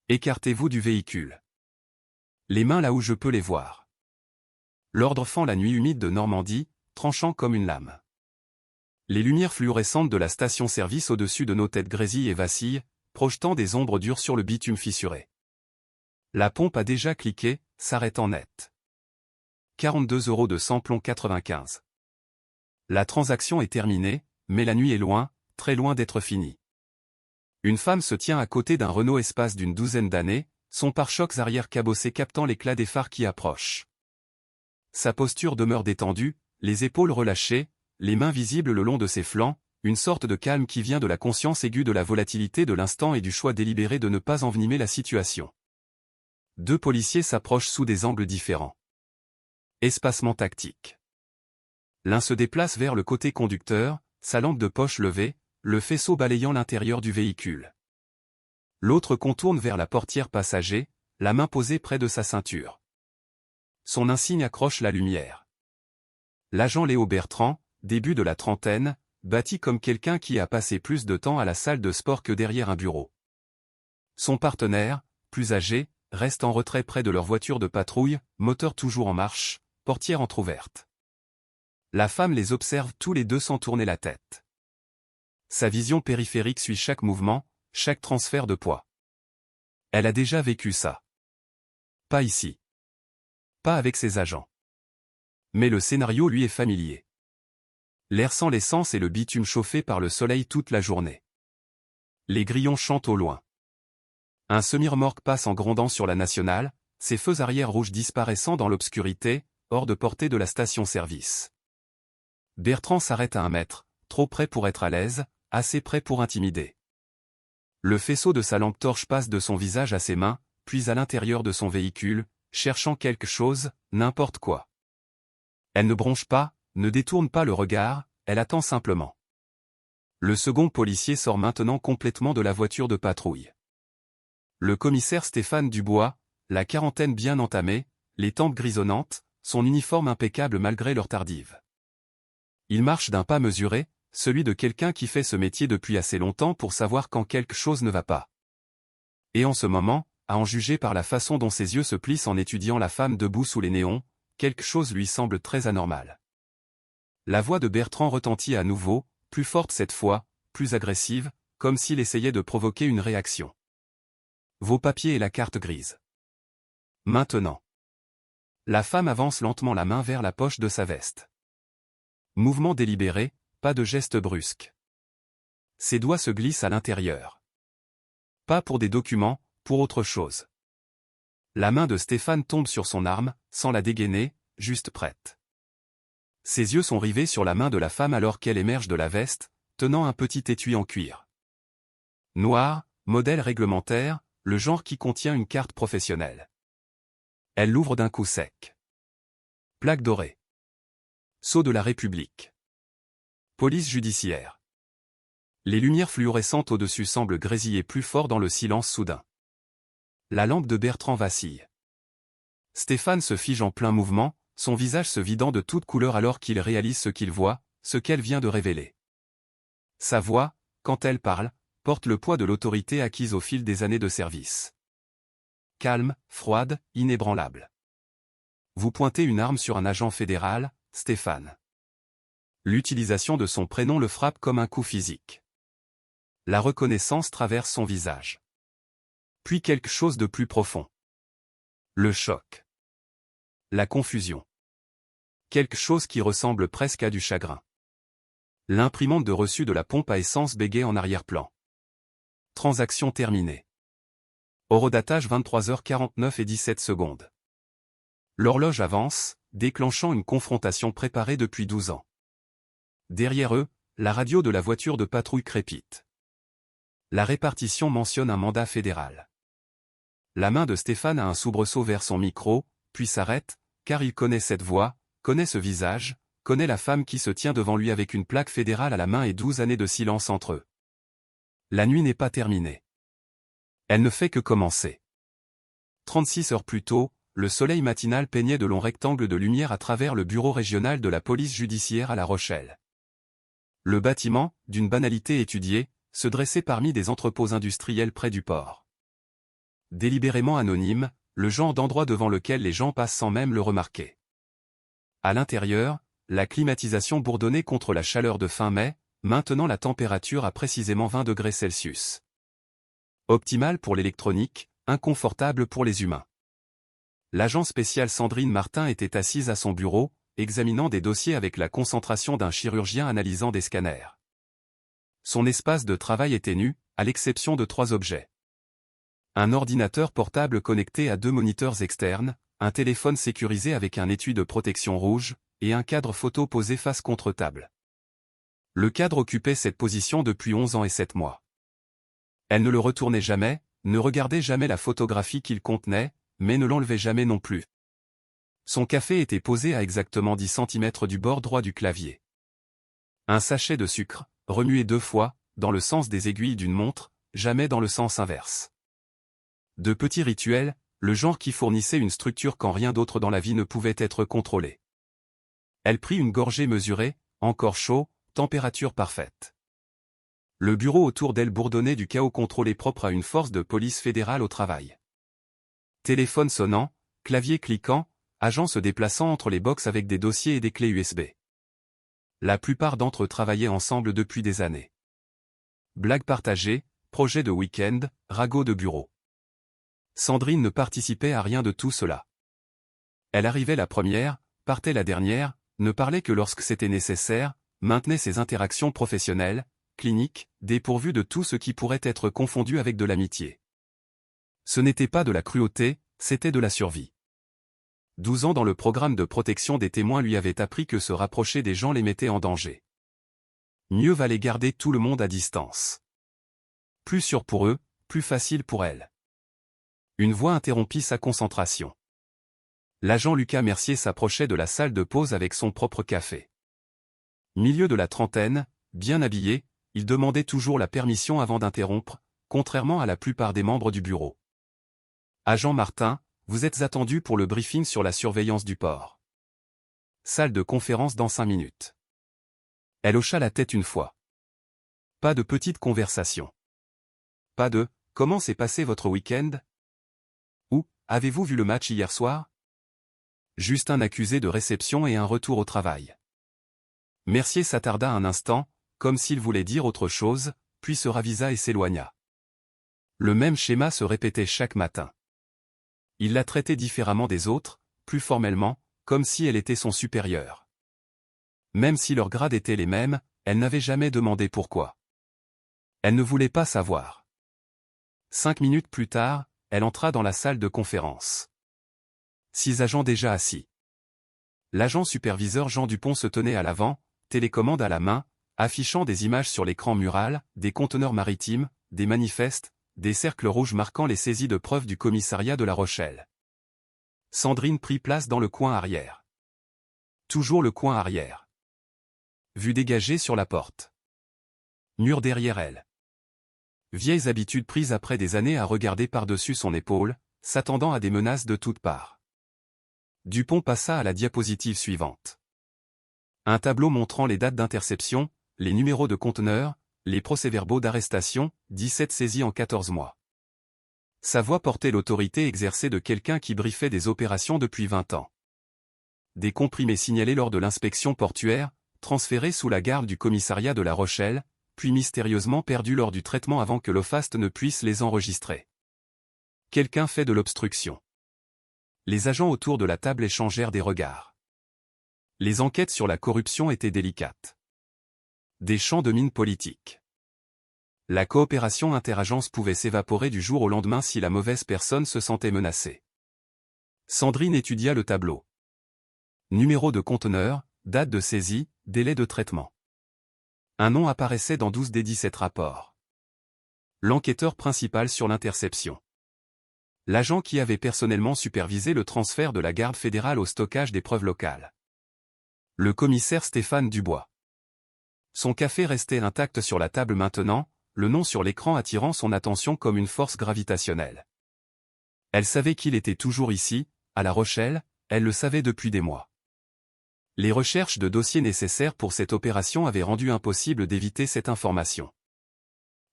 Écartez-vous du véhicule. Les mains là où je peux les voir. L'ordre fend la nuit humide de Normandie, tranchant comme une lame. Les lumières fluorescentes de la station-service au-dessus de nos têtes grésillent et vacillent, projetant des ombres dures sur le bitume fissuré. La pompe a déjà cliqué, s'arrêtant net. 42 € de samplon 95. La transaction est terminée, mais la nuit est loin, très loin d'être finie. Une femme se tient à côté d'un Renault Espace d'une douzaine d'années, son pare-chocs arrière cabossé captant l'éclat des phares qui approchent. Sa posture demeure détendue, les épaules relâchées, les mains visibles le long de ses flancs, une sorte de calme qui vient de la conscience aiguë de la volatilité de l'instant et du choix délibéré de ne pas envenimer la situation. Deux policiers s'approchent sous des angles différents. Espacement tactique. L'un se déplace vers le côté conducteur, sa lampe de poche levée, le faisceau balayant l'intérieur du véhicule. L'autre contourne vers la portière passager, la main posée près de sa ceinture. Son insigne accroche la lumière. L'agent Léo Bertrand, début de la trentaine, bâti comme quelqu'un qui a passé plus de temps à la salle de sport que derrière un bureau. Son partenaire, plus âgé, reste en retrait près de leur voiture de patrouille, moteur toujours en marche, portière entr'ouverte. La femme les observe tous les deux sans tourner la tête. Sa vision périphérique suit chaque mouvement, chaque transfert de poids. Elle a déjà vécu ça. Pas ici. Pas avec ses agents. Mais le scénario lui est familier. L'air sans l'essence et le bitume chauffé par le soleil toute la journée. Les grillons chantent au loin. Un semi-remorque passe en grondant sur la nationale, ses feux arrière rouges disparaissant dans l'obscurité, hors de portée de la station-service. Bertrand s'arrête à 1 mètre, trop près pour être à l'aise, assez près pour intimider. Le faisceau de sa lampe torche passe de son visage à ses mains, puis à l'intérieur de son véhicule, cherchant quelque chose, n'importe quoi. Elle ne bronche pas, ne détourne pas le regard, elle attend simplement. Le second policier sort maintenant complètement de la voiture de patrouille. Le commissaire Stéphane Dubois, la quarantaine bien entamée, les tempes grisonnantes, son uniforme impeccable malgré l'heure tardive. Il marche d'un pas mesuré, celui de quelqu'un qui fait ce métier depuis assez longtemps pour savoir quand quelque chose ne va pas. Et en ce moment, à en juger par la façon dont ses yeux se plissent en étudiant la femme debout sous les néons, quelque chose lui semble très anormal. La voix de Bertrand retentit à nouveau, plus forte cette fois, plus agressive, comme s'il essayait de provoquer une réaction. Vos papiers et la carte grise. Maintenant. La femme avance lentement la main vers la poche de sa veste. Mouvement délibéré, pas de geste brusque. Ses doigts se glissent à l'intérieur. Pas pour des documents, pour autre chose. La main de Stéphane tombe sur son arme, sans la dégainer, juste prête. Ses yeux sont rivés sur la main de la femme alors qu'elle émerge de la veste, tenant un petit étui en cuir. Noir, modèle réglementaire, le genre qui contient une carte professionnelle. Elle l'ouvre d'un coup sec. Plaque dorée. Sceau de la République. Police judiciaire. Les lumières fluorescentes au-dessus semblent grésiller plus fort dans le silence soudain. La lampe de Bertrand vacille. Stéphane se fige en plein mouvement, son visage se vidant de toute couleur alors qu'il réalise ce qu'il voit, ce qu'elle vient de révéler. Sa voix, quand elle parle, porte le poids de l'autorité acquise au fil des années de service. Calme, froide, inébranlable. Vous pointez une arme sur un agent fédéral, Stéphane. L'utilisation de son prénom le frappe comme un coup physique. La reconnaissance traverse son visage. Puis quelque chose de plus profond. Le choc. La confusion. Quelque chose qui ressemble presque à du chagrin. L'imprimante de reçu de la pompe à essence bégaye en arrière-plan. Transaction terminée. Horodatage 23h49 et 17 secondes. L'horloge avance, déclenchant une confrontation préparée depuis 12 ans. Derrière eux, la radio de la voiture de patrouille crépite. La répartition mentionne un mandat fédéral. La main de Stéphane a un soubresaut vers son micro, puis s'arrête, car il connaît cette voix, connaît ce visage, connaît la femme qui se tient devant lui avec une plaque fédérale à la main et 12 années de silence entre eux. La nuit n'est pas terminée. Elle ne fait que commencer. 36 heures plus tôt, le soleil matinal peignait de longs rectangles de lumière à travers le bureau régional de la police judiciaire à La Rochelle. Le bâtiment, d'une banalité étudiée, se dressait parmi des entrepôts industriels près du port. Délibérément anonyme, le genre d'endroit devant lequel les gens passent sans même le remarquer. À l'intérieur, la climatisation bourdonnait contre la chaleur de fin mai, maintenant la température à précisément 20 degrés Celsius. Optimale pour l'électronique, inconfortable pour les humains. L'agent spécial Sandrine Martin était assise à son bureau, examinant des dossiers avec la concentration d'un chirurgien analysant des scanners. Son espace de travail était nu, à l'exception de 3 objets. Un ordinateur portable connecté à 2 moniteurs externes, un téléphone sécurisé avec un étui de protection rouge, et un cadre photo posé face contre table. Le cadre occupait cette position depuis 11 ans et 7 mois. Elle ne le retournait jamais, ne regardait jamais la photographie qu'il contenait, mais ne l'enlevait jamais non plus. Son café était posé à exactement 10 cm du bord droit du clavier. Un sachet de sucre, remué 2 fois, dans le sens des aiguilles d'une montre, jamais dans le sens inverse. De petits rituels, le genre qui fournissait une structure quand rien d'autre dans la vie ne pouvait être contrôlé. Elle prit une gorgée mesurée, encore chaud, température parfaite. Le bureau autour d'elle bourdonnait du chaos contrôlé propre à une force de police fédérale au travail. Téléphone sonnant, clavier cliquant, agents se déplaçant entre les box avec des dossiers et des clés USB. La plupart d'entre eux travaillaient ensemble depuis des années. Blagues partagées, projets de week-end, ragots de bureau. Sandrine ne participait à rien de tout cela. Elle arrivait la première, partait la dernière, ne parlait que lorsque c'était nécessaire, maintenait ses interactions professionnelles, cliniques, dépourvues de tout ce qui pourrait être confondu avec de l'amitié. Ce n'était pas de la cruauté, c'était de la survie. 12 ans dans le programme de protection des témoins lui avaient appris que se rapprocher des gens les mettait en danger. Mieux valait garder tout le monde à distance. Plus sûr pour eux, plus facile pour elle. Une voix interrompit sa concentration. L'agent Lucas Mercier s'approchait de la salle de pause avec son propre café. Milieu de la trentaine, bien habillé, il demandait toujours la permission avant d'interrompre, contrairement à la plupart des membres du bureau. Agent Martin, vous êtes attendu pour le briefing sur la surveillance du port. Salle de conférence dans 5 minutes. Elle hocha la tête une fois. Pas de petite conversation. Pas de « Comment s'est passé votre week-end » ou « Avez-vous vu le match hier soir ?» Juste un accusé de réception et un retour au travail. Mercier s'attarda un instant, comme s'il voulait dire autre chose, puis se ravisa et s'éloigna. Le même schéma se répétait chaque matin. Il la traitait différemment des autres, plus formellement, comme si elle était son supérieure. Même si leurs grades étaient les mêmes, elle n'avait jamais demandé pourquoi. Elle ne voulait pas savoir. 5 minutes plus tard, elle entra dans la salle de conférence. 6 agents déjà assis. L'agent superviseur Jean Dupont se tenait à l'avant, télécommande à la main, affichant des images sur l'écran mural, des conteneurs maritimes, des manifestes, des cercles rouges marquant les saisies de preuves du commissariat de La Rochelle. Sandrine prit place dans le coin arrière. Toujours le coin arrière. Vue dégagée sur la porte. Mur derrière elle. Vieilles habitudes prises après des années à regarder par-dessus son épaule, s'attendant à des menaces de toutes parts. Dupont passa à la diapositive suivante. Un tableau montrant les dates d'interception, les numéros de conteneurs, les procès-verbaux d'arrestation, 17 saisies en 14 mois. Sa voix portait l'autorité exercée de quelqu'un qui briefait des opérations depuis 20 ans. Des comprimés signalés lors de l'inspection portuaire, transférés sous la garde du commissariat de La Rochelle, puis mystérieusement perdus lors du traitement avant que l'OFAST ne puisse les enregistrer. Quelqu'un fait de l'obstruction. Les agents autour de la table échangèrent des regards. Les enquêtes sur la corruption étaient délicates. Des champs de mine politiques. La coopération interagence pouvait s'évaporer du jour au lendemain si la mauvaise personne se sentait menacée. Sandrine étudia le tableau. Numéro de conteneur, date de saisie, délai de traitement. Un nom apparaissait dans 12 des 17 rapports. L'enquêteur principal sur l'interception. L'agent qui avait personnellement supervisé le transfert de la garde fédérale au stockage des preuves locales. Le commissaire Stéphane Dubois. Son café restait intact sur la table maintenant, le nom sur l'écran attirant son attention comme une force gravitationnelle. Elle savait qu'il était toujours ici, à La Rochelle, elle le savait depuis des mois. Les recherches de dossiers nécessaires pour cette opération avaient rendu impossible d'éviter cette information.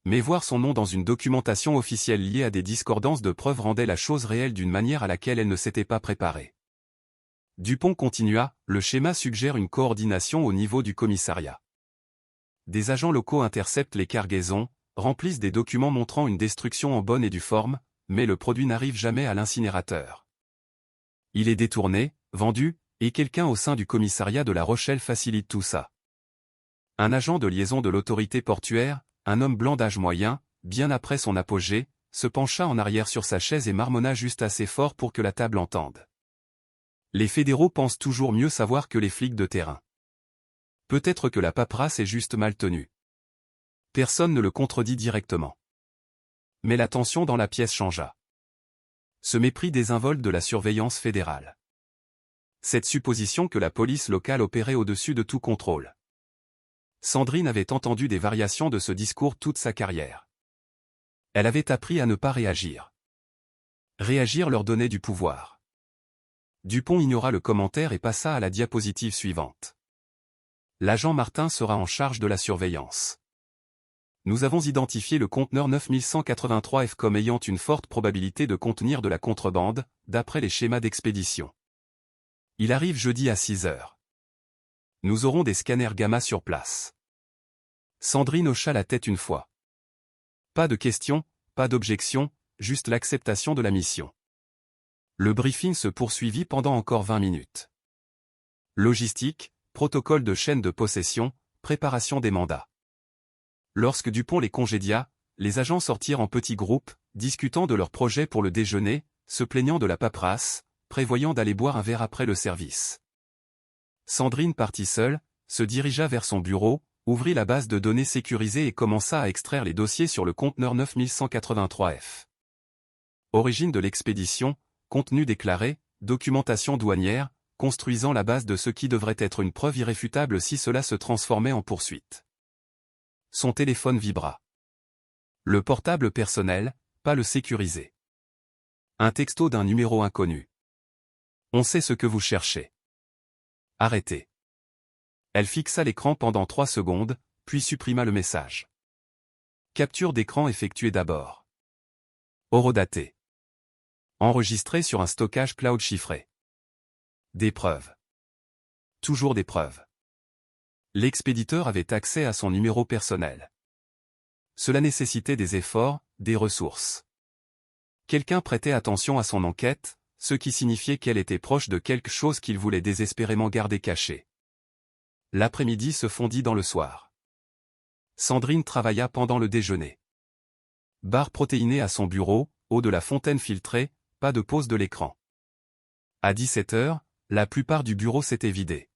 Mais voir son nom dans une documentation officielle liée à des discordances de preuves rendait la chose réelle d'une manière à laquelle elle ne s'était pas préparée. Dupont continua, le schéma suggère une coordination au niveau du commissariat. Des agents locaux interceptent les cargaisons, remplissent des documents montrant une destruction en bonne et due forme, mais le produit n'arrive jamais à l'incinérateur. Il est détourné, vendu, et quelqu'un au sein du commissariat de La Rochelle facilite tout ça. Un agent de liaison de l'autorité portuaire, un homme blanc d'âge moyen, bien après son apogée, se pencha en arrière sur sa chaise et marmonna juste assez fort pour que la table entende. Les fédéraux pensent toujours mieux savoir que les flics de terrain. Peut-être que la paperasse est juste mal tenue. Personne ne le contredit directement. Mais la tension dans la pièce changea. Ce mépris désinvolte de la surveillance fédérale. Cette supposition que la police locale opérait au-dessus de tout contrôle. Sandrine avait entendu des variations de ce discours toute sa carrière. Elle avait appris à ne pas réagir. Réagir leur donnait du pouvoir. Dupont ignora le commentaire et passa à la diapositive suivante. L'agent Martin sera en charge de la surveillance. Nous avons identifié le conteneur 9183F comme ayant une forte probabilité de contenir de la contrebande, d'après les schémas d'expédition. Il arrive jeudi à 6 heures. Nous aurons des scanners gamma sur place. Sandrine hocha la tête une fois. Pas de questions, pas d'objections, juste l'acceptation de la mission. Le briefing se poursuivit pendant encore 20 minutes. Logistique, protocole de chaîne de possession, préparation des mandats. Lorsque Dupont les congédia, les agents sortirent en petits groupes, discutant de leurs projets pour le déjeuner, se plaignant de la paperasse, prévoyant d'aller boire un verre après le service. Sandrine partit seule, se dirigea vers son bureau, ouvrit la base de données sécurisée et commença à extraire les dossiers sur le conteneur 9183F. Origine de l'expédition, contenu déclaré, documentation douanière, construisant la base de ce qui devrait être une preuve irréfutable si cela se transformait en poursuite. Son téléphone vibra. Le portable personnel, pas le sécurisé. Un texto d'un numéro inconnu. On sait ce que vous cherchez. Arrêtez. Elle fixa l'écran pendant 3 secondes, puis supprima le message. Capture d'écran effectuée d'abord. Horodaté. Enregistré sur un stockage cloud chiffré. Des preuves. Toujours des preuves. L'expéditeur avait accès à son numéro personnel. Cela nécessitait des efforts, des ressources. Quelqu'un prêtait attention à son enquête, ce qui signifiait qu'elle était proche de quelque chose qu'il voulait désespérément garder caché. L'après-midi se fondit dans le soir. Sandrine travailla pendant le déjeuner. Barre protéinée à son bureau, eau de la fontaine filtrée, pas de pause de l'écran. À 17 heures, la plupart du bureau s'était vidé.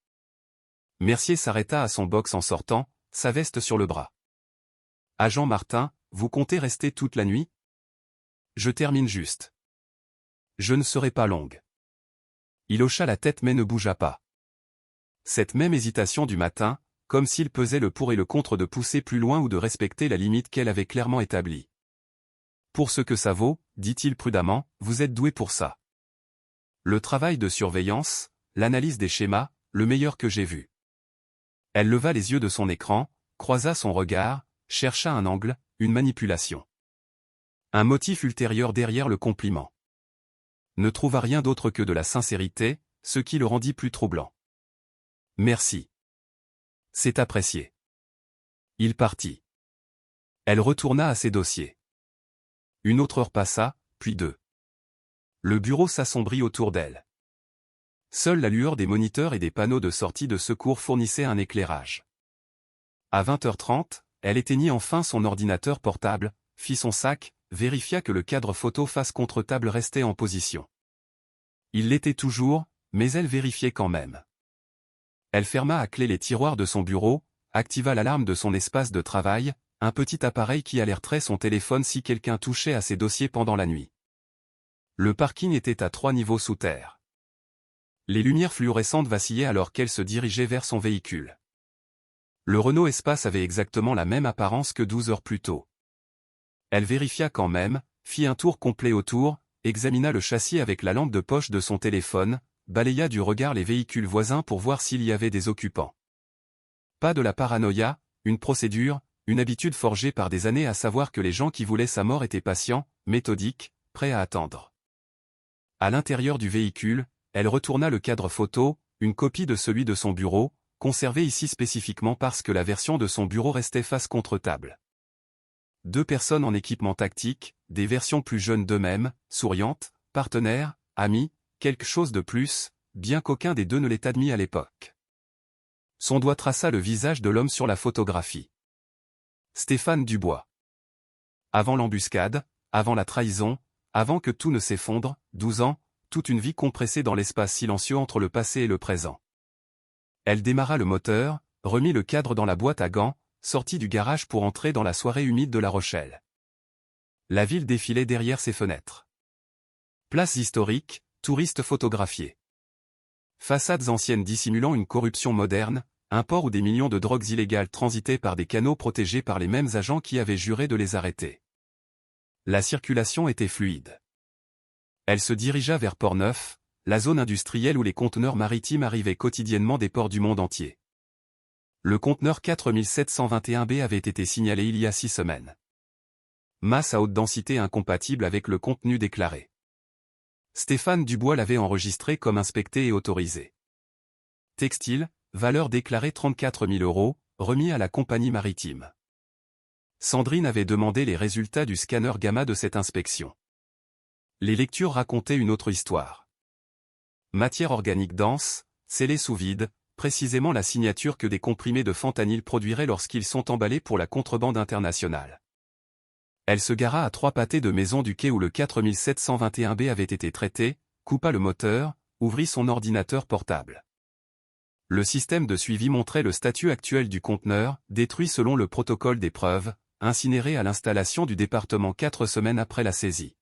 Mercier s'arrêta à son box en sortant, sa veste sur le bras. « Agent Martin, vous comptez rester toute la nuit ? Je termine juste. Je ne serai pas longue. » Il hocha la tête mais ne bougea pas. Cette même hésitation du matin, comme s'il pesait le pour et le contre de pousser plus loin ou de respecter la limite qu'elle avait clairement établie. « Pour ce que ça vaut, dit-il prudemment, vous êtes doué pour ça. Le travail de surveillance, l'analyse des schémas, le meilleur que j'ai vu. » Elle leva les yeux de son écran, croisa son regard, chercha un angle, une manipulation. Un motif ultérieur derrière le compliment. Ne trouva rien d'autre que de la sincérité, ce qui le rendit plus troublant. Merci. C'est apprécié. Il partit. Elle retourna à ses dossiers. Une autre heure passa, puis 2. Le bureau s'assombrit autour d'elle. Seule la lueur des moniteurs et des panneaux de sortie de secours fournissait un éclairage. À 20h30, elle éteignit enfin son ordinateur portable, fit son sac, vérifia que le cadre photo face contre table restait en position. Il l'était toujours, mais elle vérifiait quand même. Elle ferma à clé les tiroirs de son bureau, activa l'alarme de son espace de travail, un petit appareil qui alerterait son téléphone si quelqu'un touchait à ses dossiers pendant la nuit. Le parking était à 3 niveaux sous terre. Les lumières fluorescentes vacillaient alors qu'elle se dirigeait vers son véhicule. Le Renault Espace avait exactement la même apparence que 12 heures plus tôt. Elle vérifia quand même, fit un tour complet autour, examina le châssis avec la lampe de poche de son téléphone, balaya du regard les véhicules voisins pour voir s'il y avait des occupants. Pas de la paranoïa, une procédure, une habitude forgée par des années à savoir que les gens qui voulaient sa mort étaient patients, méthodiques, prêts à attendre. À l'intérieur du véhicule, elle retourna le cadre photo, une copie de celui de son bureau, conservé ici spécifiquement parce que la version de son bureau restait face contre table. 2 personnes en équipement tactique, des versions plus jeunes d'eux-mêmes, souriantes, partenaires, amis, quelque chose de plus, bien qu'aucun des deux ne l'ait admis à l'époque. Son doigt traça le visage de l'homme sur la photographie. Stéphane Dubois. Avant l'embuscade, avant la trahison, avant que tout ne s'effondre, 12 ans, toute une vie compressée dans l'espace silencieux entre le passé et le présent. Elle démarra le moteur, remit le cadre dans la boîte à gants, sortit du garage pour entrer dans la soirée humide de La Rochelle. La ville défilait derrière ses fenêtres. Places historiques, touristes photographiés. Façades anciennes dissimulant une corruption moderne, un port où des millions de drogues illégales transitaient par des canaux protégés par les mêmes agents qui avaient juré de les arrêter. La circulation était fluide. Elle se dirigea vers Port-Neuf, la zone industrielle où les conteneurs maritimes arrivaient quotidiennement des ports du monde entier. Le conteneur 4721B avait été signalé il y a 6 semaines. Masse à haute densité incompatible avec le contenu déclaré. Stéphane Dubois l'avait enregistré comme inspecté et autorisé. Textile, valeur déclarée 34 000 €, remis à la compagnie maritime. Sandrine avait demandé les résultats du scanner gamma de cette inspection. Les lectures racontaient une autre histoire. Matière organique dense, scellée sous vide, précisément la signature que des comprimés de fentanyl produiraient lorsqu'ils sont emballés pour la contrebande internationale. Elle se gara à 3 pâtés de maison du quai où le 4721B avait été traité, coupa le moteur, ouvrit son ordinateur portable. Le système de suivi montrait le statut actuel du conteneur, détruit selon le protocole d'épreuve, incinéré à l'installation du département 4 semaines après la saisie.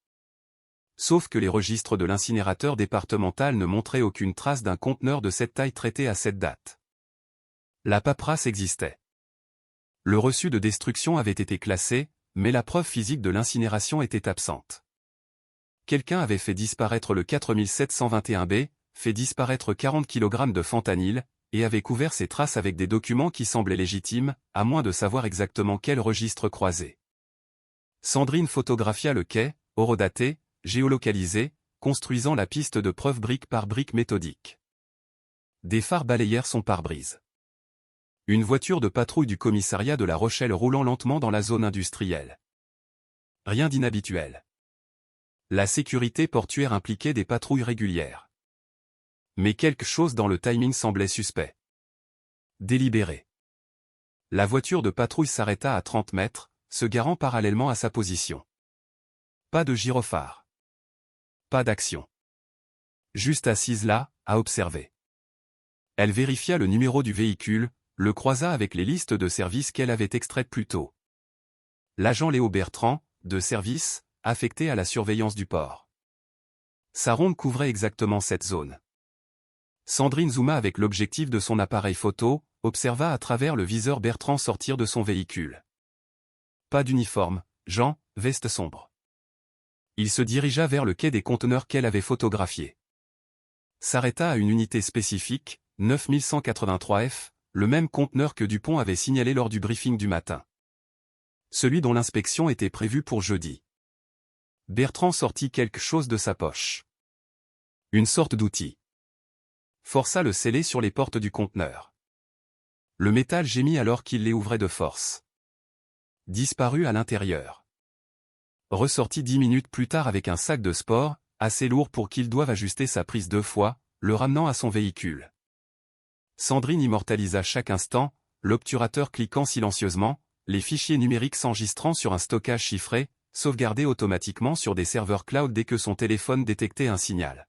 Sauf que les registres de l'incinérateur départemental ne montraient aucune trace d'un conteneur de cette taille traité à cette date. La paperasse existait. Le reçu de destruction avait été classé, mais la preuve physique de l'incinération était absente. Quelqu'un avait fait disparaître le 4721B, fait disparaître 40 kg de fentanyl, et avait couvert ses traces avec des documents qui semblaient légitimes, à moins de savoir exactement quel registre croiser. Sandrine photographia le quai, horodaté, géolocalisé, construisant la piste de preuve brique par brique méthodique. Des phares balayèrent son pare-brise. Une voiture de patrouille du commissariat de La Rochelle roulant lentement dans la zone industrielle. Rien d'inhabituel. La sécurité portuaire impliquait des patrouilles régulières. Mais quelque chose dans le timing semblait suspect. Délibéré. La voiture de patrouille s'arrêta à 30 mètres, se garant parallèlement à sa position. Pas de gyrophare. Pas d'action. Juste assise là, à observer. Elle vérifia le numéro du véhicule, le croisa avec les listes de services qu'elle avait extraites plus tôt. L'agent Léo Bertrand, de service, affecté à la surveillance du port. Sa ronde couvrait exactement cette zone. Sandrine zooma avec l'objectif de son appareil photo, observa à travers le viseur Bertrand sortir de son véhicule. Pas d'uniforme, Jean, veste sombre. Il se dirigea vers le quai des conteneurs qu'elle avait photographié. S'arrêta à une unité spécifique, 9183F, le même conteneur que Dupont avait signalé lors du briefing du matin. Celui dont l'inspection était prévue pour jeudi. Bertrand sortit quelque chose de sa poche. Une sorte d'outil. Força le scellé sur les portes du conteneur. Le métal gémit alors qu'il les ouvrait de force. Disparut à l'intérieur. Ressortit 10 minutes plus tard avec un sac de sport, assez lourd pour qu'il doive ajuster sa prise 2 fois, le ramenant à son véhicule. Sandrine immortalisa chaque instant, l'obturateur cliquant silencieusement, les fichiers numériques s'enregistrant sur un stockage chiffré, sauvegardé automatiquement sur des serveurs cloud dès que son téléphone détectait un signal.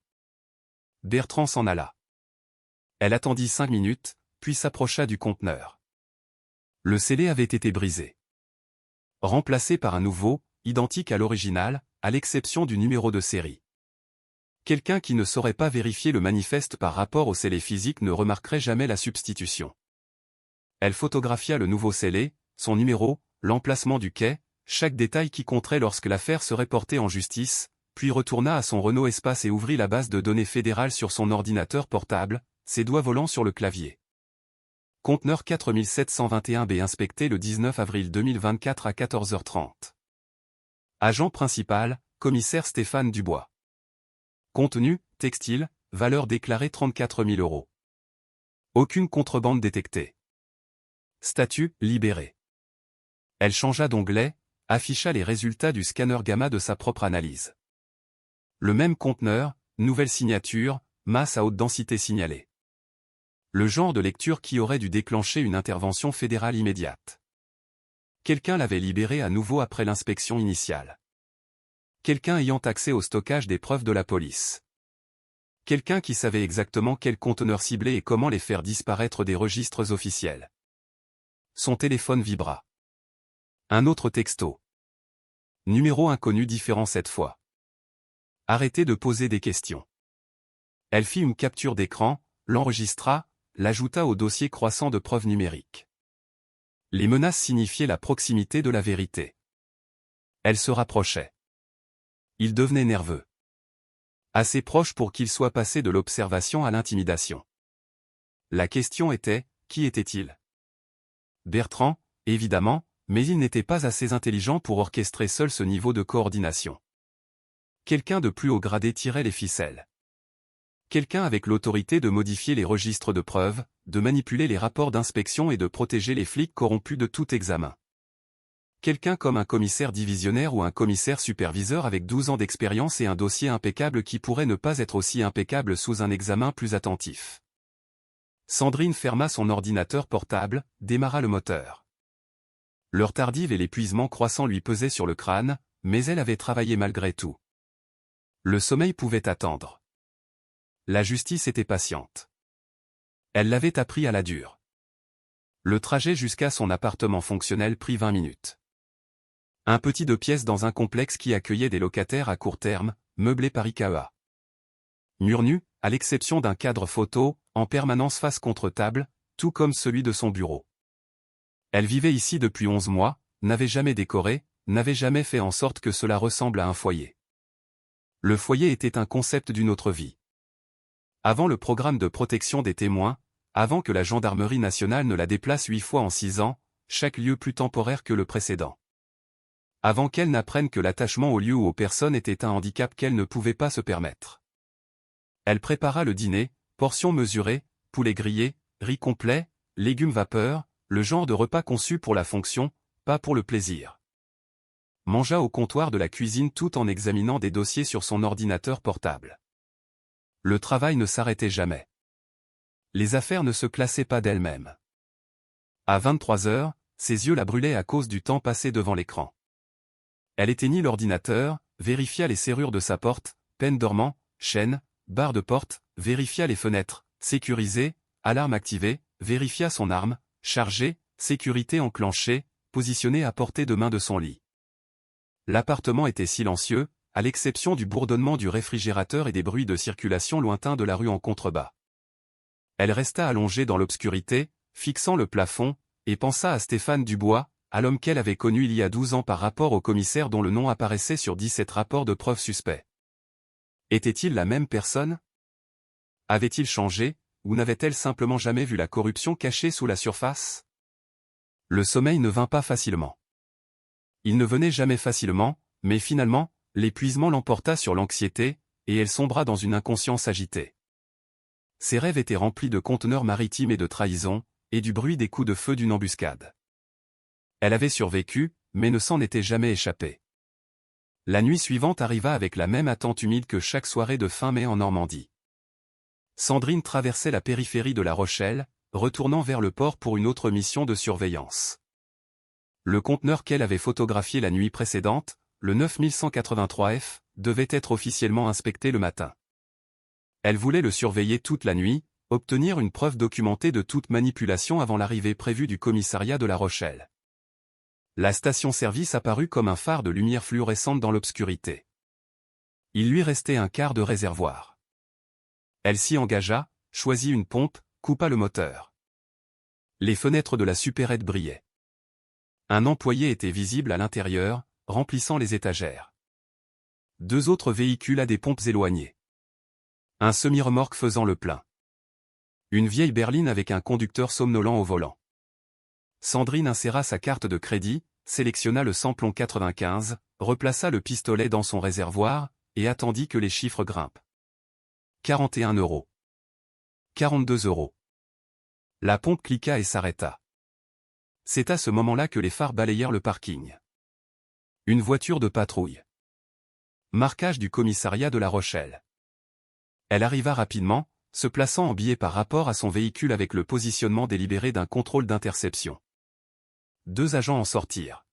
Bertrand s'en alla. Elle attendit 5 minutes, puis s'approcha du conteneur. Le scellé avait été brisé. Remplacé par un nouveau, identique à l'original, à l'exception du numéro de série. Quelqu'un qui ne saurait pas vérifier le manifeste par rapport au scellé physique ne remarquerait jamais la substitution. Elle photographia le nouveau scellé, son numéro, l'emplacement du quai, chaque détail qui compterait lorsque l'affaire serait portée en justice, puis retourna à son Renault Espace et ouvrit la base de données fédérale sur son ordinateur portable, ses doigts volant sur le clavier. Conteneur 4721B inspecté le 19 avril 2024 à 14h30. Agent principal, commissaire Stéphane Dubois. Contenu, textile, valeur déclarée 34 000 €. Aucune contrebande détectée. Statut, libéré. Elle changea d'onglet, afficha les résultats du scanner gamma de sa propre analyse. Le même conteneur, nouvelle signature, masse à haute densité signalée. Le genre de lecture qui aurait dû déclencher une intervention fédérale immédiate. Quelqu'un l'avait libéré à nouveau après l'inspection initiale. Quelqu'un ayant accès au stockage des preuves de la police. Quelqu'un qui savait exactement quels conteneurs cibler et comment les faire disparaître des registres officiels. Son téléphone vibra. Un autre texto. Numéro inconnu différent cette fois. Arrêtez de poser des questions. Elle fit une capture d'écran, l'enregistra, l'ajouta au dossier croissant de preuves numériques. Les menaces signifiaient la proximité de la vérité. Elle se rapprochait. Il devenait nerveux. Assez proche pour qu'il soit passé de l'observation à l'intimidation. La question était, qui était-il? Bertrand, évidemment, mais il n'était pas assez intelligent pour orchestrer seul ce niveau de coordination. Quelqu'un de plus haut gradé tirait les ficelles. Quelqu'un avec l'autorité de modifier les registres de preuves, de manipuler les rapports d'inspection et de protéger les flics corrompus de tout examen. Quelqu'un comme un commissaire divisionnaire ou un commissaire superviseur avec 12 ans d'expérience et un dossier impeccable qui pourrait ne pas être aussi impeccable sous un examen plus attentif. Sandrine ferma son ordinateur portable, démarra le moteur. L'heure tardive et l'épuisement croissant lui pesaient sur le crâne, mais elle avait travaillé malgré tout. Le sommeil pouvait attendre. La justice était patiente. Elle l'avait appris à la dure. Le trajet jusqu'à son appartement fonctionnel prit 20 minutes. Un petit 2 pièces dans un complexe qui accueillait des locataires à court terme, meublé par IKEA. Mur nu, à l'exception d'un cadre photo, en permanence face contre table, tout comme celui de son bureau. Elle vivait ici depuis 11 mois, n'avait jamais décoré, n'avait jamais fait en sorte que cela ressemble à un foyer. Le foyer était un concept d'une autre vie. Avant le programme de protection des témoins, avant que la gendarmerie nationale ne la déplace 8 fois en 6 ans, chaque lieu plus temporaire que le précédent. Avant qu'elle n'apprenne que l'attachement au lieu ou aux personnes était un handicap qu'elle ne pouvait pas se permettre. Elle prépara le dîner, portions mesurées, poulet grillé, riz complet, légumes vapeur, le genre de repas conçu pour la fonction, pas pour le plaisir. Mangea au comptoir de la cuisine tout en examinant des dossiers sur son ordinateur portable. Le travail ne s'arrêtait jamais. Les affaires ne se classaient pas d'elles-mêmes. À 23 heures, ses yeux la brûlaient à cause du temps passé devant l'écran. Elle éteignit l'ordinateur, vérifia les serrures de sa porte, peine dormant, chaîne, barre de porte, vérifia les fenêtres, sécurisée, alarme activée, vérifia son arme, chargée, sécurité enclenchée, positionnée à portée de main de son lit. L'appartement était silencieux, à l'exception du bourdonnement du réfrigérateur et des bruits de circulation lointains de la rue en contrebas. Elle resta allongée dans l'obscurité, fixant le plafond, et pensa à Stéphane Dubois, à l'homme qu'elle avait connu il y a 12 ans par rapport au commissaire dont le nom apparaissait sur 17 rapports de preuves suspects. Était-il la même personne? Avait-il changé, ou n'avait-elle simplement jamais vu la corruption cachée sous la surface? Le sommeil ne vint pas facilement. Il ne venait jamais facilement, mais finalement, l'épuisement l'emporta sur l'anxiété, et elle sombra dans une inconscience agitée. Ses rêves étaient remplis de conteneurs maritimes et de trahison, et du bruit des coups de feu d'une embuscade. Elle avait survécu, mais ne s'en était jamais échappée. La nuit suivante arriva avec la même attente humide que chaque soirée de fin mai en Normandie. Sandrine traversait la périphérie de La Rochelle, retournant vers le port pour une autre mission de surveillance. Le conteneur qu'elle avait photographié la nuit précédente, le 9183F, devait être officiellement inspecté le matin. Elle voulait le surveiller toute la nuit, obtenir une preuve documentée de toute manipulation avant l'arrivée prévue du commissariat de La Rochelle. La station-service apparut comme un phare de lumière fluorescente dans l'obscurité. Il lui restait un quart de réservoir. Elle s'y engagea, choisit une pompe, coupa le moteur. Les fenêtres de la supérette brillaient. Un employé était visible à l'intérieur, remplissant les étagères. 2 autres véhicules à des pompes éloignées. Un semi-remorque faisant le plein. Une vieille berline avec un conducteur somnolent au volant. Sandrine inséra sa carte de crédit, sélectionna le samplon 95, replaça le pistolet dans son réservoir, et attendit que les chiffres grimpent. 41 €. 42 €. La pompe cliqua et s'arrêta. C'est à ce moment-là que les phares balayèrent le parking. Une voiture de patrouille. Marquage du commissariat de La Rochelle. Elle arriva rapidement, se plaçant en biais par rapport à son véhicule avec le positionnement délibéré d'un contrôle d'interception. 2 agents en sortirent.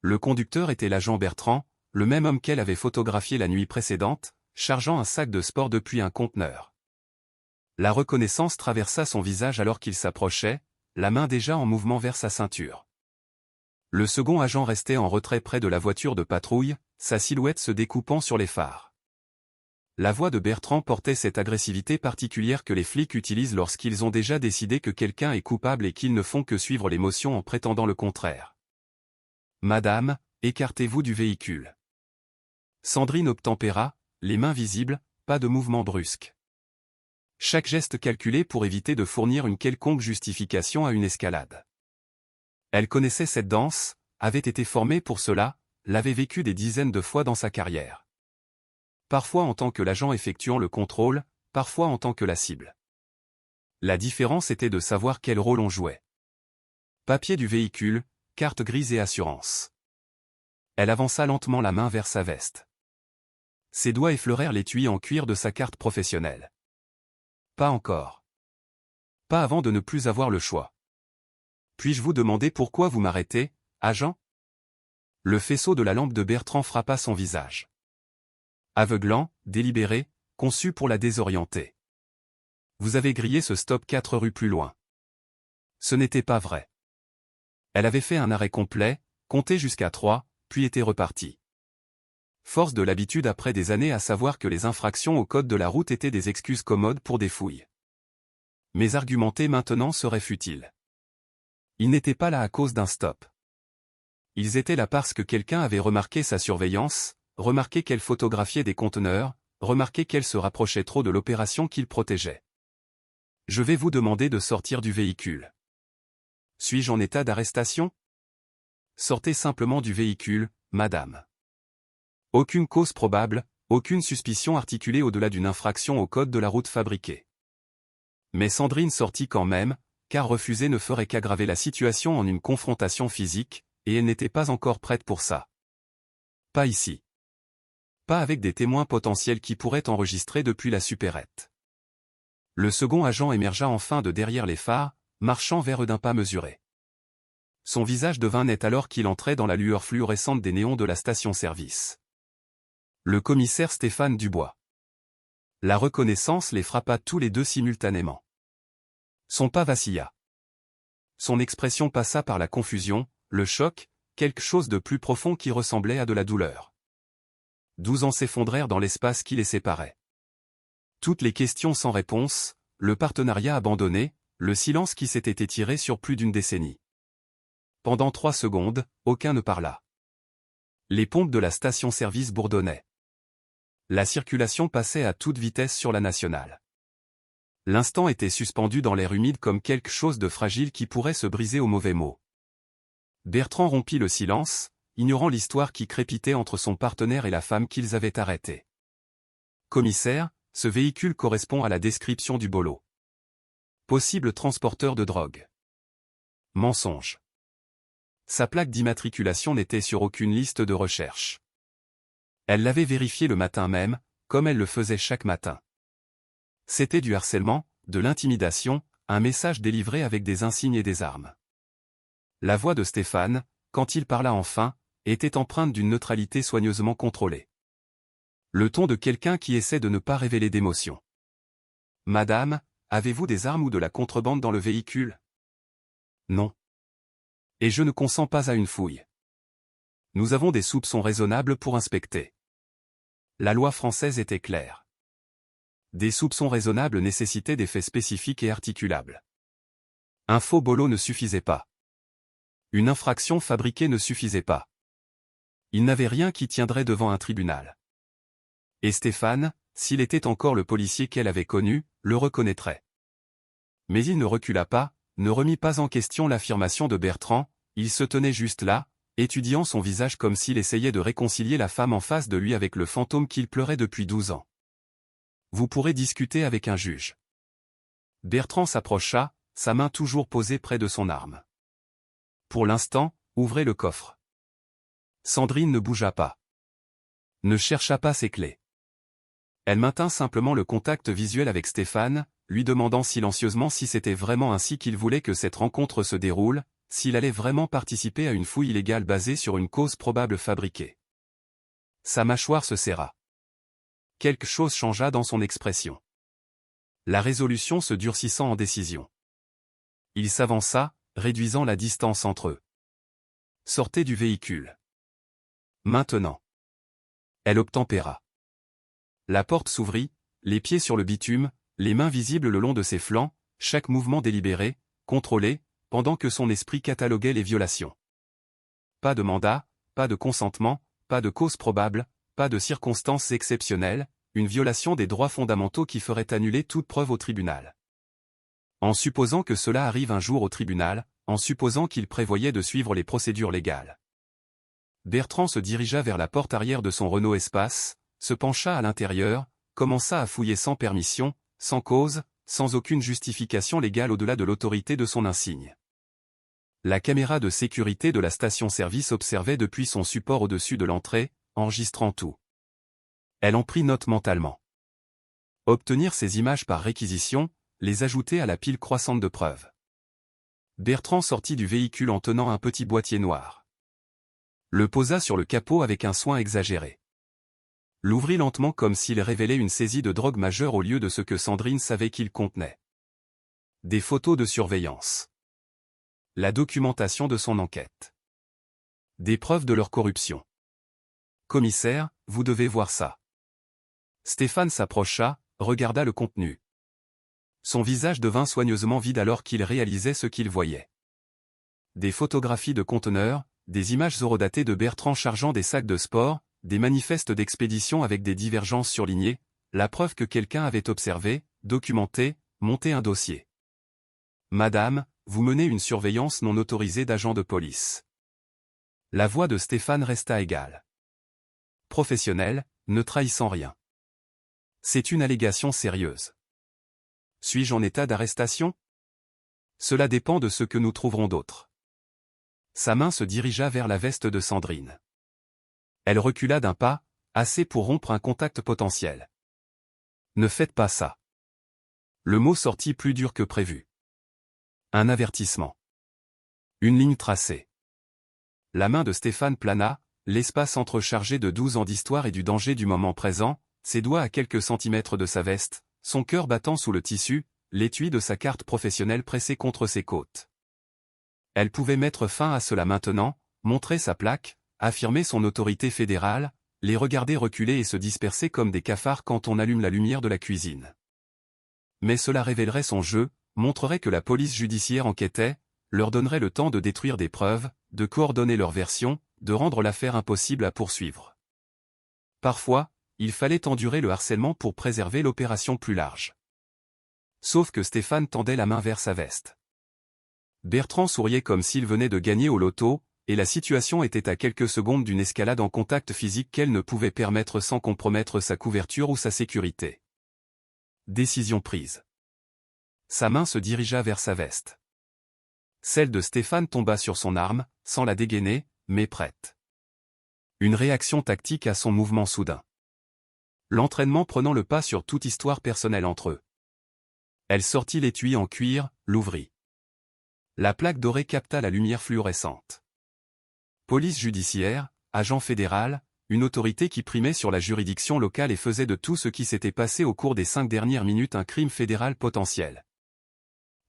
Le conducteur était l'agent Bertrand, le même homme qu'elle avait photographié la nuit précédente, chargeant un sac de sport depuis un conteneur. La reconnaissance traversa son visage alors qu'il s'approchait, la main déjà en mouvement vers sa ceinture. Le second agent restait en retrait près de la voiture de patrouille, sa silhouette se découpant sur les phares. La voix de Bertrand portait cette agressivité particulière que les flics utilisent lorsqu'ils ont déjà décidé que quelqu'un est coupable et qu'ils ne font que suivre l'émotion en prétendant le contraire. « Madame, écartez-vous du véhicule. » Sandrine obtempéra, les mains visibles, pas de mouvement brusque. Chaque geste calculé pour éviter de fournir une quelconque justification à une escalade. Elle connaissait cette danse, avait été formée pour cela, l'avait vécue des dizaines de fois dans sa carrière. Parfois en tant que l'agent effectuant le contrôle, parfois en tant que la cible. La différence était de savoir quel rôle on jouait. Papier du véhicule, carte grise et assurance. Elle avança lentement la main vers sa veste. Ses doigts effleurèrent l'étui en cuir de sa carte professionnelle. Pas encore. Pas avant de ne plus avoir le choix. Puis-je vous demander pourquoi vous m'arrêtez, agent ? Le faisceau de la lampe de Bertrand frappa son visage. Aveuglant, délibéré, conçu pour la désorienter. Vous avez grillé ce stop 4 rues plus loin. Ce n'était pas vrai. Elle avait fait un arrêt complet, compté jusqu'à 3, puis était repartie. Force de l'habitude après des années à savoir que les infractions au code de la route étaient des excuses commodes pour des fouilles. Mais argumenter maintenant serait futile. Ils n'étaient pas là à cause d'un stop. Ils étaient là parce que quelqu'un avait remarqué sa surveillance, remarqué qu'elle photographiait des conteneurs, remarqué qu'elle se rapprochait trop de l'opération qu'il protégeait. Je vais vous demander de sortir du véhicule. Suis-je en état d'arrestation ? Sortez simplement du véhicule, madame. Aucune cause probable, aucune suspicion articulée au-delà d'une infraction au code de la route fabriquée. Mais Sandrine sortit quand même, car refuser ne ferait qu'aggraver la situation en une confrontation physique, et elle n'était pas encore prête pour ça. Pas ici. Pas avec des témoins potentiels qui pourraient enregistrer depuis la supérette. Le second agent émergea enfin de derrière les phares, marchant vers eux d'un pas mesuré. Son visage devint net alors qu'il entrait dans la lueur fluorescente des néons de la station-service. Le commissaire Stéphane Dubois. La reconnaissance les frappa tous les deux simultanément. Son pas vacilla. Son expression passa par la confusion, le choc, quelque chose de plus profond qui ressemblait à de la douleur. 12 ans s'effondrèrent dans l'espace qui les séparait. Toutes les questions sans réponse, le partenariat abandonné, le silence qui s'était étiré sur plus d'une décennie. Pendant 3 secondes, aucun ne parla. Les pompes de la station-service bourdonnaient. La circulation passait à toute vitesse sur la nationale. L'instant était suspendu dans l'air humide comme quelque chose de fragile qui pourrait se briser au mauvais mot. Bertrand rompit le silence, ignorant l'histoire qui crépitait entre son partenaire et la femme qu'ils avaient arrêtée. Commissaire, ce véhicule correspond à la description du bolo. Possible transporteur de drogue. Mensonge. Sa plaque d'immatriculation n'était sur aucune liste de recherche. Elle l'avait vérifié le matin même, comme elle le faisait chaque matin. C'était du harcèlement, de l'intimidation, un message délivré avec des insignes et des armes. La voix de Stéphane, quand il parla enfin, était empreinte d'une neutralité soigneusement contrôlée. Le ton de quelqu'un qui essaie de ne pas révéler d'émotion. « Madame, avez-vous des armes ou de la contrebande dans le véhicule ? » « Non. Et je ne consens pas à une fouille. Nous avons des soupçons raisonnables pour inspecter. » La loi française était claire. Des soupçons raisonnables nécessitaient des faits spécifiques et articulables. Un faux bolo ne suffisait pas. Une infraction fabriquée ne suffisait pas. Il n'avait rien qui tiendrait devant un tribunal. Et Stéphane, s'il était encore le policier qu'elle avait connu, le reconnaîtrait. Mais il ne recula pas, ne remit pas en question l'affirmation de Bertrand, il se tenait juste là, étudiant son visage comme s'il essayait de réconcilier la femme en face de lui avec le fantôme qu'il pleurait depuis 12 ans. Vous pourrez discuter avec un juge. Bertrand s'approcha, sa main toujours posée près de son arme. Pour l'instant, ouvrez le coffre. Sandrine ne bougea pas. Ne chercha pas ses clés. Elle maintint simplement le contact visuel avec Stéphane, lui demandant silencieusement si c'était vraiment ainsi qu'il voulait que cette rencontre se déroule, s'il allait vraiment participer à une fouille illégale basée sur une cause probable fabriquée. Sa mâchoire se serra. Quelque chose changea dans son expression. La résolution se durcissant en décision. Il s'avança, réduisant la distance entre eux. Sortez du véhicule. Maintenant. Elle obtempéra. La porte s'ouvrit, les pieds sur le bitume, les mains visibles le long de ses flancs, chaque mouvement délibéré, contrôlé, pendant que son esprit cataloguait les violations. Pas de mandat, pas de consentement, pas de cause probable, pas de circonstances exceptionnelles, une violation des droits fondamentaux qui ferait annuler toute preuve au tribunal. En supposant que cela arrive un jour au tribunal, en supposant qu'il prévoyait de suivre les procédures légales. Bertrand se dirigea vers la porte arrière de son Renault Espace, se pencha à l'intérieur, commença à fouiller sans permission, sans cause, sans aucune justification légale au-delà de l'autorité de son insigne. La caméra de sécurité de la station-service observait depuis son support au-dessus de l'entrée, enregistrant tout. Elle en prit note mentalement. Obtenir ces images par réquisition, les ajouter à la pile croissante de preuves. Bertrand sortit du véhicule en tenant un petit boîtier noir. Le posa sur le capot avec un soin exagéré. L'ouvrit lentement comme s'il révélait une saisie de drogue majeure au lieu de ce que Sandrine savait qu'il contenait. Des photos de surveillance. La documentation de son enquête. Des preuves de leur corruption. Commissaire, vous devez voir ça. Stéphane s'approcha, regarda le contenu. Son visage devint soigneusement vide alors qu'il réalisait ce qu'il voyait. Des photographies de conteneurs, des images horodatées de Bertrand chargeant des sacs de sport, des manifestes d'expédition avec des divergences surlignées, la preuve que quelqu'un avait observé, documenté, monté un dossier. Madame, vous menez une surveillance non autorisée d'agents de police. La voix de Stéphane resta égale. Professionnel, ne trahissant rien. C'est une allégation sérieuse. Suis-je en état d'arrestation? Cela dépend de ce que nous trouverons d'autre. Sa main se dirigea vers la veste de Sandrine. Elle recula d'un pas, assez pour rompre un contact potentiel. Ne faites pas ça. Le mot sortit plus dur que prévu. Un avertissement. Une ligne tracée. La main de Stéphane plana, l'espace entrechargé de 12 ans d'histoire et du danger du moment présent, ses doigts à quelques centimètres de sa veste, son cœur battant sous le tissu, l'étui de sa carte professionnelle pressé contre ses côtes. Elle pouvait mettre fin à cela maintenant, montrer sa plaque, affirmer son autorité fédérale, les regarder reculer et se disperser comme des cafards quand on allume la lumière de la cuisine. Mais cela révélerait son jeu, montrerait que la police judiciaire enquêtait, leur donnerait le temps de détruire des preuves, de coordonner leur version, de rendre l'affaire impossible à poursuivre. Parfois, il fallait endurer le harcèlement pour préserver l'opération plus large. Sauf que Stéphane tendait la main vers sa veste. Bertrand souriait comme s'il venait de gagner au loto, et la situation était à quelques secondes d'une escalade en contact physique qu'elle ne pouvait permettre sans compromettre sa couverture ou sa sécurité. Décision prise. Sa main se dirigea vers sa veste. Celle de Stéphane tomba sur son arme, sans la dégainer, mais prête. Une réaction tactique à son mouvement soudain. L'entraînement prenant le pas sur toute histoire personnelle entre eux. Elle sortit l'étui en cuir, l'ouvrit. La plaque dorée capta la lumière fluorescente. Police judiciaire, agent fédéral, une autorité qui primait sur la juridiction locale et faisait de tout ce qui s'était passé au cours des 5 dernières minutes un crime fédéral potentiel.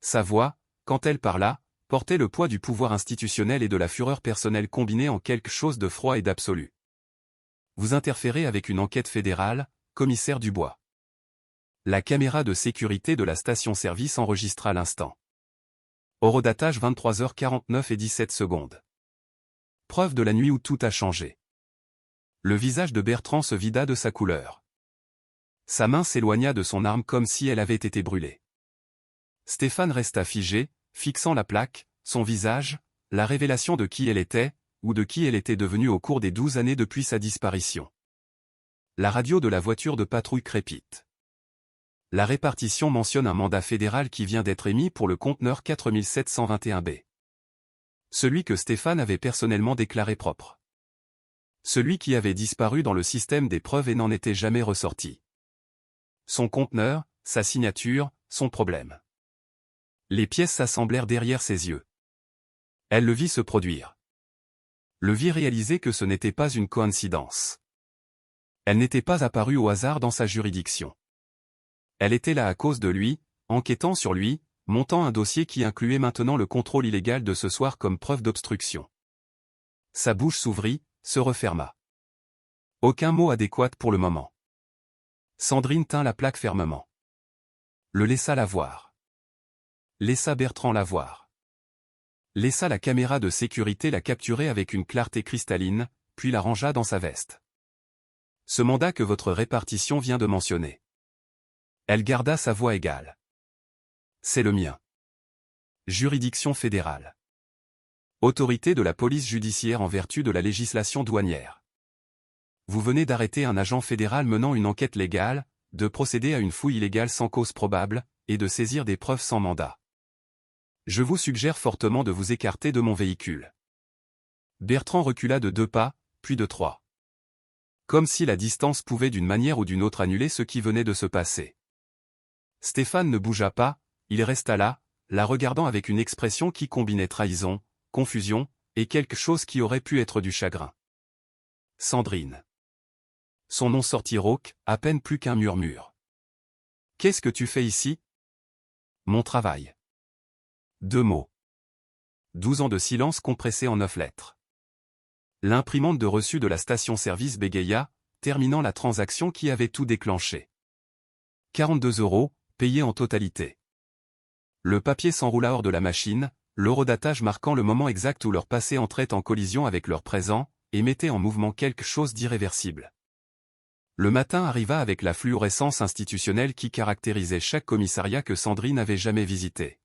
Sa voix, quand elle parla, portait le poids du pouvoir institutionnel et de la fureur personnelle combinée en quelque chose de froid et d'absolu. Vous interférez avec une enquête fédérale, commissaire Dubois. La caméra de sécurité de la station-service enregistra l'instant. Horodatage 23h49 et 17 secondes. Preuve de la nuit où tout a changé. Le visage de Bertrand se vida de sa couleur. Sa main s'éloigna de son arme comme si elle avait été brûlée. Stéphane resta figé, fixant la plaque, son visage, la révélation de qui elle était, ou de qui elle était devenue au cours des 12 années depuis sa disparition. La radio de la voiture de patrouille crépite. La répartition mentionne un mandat fédéral qui vient d'être émis pour le conteneur 4721B. Celui que Stéphane avait personnellement déclaré propre. Celui qui avait disparu dans le système des preuves et n'en était jamais ressorti. Son conteneur, sa signature, son problème. Les pièces s'assemblèrent derrière ses yeux. Elle le vit se produire. Le vit réaliser que ce n'était pas une coïncidence. Elle n'était pas apparue au hasard dans sa juridiction. Elle était là à cause de lui, enquêtant sur lui, montant un dossier qui incluait maintenant le contrôle illégal de ce soir comme preuve d'obstruction. Sa bouche s'ouvrit, se referma. Aucun mot adéquat pour le moment. Sandrine tint la plaque fermement. Le laissa la voir. Laissa Bertrand la voir. Laissa la caméra de sécurité la capturer avec une clarté cristalline, puis la rangea dans sa veste. Ce mandat que votre répartition vient de mentionner. Elle garda sa voix égale. C'est le mien. Juridiction fédérale. Autorité de la police judiciaire en vertu de la législation douanière. Vous venez d'arrêter un agent fédéral menant une enquête légale, de procéder à une fouille illégale sans cause probable, et de saisir des preuves sans mandat. Je vous suggère fortement de vous écarter de mon véhicule. Bertrand recula de 2 pas, puis de 3. Comme si la distance pouvait d'une manière ou d'une autre annuler ce qui venait de se passer. Stéphane ne bougea pas, il resta là, la regardant avec une expression qui combinait trahison, confusion, et quelque chose qui aurait pu être du chagrin. Sandrine. Son nom sortit rauque, à peine plus qu'un murmure. Qu'est-ce que tu fais ici? Mon travail. 2 mots. 12 ans de silence compressé en 9 lettres. L'imprimante de reçu de la station-service bégaya, terminant la transaction qui avait tout déclenché. 42 €, payés en totalité. Le papier s'enroula hors de la machine, l'horodatage marquant le moment exact où leur passé entrait en collision avec leur présent, et mettait en mouvement quelque chose d'irréversible. Le matin arriva avec la fluorescence institutionnelle qui caractérisait chaque commissariat que Sandrine n'avait jamais visité.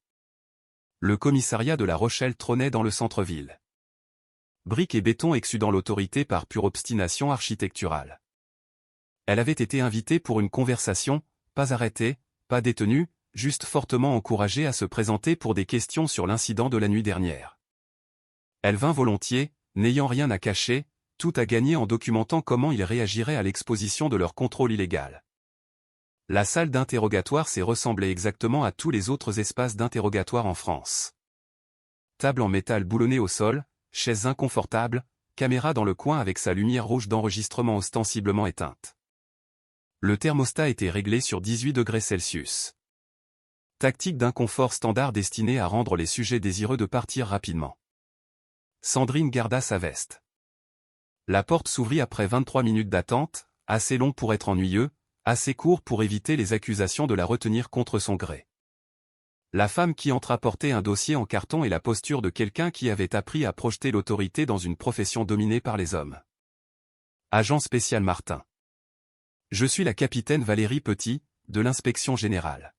Le commissariat de La Rochelle trônait dans le centre-ville. Briques et béton exsudant l'autorité par pure obstination architecturale. Elle avait été invitée pour une conversation, pas arrêtée, pas détenue, juste fortement encouragée à se présenter pour des questions sur l'incident de la nuit dernière. Elle vint volontiers, n'ayant rien à cacher, tout à gagner en documentant comment ils réagiraient à l'exposition de leur contrôle illégal. La salle d'interrogatoire s'est ressemblée exactement à tous les autres espaces d'interrogatoire en France. Table en métal boulonnée au sol, chaises inconfortables, caméra dans le coin avec sa lumière rouge d'enregistrement ostensiblement éteinte. Le thermostat était réglé sur 18 degrés Celsius. Tactique d'inconfort standard destinée à rendre les sujets désireux de partir rapidement. Sandrine garda sa veste. La porte s'ouvrit après 23 minutes d'attente, assez long pour être ennuyeux, assez court pour éviter les accusations de la retenir contre son gré. La femme qui entra portait un dossier en carton et la posture de quelqu'un qui avait appris à projeter l'autorité dans une profession dominée par les hommes. Agent spécial Martin. Je suis la capitaine Valérie Petit, de l'inspection générale.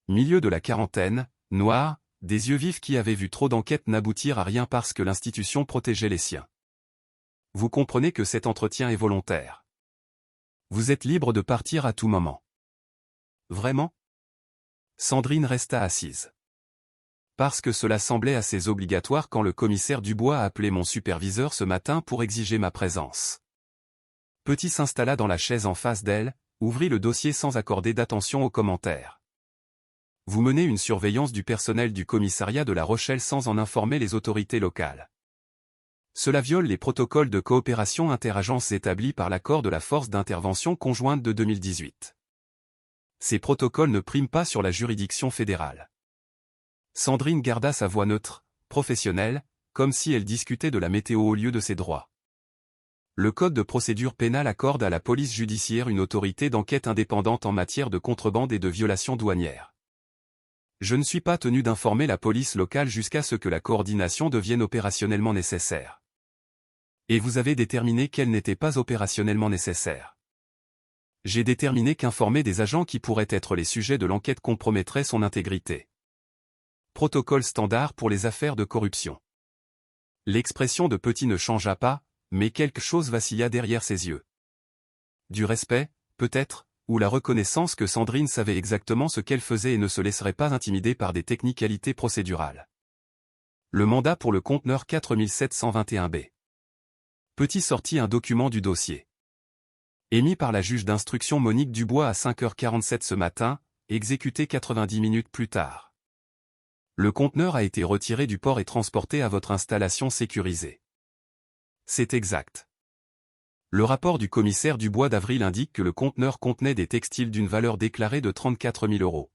Milieu de la quarantaine, noir, des yeux vifs qui avaient vu trop d'enquêtes n'aboutir à rien parce que l'institution protégeait les siens. Vous comprenez que cet entretien est volontaire. Vous êtes libre de partir à tout moment. Vraiment? Sandrine resta assise. Parce que cela semblait assez obligatoire quand le commissaire Dubois a appelé mon superviseur ce matin pour exiger ma présence. Petit s'installa dans la chaise en face d'elle, ouvrit le dossier sans accorder d'attention aux commentaires. Vous menez une surveillance du personnel du commissariat de La Rochelle sans en informer les autorités locales. Cela viole les protocoles de coopération interagences établis par l'accord de la force d'intervention conjointe de 2018. Ces protocoles ne priment pas sur la juridiction fédérale. Sandrine garda sa voix neutre, professionnelle, comme si elle discutait de la météo au lieu de ses droits. Le Code de procédure pénale accorde à la police judiciaire une autorité d'enquête indépendante en matière de contrebande et de violation douanière. Je ne suis pas tenu d'informer la police locale jusqu'à ce que la coordination devienne opérationnellement nécessaire. Et vous avez déterminé qu'elle n'était pas opérationnellement nécessaire. J'ai déterminé qu'informer des agents qui pourraient être les sujets de l'enquête compromettrait son intégrité. Protocole standard pour les affaires de corruption. L'expression de Petit ne changea pas, mais quelque chose vacilla derrière ses yeux. Du respect, peut-être, ou la reconnaissance que Sandrine savait exactement ce qu'elle faisait et ne se laisserait pas intimider par des technicalités procédurales. Le mandat pour le conteneur 4721B. Petit sortit un document du dossier. Émis par la juge d'instruction Monique Dubois à 5h47 ce matin, exécuté 90 minutes plus tard. Le conteneur a été retiré du port et transporté à votre installation sécurisée. C'est exact. Le rapport du commissaire Dubois d'avril indique que le conteneur contenait des textiles d'une valeur déclarée de 34 000 €.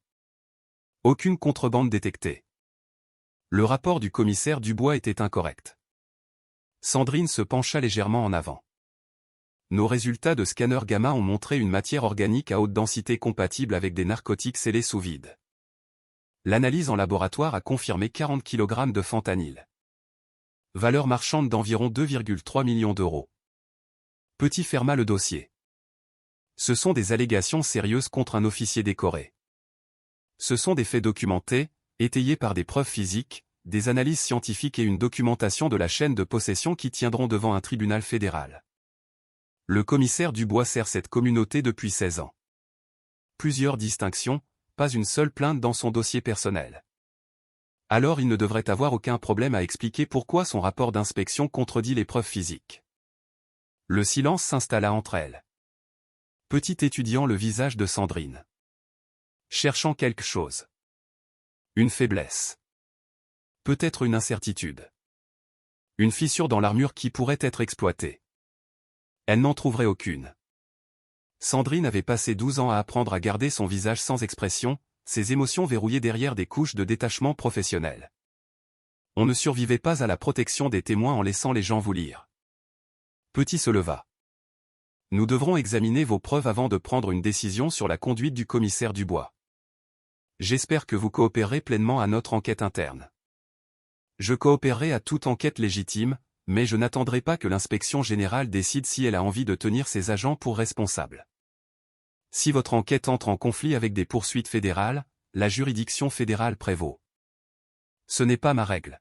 Aucune contrebande détectée. Le rapport du commissaire Dubois était incorrect. Sandrine se pencha légèrement en avant. Nos résultats de scanner gamma ont montré une matière organique à haute densité compatible avec des narcotiques scellés sous vide. L'analyse en laboratoire a confirmé 40 kg de fentanyl. Valeur marchande d'environ 2,3 millions d'euros. Petit ferma le dossier. Ce sont des allégations sérieuses contre un officier décoré. Ce sont des faits documentés, étayés par des preuves physiques, des analyses scientifiques et une documentation de la chaîne de possession qui tiendront devant un tribunal fédéral. Le commissaire Dubois sert cette communauté depuis 16 ans. Plusieurs distinctions, pas une seule plainte dans son dossier personnel. Alors il ne devrait avoir aucun problème à expliquer pourquoi son rapport d'inspection contredit les preuves physiques. Le silence s'installa entre elles. Petit étudiant le visage de Sandrine. Cherchant quelque chose. Une faiblesse. Peut-être une incertitude. Une fissure dans l'armure qui pourrait être exploitée. Elle n'en trouverait aucune. Sandrine avait passé 12 ans à apprendre à garder son visage sans expression, ses émotions verrouillées derrière des couches de détachement professionnel. On ne survivait pas à la protection des témoins en laissant les gens vous lire. Petit se leva. Nous devrons examiner vos preuves avant de prendre une décision sur la conduite du commissaire Dubois. J'espère que vous coopérerez pleinement à notre enquête interne. Je coopérerai à toute enquête légitime, mais je n'attendrai pas que l'inspection générale décide si elle a envie de tenir ses agents pour responsables. Si votre enquête entre en conflit avec des poursuites fédérales, la juridiction fédérale prévaut. Ce n'est pas ma règle.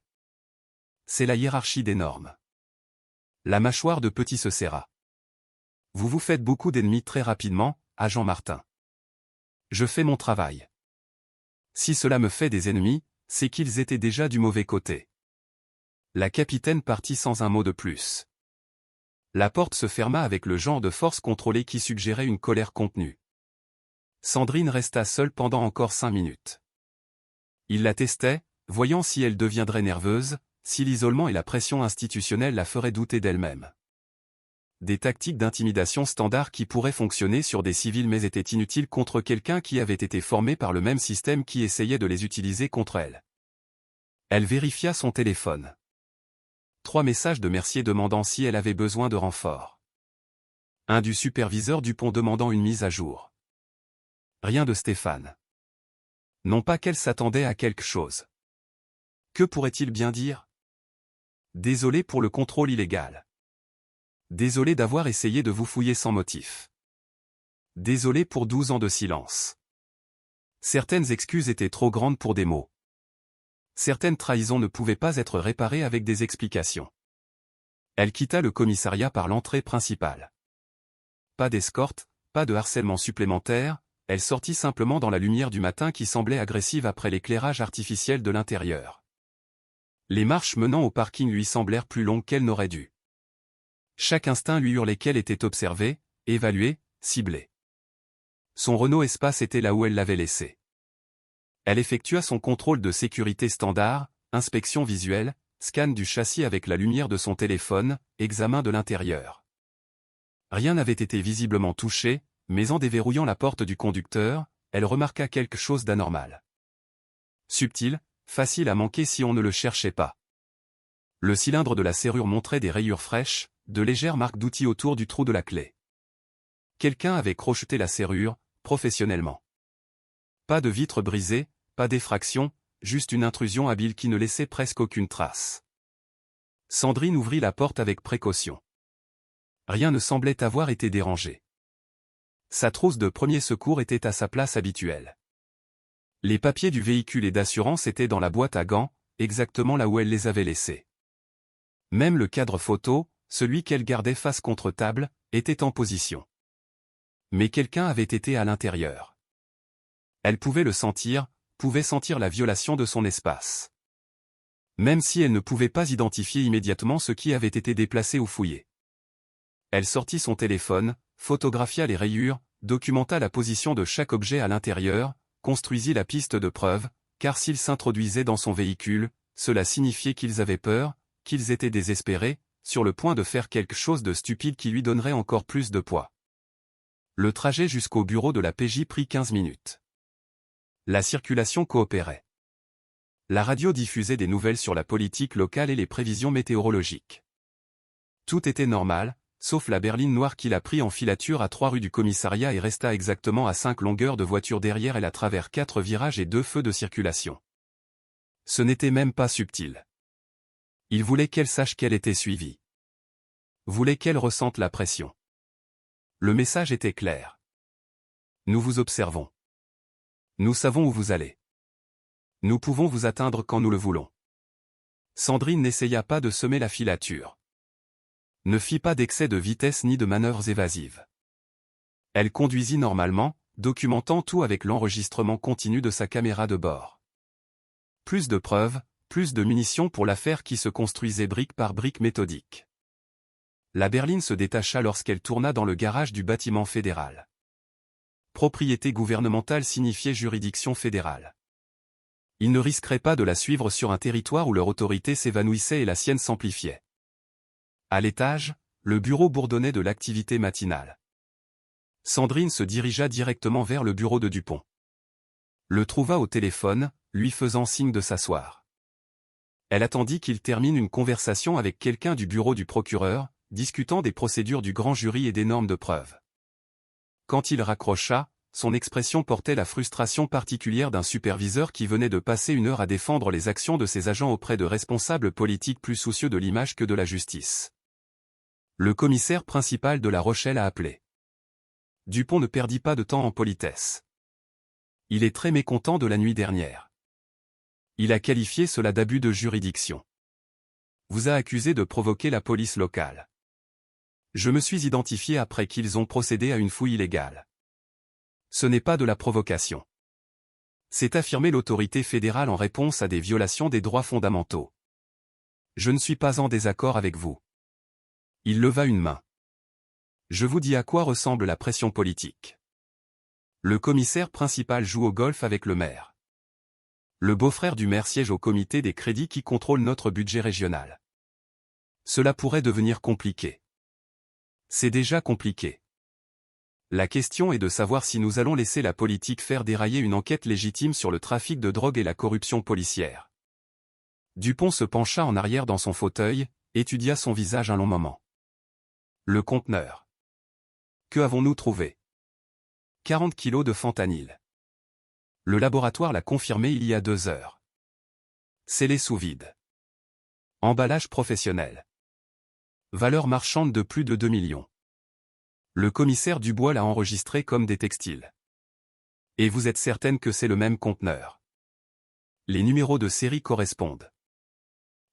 C'est la hiérarchie des normes. La mâchoire de Petit se serra. Vous vous faites beaucoup d'ennemis très rapidement, agent Martin. Je fais mon travail. Si cela me fait des ennemis, c'est qu'ils étaient déjà du mauvais côté. La capitaine partit sans un mot de plus. La porte se ferma avec le genre de force contrôlée qui suggérait une colère contenue. Sandrine resta seule pendant encore 5 minutes. Il la testait, voyant si elle deviendrait nerveuse, si l'isolement et la pression institutionnelle la feraient douter d'elle-même. Des tactiques d'intimidation standards qui pourraient fonctionner sur des civils mais étaient inutiles contre quelqu'un qui avait été formé par le même système qui essayait de les utiliser contre elle. Elle vérifia son téléphone. 3 messages de Mercier demandant si elle avait besoin de renfort. Un du superviseur Dupont demandant une mise à jour. Rien de Stéphane. Non pas qu'elle s'attendait à quelque chose. Que pourrait-il bien dire ? Désolé pour le contrôle illégal. Désolé d'avoir essayé de vous fouiller sans motif. Désolé pour 12 ans de silence. Certaines excuses étaient trop grandes pour des mots. Certaines trahisons ne pouvaient pas être réparées avec des explications. Elle quitta le commissariat par l'entrée principale. Pas d'escorte, pas de harcèlement supplémentaire, elle sortit simplement dans la lumière du matin qui semblait agressive après l'éclairage artificiel de l'intérieur. Les marches menant au parking lui semblèrent plus longues qu'elle n'aurait dû. Chaque instinct lui hurlait qu'elle était observée, évaluée, ciblée. Son Renault Espace était là où elle l'avait laissé. Elle effectua son contrôle de sécurité standard, inspection visuelle, scan du châssis avec la lumière de son téléphone, examen de l'intérieur. Rien n'avait été visiblement touché, mais en déverrouillant la porte du conducteur, elle remarqua quelque chose d'anormal. Subtil, facile à manquer si on ne le cherchait pas. Le cylindre de la serrure montrait des rayures fraîches, de légères marques d'outils autour du trou de la clé. Quelqu'un avait crocheté la serrure, professionnellement. Pas de vitre brisée, pas d'effraction, juste une intrusion habile qui ne laissait presque aucune trace. Sandrine ouvrit la porte avec précaution. Rien ne semblait avoir été dérangé. Sa trousse de premiers secours était à sa place habituelle. Les papiers du véhicule et d'assurance étaient dans la boîte à gants, exactement là où elle les avait laissés. Même le cadre photo, celui qu'elle gardait face contre table, était en position. Mais quelqu'un avait été à l'intérieur. Elle pouvait le sentir, pouvait sentir la violation de son espace. Même si elle ne pouvait pas identifier immédiatement ce qui avait été déplacé ou fouillé. Elle sortit son téléphone, photographia les rayures, documenta la position de chaque objet à l'intérieur, construisit la piste de preuve, car s'ils s'introduisaient dans son véhicule, cela signifiait qu'ils avaient peur, qu'ils étaient désespérés, sur le point de faire quelque chose de stupide qui lui donnerait encore plus de poids. Le trajet jusqu'au bureau de la PJ prit 15 minutes. La circulation coopérait. La radio diffusait des nouvelles sur la politique locale et les prévisions météorologiques. Tout était normal, sauf la berline noire qui la prit en filature à 3 rues du commissariat et resta exactement à 5 longueurs de voiture derrière elle à travers 4 virages et 2 feux de circulation. Ce n'était même pas subtil. Il voulait qu'elle sache qu'elle était suivie. Voulait qu'elle ressente la pression. Le message était clair. Nous vous observons. Nous savons où vous allez. Nous pouvons vous atteindre quand nous le voulons. Sandrine n'essaya pas de semer la filature. Ne fit pas d'excès de vitesse ni de manœuvres évasives. Elle conduisit normalement, documentant tout avec l'enregistrement continu de sa caméra de bord. Plus de preuves, plus de munitions pour l'affaire qui se construisait brique par brique méthodique. La berline se détacha lorsqu'elle tourna dans le garage du bâtiment fédéral. Propriété gouvernementale signifiait juridiction fédérale. Ils ne risqueraient pas de la suivre sur un territoire où leur autorité s'évanouissait et la sienne s'amplifiait. À l'étage, le bureau bourdonnait de l'activité matinale. Sandrine se dirigea directement vers le bureau de Dupont. Le trouva au téléphone, lui faisant signe de s'asseoir. Elle attendit qu'il termine une conversation avec quelqu'un du bureau du procureur, discutant des procédures du grand jury et des normes de preuve. Quand il raccrocha, son expression portait la frustration particulière d'un superviseur qui venait de passer une heure à défendre les actions de ses agents auprès de responsables politiques plus soucieux de l'image que de la justice. Le commissaire principal de La Rochelle a appelé. Dupont ne perdit pas de temps en politesse. Il est très mécontent de la nuit dernière. Il a qualifié cela d'abus de juridiction. Vous a accusé de provoquer la police locale. Je me suis identifié après qu'ils ont procédé à une fouille illégale. Ce n'est pas de la provocation. C'est affirmer l'autorité fédérale en réponse à des violations des droits fondamentaux. Je ne suis pas en désaccord avec vous. Il leva une main. Je vous dis à quoi ressemble la pression politique. Le commissaire principal joue au golf avec le maire. Le beau-frère du maire siège au comité des crédits qui contrôle notre budget régional. Cela pourrait devenir compliqué. C'est déjà compliqué. La question est de savoir si nous allons laisser la politique faire dérailler une enquête légitime sur le trafic de drogue et la corruption policière. Dupont se pencha en arrière dans son fauteuil, étudia son visage un long moment. Le conteneur. Que avons-nous trouvé? 40 kilos de fentanyl. Le laboratoire l'a confirmé il y a 2 heures. Scellé sous vide. Emballage professionnel. Valeur marchande de plus de 2 millions. Le commissaire Dubois l'a enregistré comme des textiles. Et vous êtes certaine que c'est le même conteneur? Les numéros de série correspondent.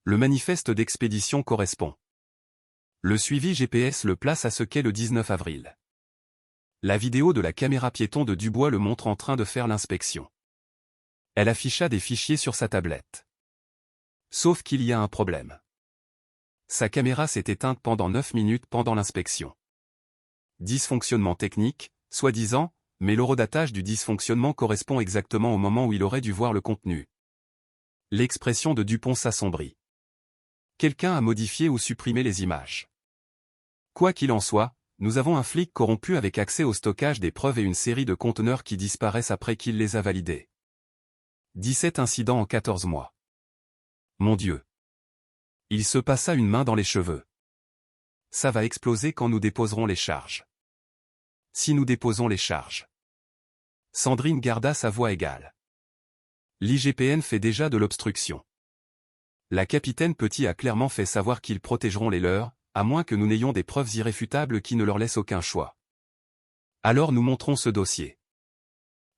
Le manifeste d'expédition correspond. Le suivi GPS le place à ce qu'est le 19 avril. La vidéo de la caméra piéton de Dubois le montre en train de faire l'inspection. Elle afficha des fichiers sur sa tablette. Sauf qu'il y a un problème. Sa caméra s'est éteinte pendant 9 minutes pendant l'inspection. Dysfonctionnement technique, soi-disant, mais l'horodatage du dysfonctionnement correspond exactement au moment où il aurait dû voir le contenu. L'expression de Dupont s'assombrit. Quelqu'un a modifié ou supprimé les images. Quoi qu'il en soit, nous avons un flic corrompu avec accès au stockage des preuves et une série de conteneurs qui disparaissent après qu'il les a validés. 17 incidents en 14 mois. Mon Dieu. Il se passa une main dans les cheveux. Ça va exploser quand nous déposerons les charges. Si nous déposons les charges. Sandrine garda sa voix égale. L'IGPN fait déjà de l'obstruction. La capitaine Petit a clairement fait savoir qu'ils protégeront les leurs, à moins que nous n'ayons des preuves irréfutables qui ne leur laissent aucun choix. Alors nous montrons ce dossier.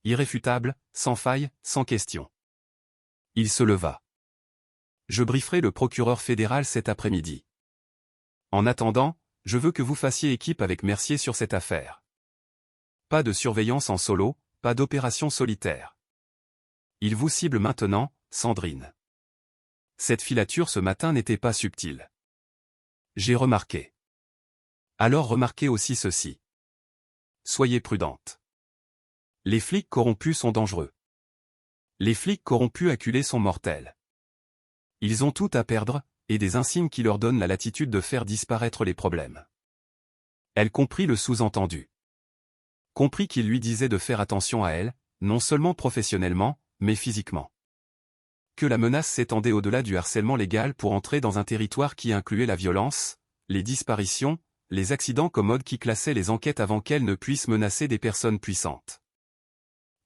Irréfutable, sans faille, sans question. Il se leva. Je brieferai le procureur fédéral cet après-midi. En attendant, je veux que vous fassiez équipe avec Mercier sur cette affaire. Pas de surveillance en solo, pas d'opération solitaire. Il vous cible maintenant, Sandrine. Cette filature ce matin n'était pas subtile. J'ai remarqué. Alors remarquez aussi ceci. Soyez prudente. Les flics corrompus sont dangereux. Les flics corrompus acculés sont mortels. Ils ont tout à perdre, et des insignes qui leur donnent la latitude de faire disparaître les problèmes. Elle comprit le sous-entendu. Comprit qu'il lui disait de faire attention à elle, non seulement professionnellement, mais physiquement. Que la menace s'étendait au-delà du harcèlement légal pour entrer dans un territoire qui incluait la violence, les disparitions, les accidents commodes qui classaient les enquêtes avant qu'elles ne puissent menacer des personnes puissantes.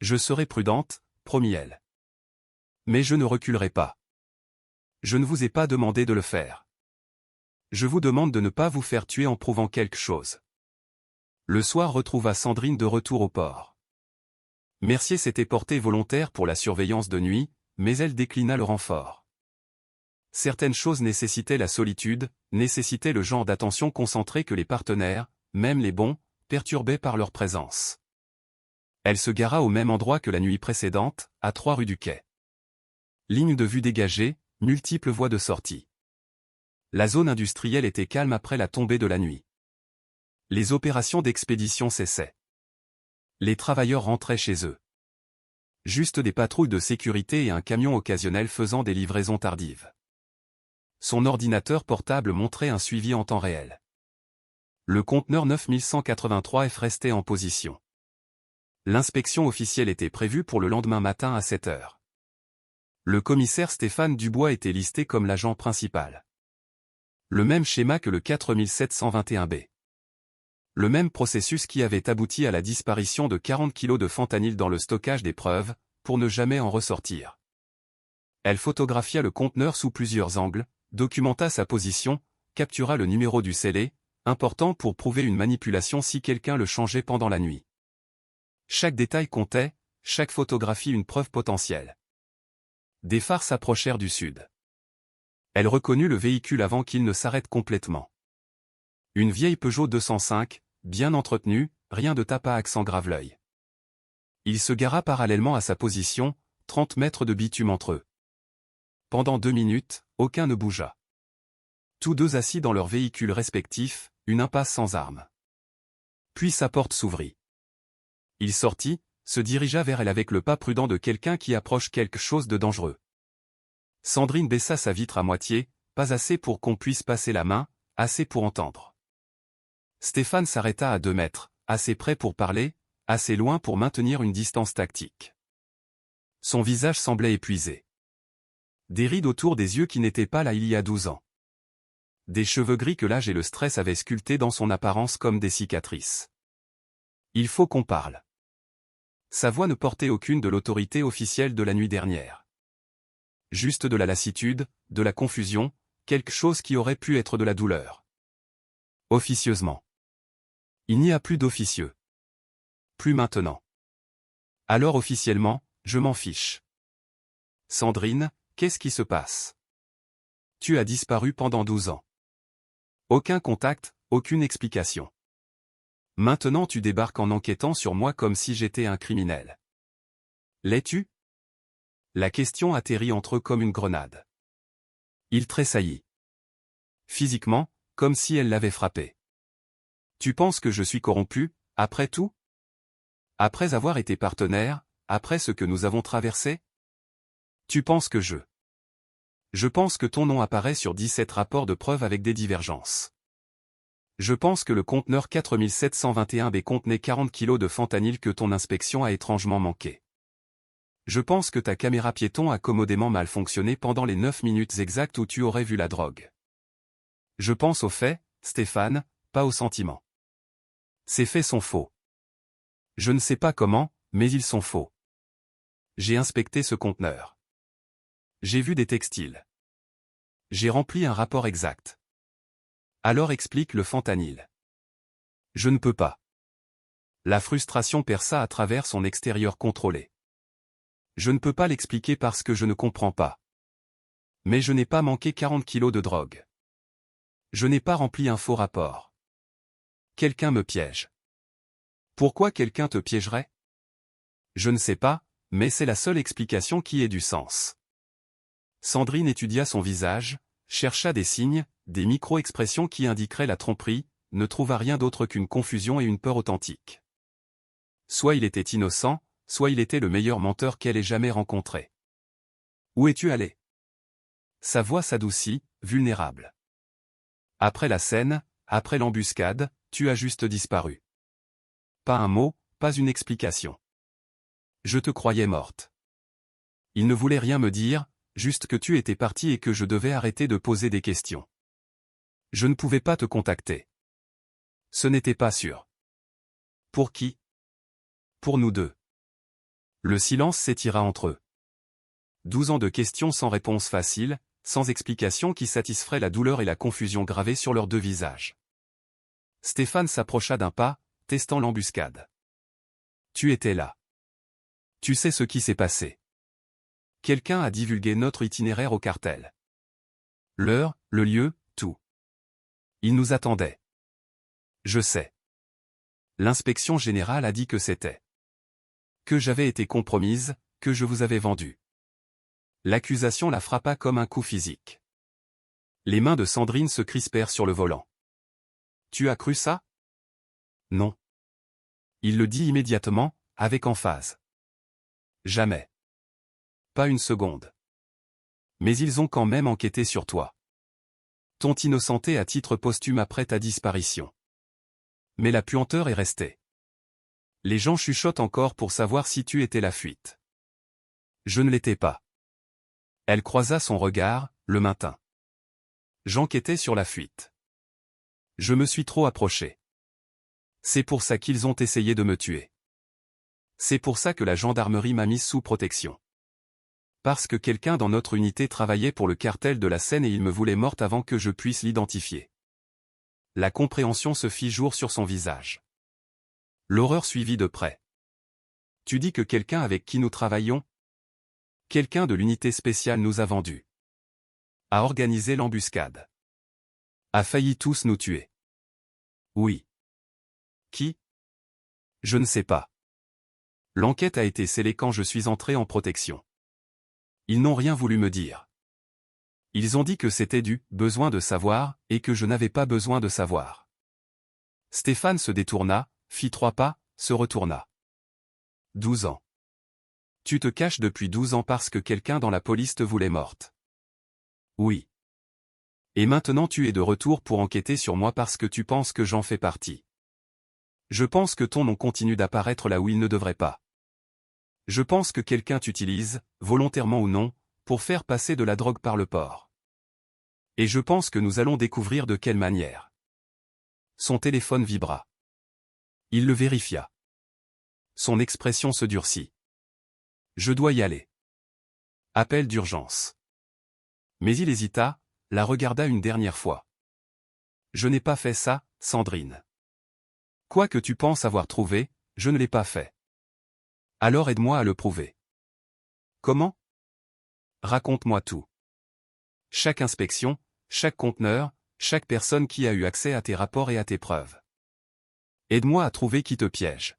Je serai prudente, promit-elle. Mais je ne reculerai pas. Je ne vous ai pas demandé de le faire. Je vous demande de ne pas vous faire tuer en prouvant quelque chose. Le soir retrouva Sandrine de retour au port. Mercier s'était porté volontaire pour la surveillance de nuit, mais elle déclina le renfort. Certaines choses nécessitaient la solitude, nécessitaient le genre d'attention concentrée que les partenaires, même les bons, perturbaient par leur présence. Elle se gara au même endroit que la nuit précédente, à 3 rue du Quai. Ligne de vue dégagée, multiples voies de sortie. La zone industrielle était calme après la tombée de la nuit. Les opérations d'expédition cessaient. Les travailleurs rentraient chez eux. Juste des patrouilles de sécurité et un camion occasionnel faisant des livraisons tardives. Son ordinateur portable montrait un suivi en temps réel. Le conteneur 9183F restait en position. L'inspection officielle était prévue pour le lendemain matin à 7 heures. Le commissaire Stéphane Dubois était listé comme l'agent principal. Le même schéma que le 4721B. Le même processus qui avait abouti à la disparition de 40 kg de fentanyl dans le stockage des preuves, pour ne jamais en ressortir. Elle photographia le conteneur sous plusieurs angles, documenta sa position, captura le numéro du scellé, important pour prouver une manipulation si quelqu'un le changeait pendant la nuit. Chaque détail comptait, chaque photographie une preuve potentielle. Des phares s'approchèrent du sud. Elle reconnut le véhicule avant qu'il ne s'arrête complètement. Une vieille Peugeot 205, bien entretenue, rien de tape à accent grave-l'œil. Il se gara parallèlement à sa position, 30 mètres de bitume entre eux. Pendant 2 minutes, aucun ne bougea. Tous deux assis dans leurs véhicules respectifs, une impasse sans armes. Puis sa porte s'ouvrit. Il sortit, se dirigea vers elle avec le pas prudent de quelqu'un qui approche quelque chose de dangereux. Sandrine baissa sa vitre à moitié, pas assez pour qu'on puisse passer la main, assez pour entendre. Stéphane s'arrêta à 2 mètres, assez près pour parler, assez loin pour maintenir une distance tactique. Son visage semblait épuisé. Des rides autour des yeux qui n'étaient pas là il y a 12 ans. Des cheveux gris que l'âge et le stress avaient sculptés dans son apparence comme des cicatrices. Il faut qu'on parle. Sa voix ne portait aucune de l'autorité officielle de la nuit dernière. Juste de la lassitude, de la confusion, quelque chose qui aurait pu être de la douleur. Officieusement. Il n'y a plus d'officieux. Plus maintenant. Alors officiellement, je m'en fiche. Sandrine, qu'est-ce qui se passe? Tu as disparu pendant 12 ans. Aucun contact, aucune explication. Maintenant tu débarques en enquêtant sur moi comme si j'étais un criminel. L'es-tu? La question atterrit entre eux comme une grenade. Il tressaillit. Physiquement, comme si elle l'avait frappé. Tu penses que je suis corrompu, après tout? Après avoir été partenaire, après ce que nous avons traversé? Tu penses que Je pense que ton nom apparaît sur 17 rapports de preuves avec des divergences. Je pense que le conteneur 4721B contenait 40 kg de fentanyl que ton inspection a étrangement manqué. Je pense que ta caméra piéton a commodément mal fonctionné pendant les 9 minutes exactes où tu aurais vu la drogue. Je pense aux faits, Stéphane, pas aux sentiments. Ces faits sont faux. Je ne sais pas comment, mais ils sont faux. J'ai inspecté ce conteneur. J'ai vu des textiles. J'ai rempli un rapport exact. Alors explique le fentanyl. Je ne peux pas. La frustration perça à travers son extérieur contrôlé. Je ne peux pas l'expliquer parce que je ne comprends pas. Mais je n'ai pas manqué 40 kilos de drogue. Je n'ai pas rempli un faux rapport. Quelqu'un me piège. Pourquoi quelqu'un te piégerait? Je ne sais pas, mais c'est la seule explication qui ait du sens. Sandrine étudia son visage, chercha des signes, des micro-expressions qui indiqueraient la tromperie, ne trouva rien d'autre qu'une confusion et une peur authentique. Soit il était innocent, soit il était le meilleur menteur qu'elle ait jamais rencontré. Où es-tu allé? Sa voix s'adoucit, vulnérable. Après la scène, après l'embuscade, tu as juste disparu. Pas un mot, pas une explication. Je te croyais morte. Il ne voulait rien me dire, juste que tu étais parti et que je devais arrêter de poser des questions. Je ne pouvais pas te contacter. Ce n'était pas sûr. Pour qui? Pour nous deux. Le silence s'étira entre eux. 12 ans de questions sans réponse facile, sans explication qui satisferaient la douleur et la confusion gravées sur leurs deux visages. Stéphane s'approcha d'un pas, testant l'embuscade. Tu étais là. Tu sais ce qui s'est passé. Quelqu'un a divulgué notre itinéraire au cartel. L'heure, le lieu, tout. Il nous attendait. Je sais. L'inspection générale a dit que c'était. Que j'avais été compromise, que je vous avais vendu. L'accusation la frappa comme un coup physique. Les mains de Sandrine se crispèrent sur le volant. Tu as cru ça? Non. Il le dit immédiatement, avec emphase. Jamais. Pas une seconde. Mais ils ont quand même enquêté sur toi. T'ont innocenté à titre posthume après ta disparition. Mais la puanteur est restée. Les gens chuchotent encore pour savoir si tu étais la fuite. Je ne l'étais pas. Elle croisa son regard, le maintint. J'enquêtais sur la fuite. Je me suis trop approché. C'est pour ça qu'ils ont essayé de me tuer. C'est pour ça que la gendarmerie m'a mise sous protection. Parce que quelqu'un dans notre unité travaillait pour le cartel de la Seine et il me voulait morte avant que je puisse l'identifier. La compréhension se fit jour sur son visage. L'horreur suivit de près. Tu dis que quelqu'un avec qui nous travaillions? Quelqu'un de l'unité spéciale nous a vendus. A organisé l'embuscade. A failli tous nous tuer. Oui. Qui? Je ne sais pas. L'enquête a été scellée quand je suis entré en protection. Ils n'ont rien voulu me dire. Ils ont dit que c'était du « besoin de savoir » et que je n'avais pas besoin de savoir. Stéphane se détourna, fit 3 pas, se retourna. 12 ans. Tu te caches depuis 12 ans parce que quelqu'un dans la police te voulait morte. Oui. Et maintenant tu es de retour pour enquêter sur moi parce que tu penses que j'en fais partie. Je pense que ton nom continue d'apparaître là où il ne devrait pas. Je pense que quelqu'un t'utilise, volontairement ou non, pour faire passer de la drogue par le port. Et je pense que nous allons découvrir de quelle manière. Son téléphone vibra. Il le vérifia. Son expression se durcit. Je dois y aller. Appel d'urgence. Mais il hésita, la regarda une dernière fois. Je n'ai pas fait ça, Sandrine. Quoi que tu penses avoir trouvé, je ne l'ai pas fait. Alors aide-moi à le prouver. Comment? Raconte-moi tout. Chaque inspection, chaque conteneur, chaque personne qui a eu accès à tes rapports et à tes preuves. Aide-moi à trouver qui te piège.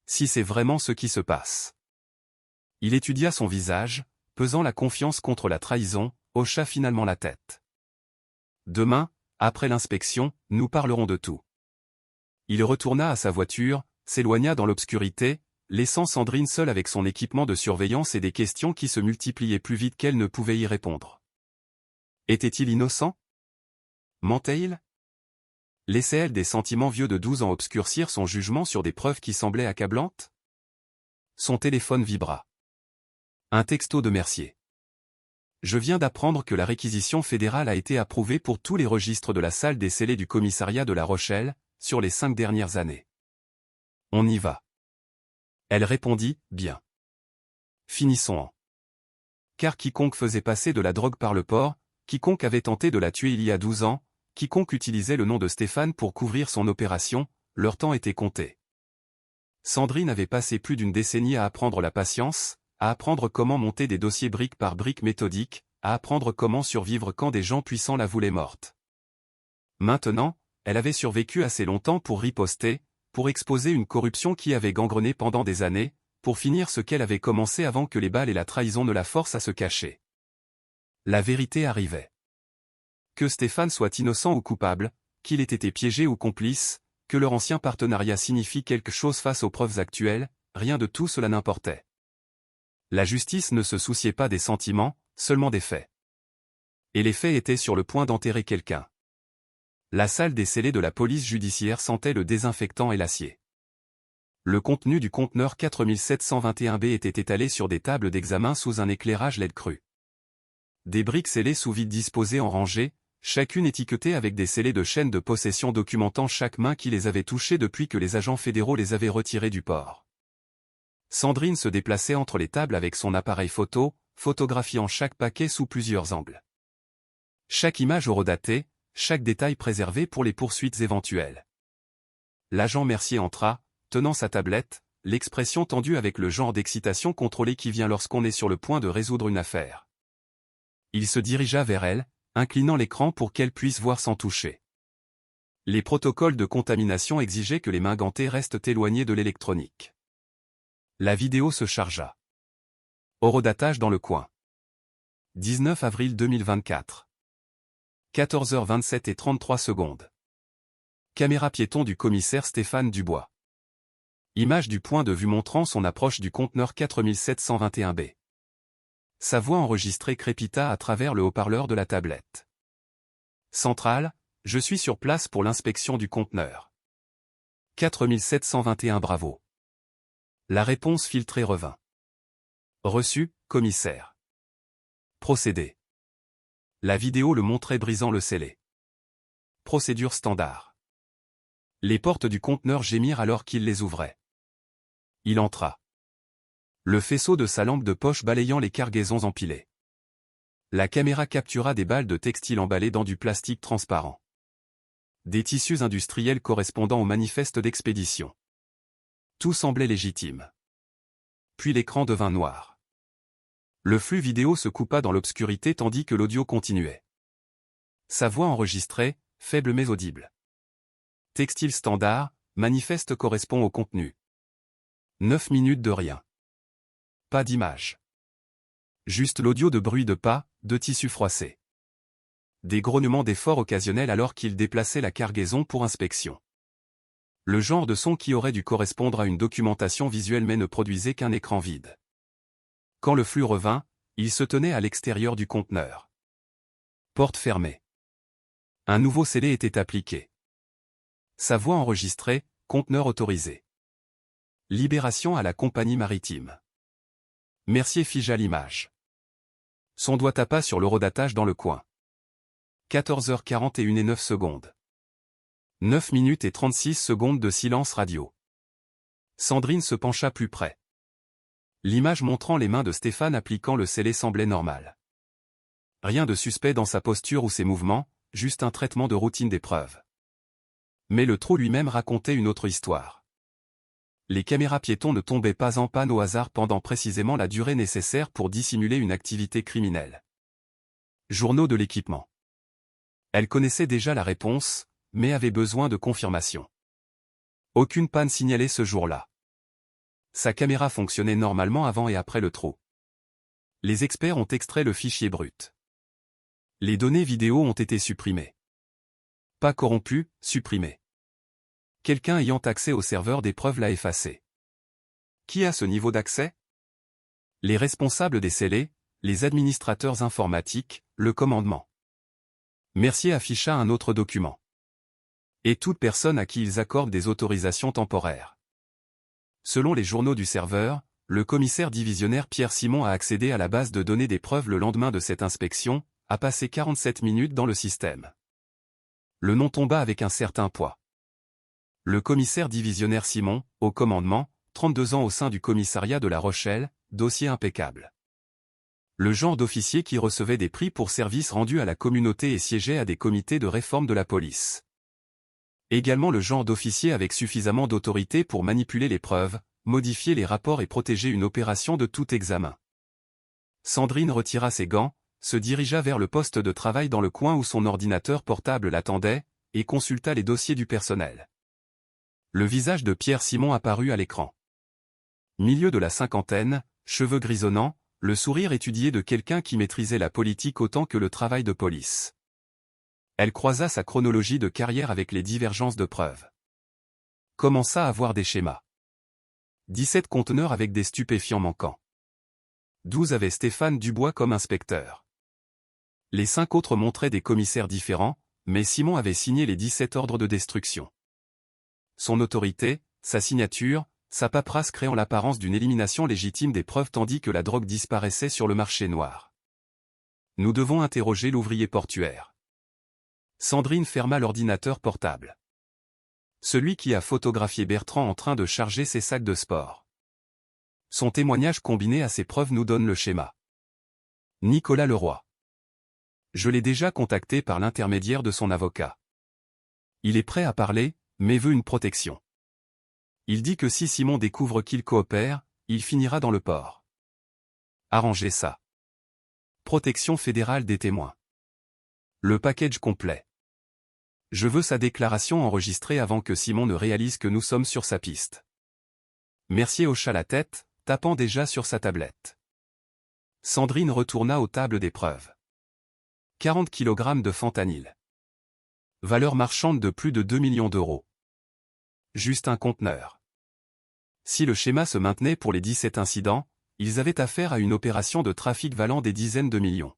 Si c'est vraiment ce qui se passe. Il étudia son visage, pesant la confiance contre la trahison, hocha finalement la tête. Demain, après l'inspection, nous parlerons de tout. Il retourna à sa voiture, s'éloigna dans l'obscurité, laissant Sandrine seule avec son équipement de surveillance et des questions qui se multipliaient plus vite qu'elle ne pouvait y répondre. Était-il innocent? Mentait-il? Laissait-elle des sentiments vieux de 12 ans obscurcir son jugement sur des preuves qui semblaient accablantes? Son téléphone vibra. Un texto de Mercier. Je viens d'apprendre que la réquisition fédérale a été approuvée pour tous les registres de la salle des scellés du commissariat de La Rochelle, sur les 5 dernières années. On y va. Elle répondit, bien. Finissons en. Car quiconque faisait passer de la drogue par le port, quiconque avait tenté de la tuer il y a 12 ans, quiconque utilisait le nom de Stéphane pour couvrir son opération, leur temps était compté. Sandrine avait passé plus d'une décennie à apprendre la patience, à apprendre comment monter des dossiers brique par brique méthodiques, à apprendre comment survivre quand des gens puissants la voulaient morte. Maintenant, elle avait survécu assez longtemps pour riposter, pour exposer une corruption qui avait gangrené pendant des années, pour finir ce qu'elle avait commencé avant que les balles et la trahison ne la forcent à se cacher. La vérité arrivait. Que Stéphane soit innocent ou coupable, qu'il ait été piégé ou complice, que leur ancien partenariat signifie quelque chose face aux preuves actuelles, rien de tout cela n'importait. La justice ne se souciait pas des sentiments, seulement des faits. Et les faits étaient sur le point d'enterrer quelqu'un. La salle des scellés de la police judiciaire sentait le désinfectant et l'acier. Le contenu du conteneur 4721B était étalé sur des tables d'examen sous un éclairage LED cru. Des briques scellées sous vide disposées en rangées, chacune étiquetée avec des scellés de chaîne de possession documentant chaque main qui les avait touchées depuis que les agents fédéraux les avaient retirées du port. Sandrine se déplaçait entre les tables avec son appareil photo, photographiant chaque paquet sous plusieurs angles. Chaque image horodatée, chaque détail préservé pour les poursuites éventuelles. L'agent Mercier entra, tenant sa tablette, l'expression tendue avec le genre d'excitation contrôlée qui vient lorsqu'on est sur le point de résoudre une affaire. Il se dirigea vers elle, inclinant l'écran pour qu'elle puisse voir sans toucher. Les protocoles de contamination exigeaient que les mains gantées restent éloignées de l'électronique. La vidéo se chargea. Horodatage dans le coin. 19 avril 2024. 14h27 et 33 secondes. Caméra piéton du commissaire Stéphane Dubois. Image du point de vue montrant son approche du conteneur 4721B. Sa voix enregistrée crépita à travers le haut-parleur de la tablette. Centrale, je suis sur place pour l'inspection du conteneur. 4721 bravo. La réponse filtrée revint. Reçu, commissaire. Procédé. La vidéo le montrait brisant le scellé. Procédure standard. Les portes du conteneur gémirent alors qu'il les ouvrait. Il entra. Le faisceau de sa lampe de poche balayant les cargaisons empilées. La caméra captura des balles de textile emballées dans du plastique transparent. Des tissus industriels correspondant au manifeste d'expédition. Tout semblait légitime. Puis l'écran devint noir. Le flux vidéo se coupa dans l'obscurité tandis que l'audio continuait. Sa voix enregistrée, faible mais audible. Textile standard, manifeste correspond au contenu. 9 minutes de rien. Pas d'image. Juste l'audio de bruit de pas, de tissu froissé. Des grognements d'efforts occasionnels alors qu'il déplaçait la cargaison pour inspection. Le genre de son qui aurait dû correspondre à une documentation visuelle mais ne produisait qu'un écran vide. Quand le flux revint, il se tenait à l'extérieur du conteneur. Porte fermée. Un nouveau scellé était appliqué. Sa voix enregistrée, conteneur autorisé. Libération à la compagnie maritime. Mercier figea l'image. Son doigt tapa sur l'horodatage dans le coin. 14h41 et 9 secondes. 9 minutes et 36 secondes de silence radio. Sandrine se pencha plus près. L'image montrant les mains de Stéphane appliquant le scellé semblait normale. Rien de suspect dans sa posture ou ses mouvements, juste un traitement de routine d'épreuve. Mais le trou lui-même racontait une autre histoire. Les caméras piétons ne tombaient pas en panne au hasard pendant précisément la durée nécessaire pour dissimuler une activité criminelle. Journaux de l'équipement. Elle connaissait déjà la réponse, mais avait besoin de confirmation. Aucune panne signalée ce jour-là. Sa caméra fonctionnait normalement avant et après le trou. Les experts ont extrait le fichier brut. Les données vidéo ont été supprimées. Pas corrompues, supprimées. Quelqu'un ayant accès au serveur des preuves l'a effacé. Qui a ce niveau d'accès? Les responsables des scellés, les administrateurs informatiques, le commandement. Mercier afficha un autre document. Et toute personne à qui ils accordent des autorisations temporaires. Selon les journaux du serveur, le commissaire divisionnaire Pierre Simon a accédé à la base de données des preuves le lendemain de cette inspection, a passé 47 minutes dans le système. Le nom tomba avec un certain poids. Le commissaire divisionnaire Simon, au commandement, 32 ans au sein du commissariat de La Rochelle, dossier impeccable. Le genre d'officier qui recevait des prix pour services rendus à la communauté et siégeait à des comités de réforme de la police. Également le genre d'officier avec suffisamment d'autorité pour manipuler les preuves, modifier les rapports et protéger une opération de tout examen. Sandrine retira ses gants, se dirigea vers le poste de travail dans le coin où son ordinateur portable l'attendait, et consulta les dossiers du personnel. Le visage de Pierre Simon apparut à l'écran. Milieu de la cinquantaine, cheveux grisonnants, le sourire étudié de quelqu'un qui maîtrisait la politique autant que le travail de police. Elle croisa sa chronologie de carrière avec les divergences de preuves. Commença à voir des schémas. 17 conteneurs avec des stupéfiants manquants. 12 avaient Stéphane Dubois comme inspecteur. Les 5 autres montraient des commissaires différents, mais Simon avait signé les 17 ordres de destruction. Son autorité, sa signature, sa paperasse créant l'apparence d'une élimination légitime des preuves tandis que la drogue disparaissait sur le marché noir. Nous devons interroger l'ouvrier portuaire. Sandrine ferma l'ordinateur portable. Celui qui a photographié Bertrand en train de charger ses sacs de sport. Son témoignage combiné à ces preuves nous donne le schéma. Nicolas Leroy. Je l'ai déjà contacté par l'intermédiaire de son avocat. Il est prêt à parler, mais veut une protection. Il dit que si Simon découvre qu'il coopère, il finira dans le port. Arrangez ça. Protection fédérale des témoins. Le package complet. Je veux sa déclaration enregistrée avant que Simon ne réalise que nous sommes sur sa piste. Mercier hocha la tête, tapant déjà sur sa tablette. Sandrine retourna aux tables d'épreuve. 40 kg de fentanyl. Valeur marchande de plus de 2 millions d'euros. Juste un conteneur. Si le schéma se maintenait pour les 17 incidents, ils avaient affaire à une opération de trafic valant des dizaines de millions.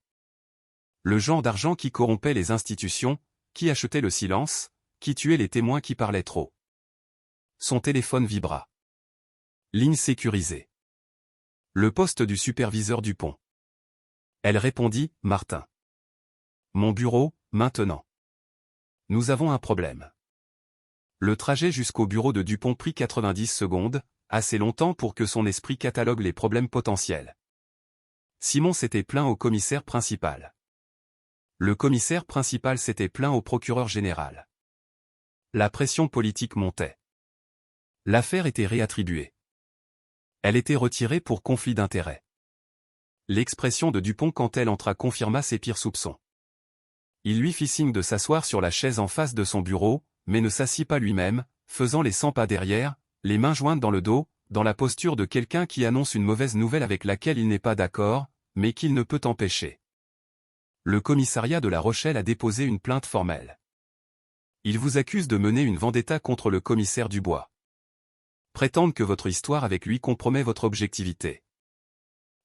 Le genre d'argent qui corrompait les institutions, qui achetait le silence, qui tuait les témoins qui parlaient trop. Son téléphone vibra. Ligne sécurisée. Le poste du superviseur Dupont. Elle répondit, Martin. Mon bureau, maintenant. Nous avons un problème. Le trajet jusqu'au bureau de Dupont prit 90 secondes, assez longtemps pour que son esprit catalogue les problèmes potentiels. Simon s'était plaint au commissaire principal. Le commissaire principal s'était plaint au procureur général. La pression politique montait. L'affaire était réattribuée. Elle était retirée pour conflit d'intérêts. L'expression de Dupont quand elle entra confirma ses pires soupçons. Il lui fit signe de s'asseoir sur la chaise en face de son bureau, mais ne s'assit pas lui-même, faisant les 100 pas derrière, les mains jointes dans le dos, dans la posture de quelqu'un qui annonce une mauvaise nouvelle avec laquelle il n'est pas d'accord, mais qu'il ne peut empêcher. Le commissariat de La Rochelle a déposé une plainte formelle. Il vous accuse de mener une vendetta contre le commissaire Dubois. Prétendent que votre histoire avec lui compromet votre objectivité.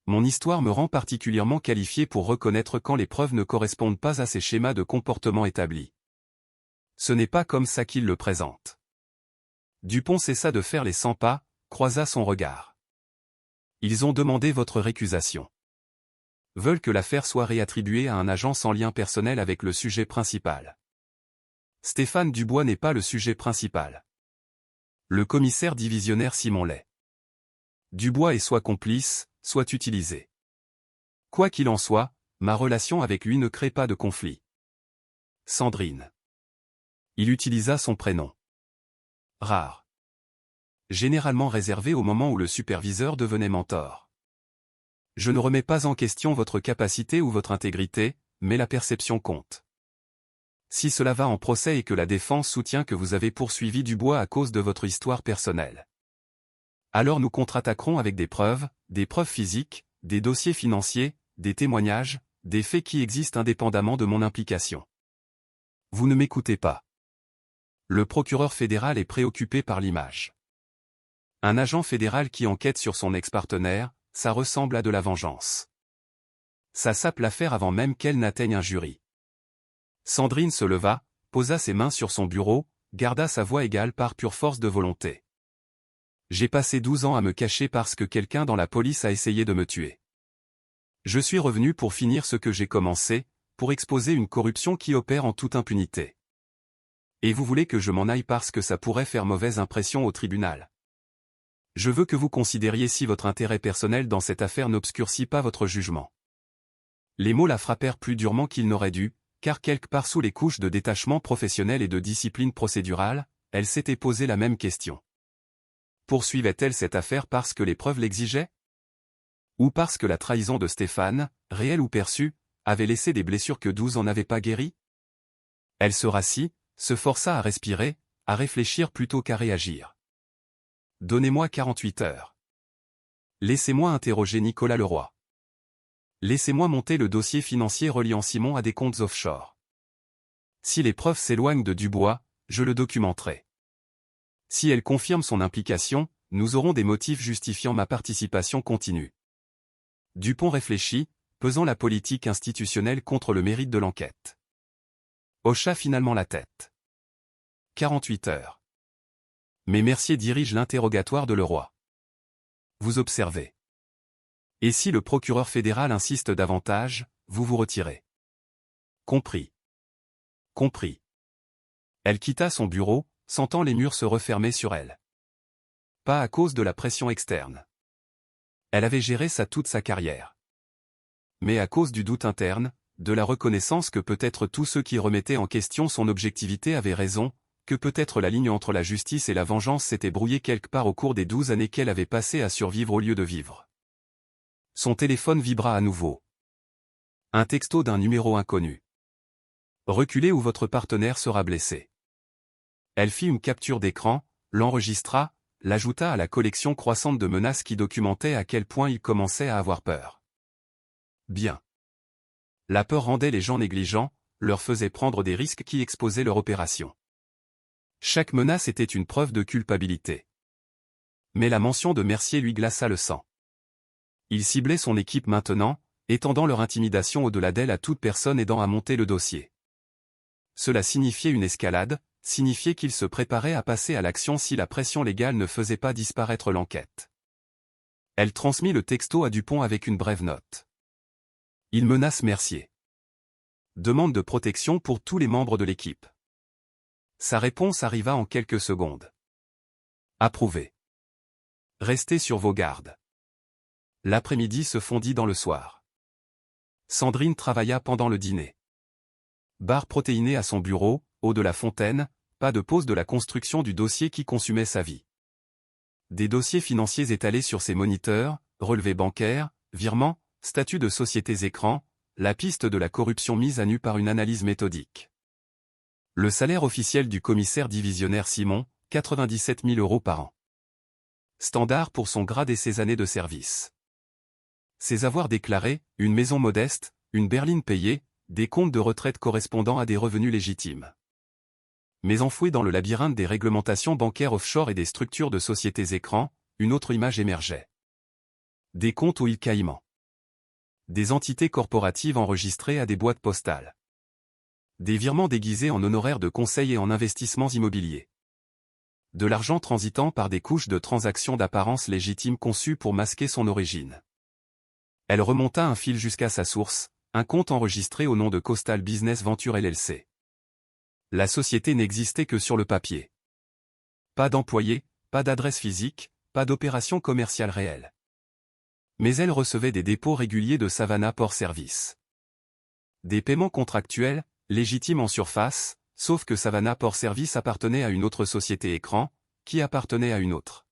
Mon histoire me rend particulièrement qualifié pour reconnaître quand les preuves ne correspondent pas à ces schémas de comportement établis. Ce n'est pas comme ça qu'il le présente. Dupont cessa de faire les 100 pas, croisa son regard. Ils ont demandé votre récusation. Veulent que l'affaire soit réattribuée à un agent sans lien personnel avec le sujet principal. Stéphane Dubois n'est pas le sujet principal. Le commissaire divisionnaire Simon l'est. Dubois est soit complice, soit utilisé. Quoi qu'il en soit, ma relation avec lui ne crée pas de conflit. Sandrine. Il utilisa son prénom. Rare. Généralement réservé au moment où le superviseur devenait mentor. Je ne remets pas en question votre capacité ou votre intégrité, mais la perception compte. Si cela va en procès et que la défense soutient que vous avez poursuivi Dubois à cause de votre histoire personnelle, alors nous contre-attaquerons avec des preuves physiques, des dossiers financiers, des témoignages, des faits qui existent indépendamment de mon implication. Vous ne m'écoutez pas. Le procureur fédéral est préoccupé par l'image. Un agent fédéral qui enquête sur son ex-partenaire, ça ressemble à de la vengeance. Ça sape l'affaire avant même qu'elle n'atteigne un jury. Sandrine se leva, posa ses mains sur son bureau, garda sa voix égale par pure force de volonté. J'ai passé 12 ans à me cacher parce que quelqu'un dans la police a essayé de me tuer. Je suis revenu pour finir ce que j'ai commencé, pour exposer une corruption qui opère en toute impunité. Et vous voulez que je m'en aille parce que ça pourrait faire mauvaise impression au tribunal. Je veux que vous considériez si votre intérêt personnel dans cette affaire n'obscurcit pas votre jugement. Les mots la frappèrent plus durement qu'ils n'auraient dû, car quelque part sous les couches de détachement professionnel et de discipline procédurale, elle s'était posé la même question. Poursuivait-elle cette affaire parce que les preuves l'exigeaient? Ou parce que la trahison de Stéphane, réelle ou perçue, avait laissé des blessures que 12 ans n'avaient pas guéries? Elle se rassit, se força à respirer, à réfléchir plutôt qu'à réagir. Donnez-moi 48 heures. Laissez-moi interroger Nicolas Leroy. Laissez-moi monter le dossier financier reliant Simon à des comptes offshore. Si les preuves s'éloignent de Dubois, je le documenterai. Si elle confirme son implication, nous aurons des motifs justifiant ma participation continue. Dupont réfléchit, pesant la politique institutionnelle contre le mérite de l'enquête. Hocha finalement la tête. 48 heures. Mais Mercier dirige l'interrogatoire de Leroy. Vous observez. Et si le procureur fédéral insiste davantage, vous vous retirez. Compris. Compris. Elle quitta son bureau, sentant les murs se refermer sur elle. Pas à cause de la pression externe. Elle avait géré ça toute sa carrière. Mais à cause du doute interne, de la reconnaissance que peut-être tous ceux qui remettaient en question son objectivité avaient raison, que peut-être la ligne entre la justice et la vengeance s'était brouillée quelque part au cours des 12 années qu'elle avait passées à survivre au lieu de vivre. Son téléphone vibra à nouveau. Un texto d'un numéro inconnu. Reculez ou votre partenaire sera blessé. Elle fit une capture d'écran, l'enregistra, l'ajouta à la collection croissante de menaces qui documentaient à quel point il commençait à avoir peur. Bien. La peur rendait les gens négligents, leur faisait prendre des risques qui exposaient leur opération. Chaque menace était une preuve de culpabilité. Mais la mention de Mercier lui glaça le sang. Il ciblait son équipe maintenant, étendant leur intimidation au-delà d'elle à toute personne aidant à monter le dossier. Cela signifiait une escalade, signifiait qu'il se préparait à passer à l'action si la pression légale ne faisait pas disparaître l'enquête. Elle transmit le texto à Dupont avec une brève note. Il menace Mercier. Demande de protection pour tous les membres de l'équipe. Sa réponse arriva en quelques secondes. Approuvé. Restez sur vos gardes. L'après-midi se fondit dans le soir. Sandrine travailla pendant le dîner. Bar protéiné à son bureau, haut de la fontaine, pas de pause de la construction du dossier qui consumait sa vie. Des dossiers financiers étalés sur ses moniteurs, relevés bancaires, virements, statuts de sociétés écrans, la piste de la corruption mise à nu par une analyse méthodique. Le salaire officiel du commissaire divisionnaire Simon, 97 000 € par an. Standard pour son grade et ses années de service. Ses avoirs déclarés, une maison modeste, une berline payée, des comptes de retraite correspondant à des revenus légitimes. Mais enfoué dans le labyrinthe des réglementations bancaires offshore et des structures de sociétés écrans, une autre image émergeait. Des comptes aux îles Caïmans. Des entités corporatives enregistrées à des boîtes postales. Des virements déguisés en honoraires de conseil et en investissements immobiliers. De l'argent transitant par des couches de transactions d'apparence légitime conçues pour masquer son origine. Elle remonta un fil jusqu'à sa source, un compte enregistré au nom de Coastal Business Venture LLC. La société n'existait que sur le papier. Pas d'employés, pas d'adresse physique, pas d'opération commerciale réelle. Mais elle recevait des dépôts réguliers de Savannah Port Service. Des paiements contractuels, légitimes en surface, sauf que Savannah Port Service appartenait à une autre société écran, qui appartenait à une autre.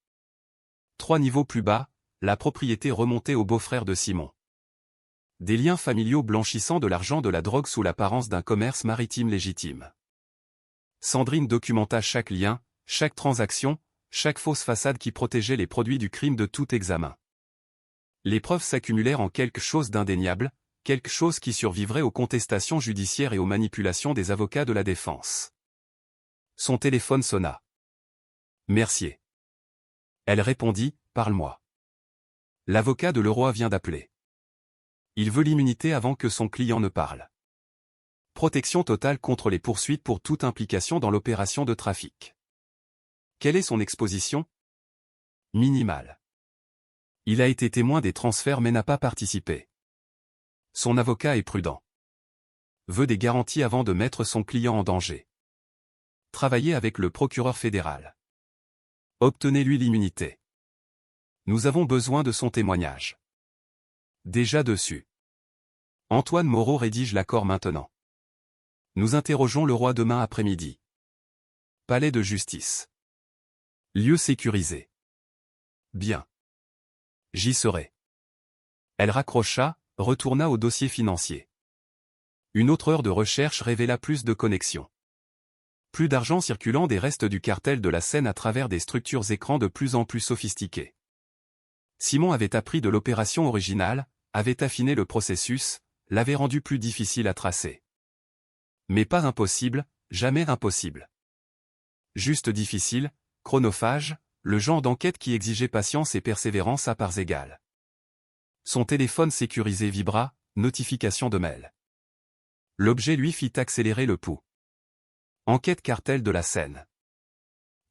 3 niveaux plus bas, la propriété remontait au beau-frère de Simon. Des liens familiaux blanchissant de l'argent de la drogue sous l'apparence d'un commerce maritime légitime. Sandrine documenta chaque lien, chaque transaction, chaque fausse façade qui protégeait les produits du crime de tout examen. Les preuves s'accumulèrent en quelque chose d'indéniable, quelque chose qui survivrait aux contestations judiciaires et aux manipulations des avocats de la défense. Son téléphone sonna. Mercier. Elle répondit, parle-moi. L'avocat de Leroy vient d'appeler. Il veut l'immunité avant que son client ne parle. Protection totale contre les poursuites pour toute implication dans l'opération de trafic. Quelle est son exposition? Minimale. Il a été témoin des transferts mais n'a pas participé. Son avocat est prudent. Veut des garanties avant de mettre son client en danger. Travaillez avec le procureur fédéral. Obtenez-lui l'immunité. Nous avons besoin de son témoignage. Déjà dessus. Antoine Moreau rédige l'accord maintenant. Nous interrogeons le roi demain après-midi. Palais de justice. Lieu sécurisé. Bien. J'y serai. Elle raccrocha, retourna au dossier financier. Une autre heure de recherche révéla plus de connexions. Plus d'argent circulant des restes du cartel de la Seine à travers des structures écrans de plus en plus sophistiquées. Simon avait appris de l'opération originale, avait affiné le processus, l'avait rendu plus difficile à tracer. Mais pas impossible, jamais impossible. Juste difficile, chronophage, le genre d'enquête qui exigeait patience et persévérance à parts égales. Son téléphone sécurisé vibra, notification de mail. L'objet lui fit accélérer le pouls. Enquête cartel de la Seine.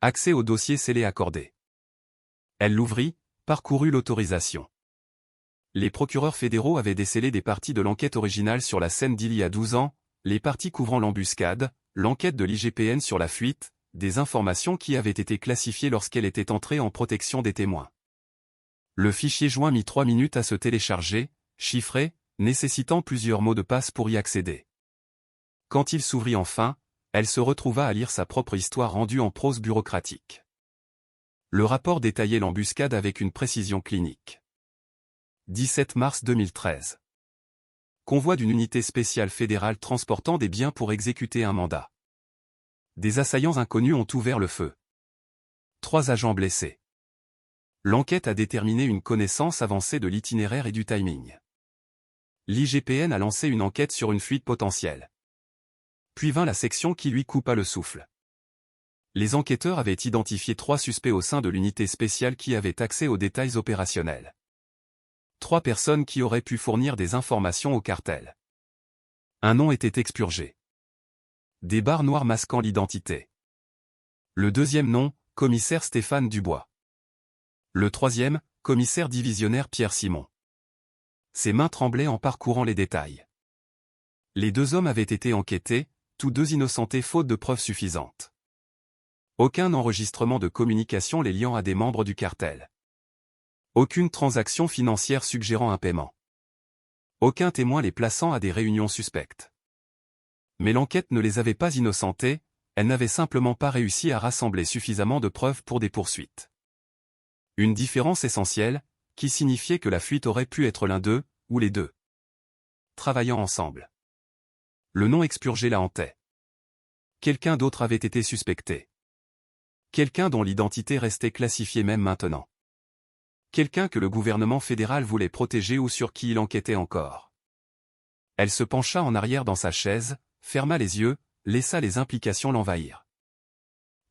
Accès au dossier scellé accordé. Elle l'ouvrit, parcourut l'autorisation. Les procureurs fédéraux avaient décelé des parties de l'enquête originale sur la Seine d'il y a 12 ans, les parties couvrant l'embuscade, l'enquête de l'IGPN sur la fuite, des informations qui avaient été classifiées lorsqu'elle était entrée en protection des témoins. Le fichier joint mit 3 minutes à se télécharger, chiffré, nécessitant plusieurs mots de passe pour y accéder. Quand il s'ouvrit enfin, elle se retrouva à lire sa propre histoire rendue en prose bureaucratique. Le rapport détaillait l'embuscade avec une précision clinique. 17 mars 2013. Convoi d'une unité spéciale fédérale transportant des biens pour exécuter un mandat. Des assaillants inconnus ont ouvert le feu. 3 agents blessés. L'enquête a déterminé une connaissance avancée de l'itinéraire et du timing. L'IGPN a lancé une enquête sur une fuite potentielle. Puis vint la section qui lui coupa le souffle. Les enquêteurs avaient identifié 3 suspects au sein de l'unité spéciale qui avaient accès aux détails opérationnels. 3 personnes qui auraient pu fournir des informations au cartel. Un nom était expurgé. Des barres noires masquant l'identité. Le deuxième nom, commissaire Stéphane Dubois. Le troisième, commissaire divisionnaire Pierre Simon. Ses mains tremblaient en parcourant les détails. Les 2 hommes avaient été enquêtés, tous 2 innocentés faute de preuves suffisantes. Aucun enregistrement de communication les liant à des membres du cartel. Aucune transaction financière suggérant un paiement. Aucun témoin les plaçant à des réunions suspectes. Mais l'enquête ne les avait pas innocentés, elle n'avait simplement pas réussi à rassembler suffisamment de preuves pour des poursuites. Une différence essentielle, qui signifiait que la fuite aurait pu être l'un d'eux, ou les 2. Travaillant ensemble. Le nom expurgé la hantait. Quelqu'un d'autre avait été suspecté. Quelqu'un dont l'identité restait classifiée même maintenant. Quelqu'un que le gouvernement fédéral voulait protéger ou sur qui il enquêtait encore. Elle se pencha en arrière dans sa chaise, ferma les yeux, laissa les implications l'envahir.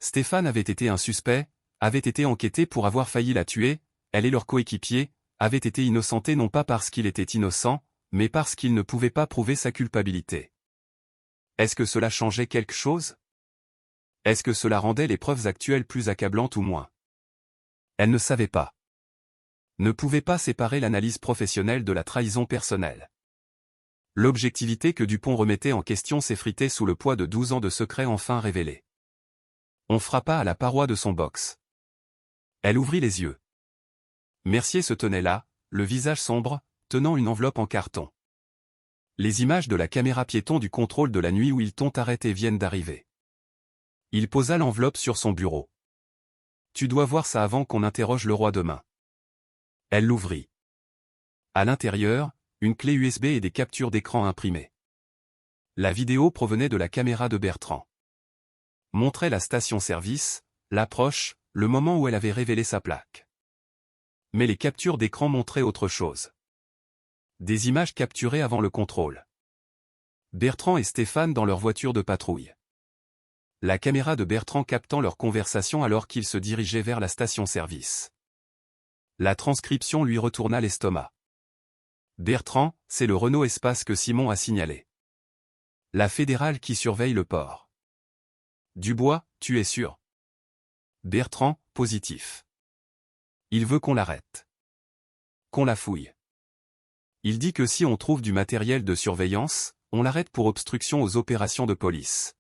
Stéphane avait été un suspect, avait été enquêté pour avoir failli la tuer, elle et leur coéquipier, avaient été innocentés non pas parce qu'il était innocent, mais parce qu'il ne pouvait pas prouver sa culpabilité. Est-ce que cela changeait quelque chose? Est-ce que cela rendait les preuves actuelles plus accablantes ou moins? Elle ne savait pas. Ne pouvait pas séparer l'analyse professionnelle de la trahison personnelle. L'objectivité que Dupont remettait en question s'effritait sous le poids de 12 ans de secrets enfin révélés. On frappa à la paroi de son box. Elle ouvrit les yeux. Mercier se tenait là, le visage sombre, tenant une enveloppe en carton. Les images de la caméra piéton du contrôle de la nuit où ils t'ont arrêté viennent d'arriver. Il posa l'enveloppe sur son bureau. Tu dois voir ça avant qu'on interroge le roi demain. Elle l'ouvrit. À l'intérieur, une clé USB et des captures d'écran imprimées. La vidéo provenait de la caméra de Bertrand. Montrait la station-service, l'approche, le moment où elle avait révélé sa plaque. Mais les captures d'écran montraient autre chose. Des images capturées avant le contrôle. Bertrand et Stéphane dans leur voiture de patrouille. La caméra de Bertrand captant leur conversation alors qu'ils se dirigeaient vers la station-service. La transcription lui retourna l'estomac. Bertrand, c'est le Renault Espace que Simon a signalé. La fédérale qui surveille le port. Dubois, tu es sûr? Bertrand, positif. Il veut qu'on l'arrête. Qu'on la fouille. Il dit que si on trouve du matériel de surveillance, on l'arrête pour obstruction aux opérations de police.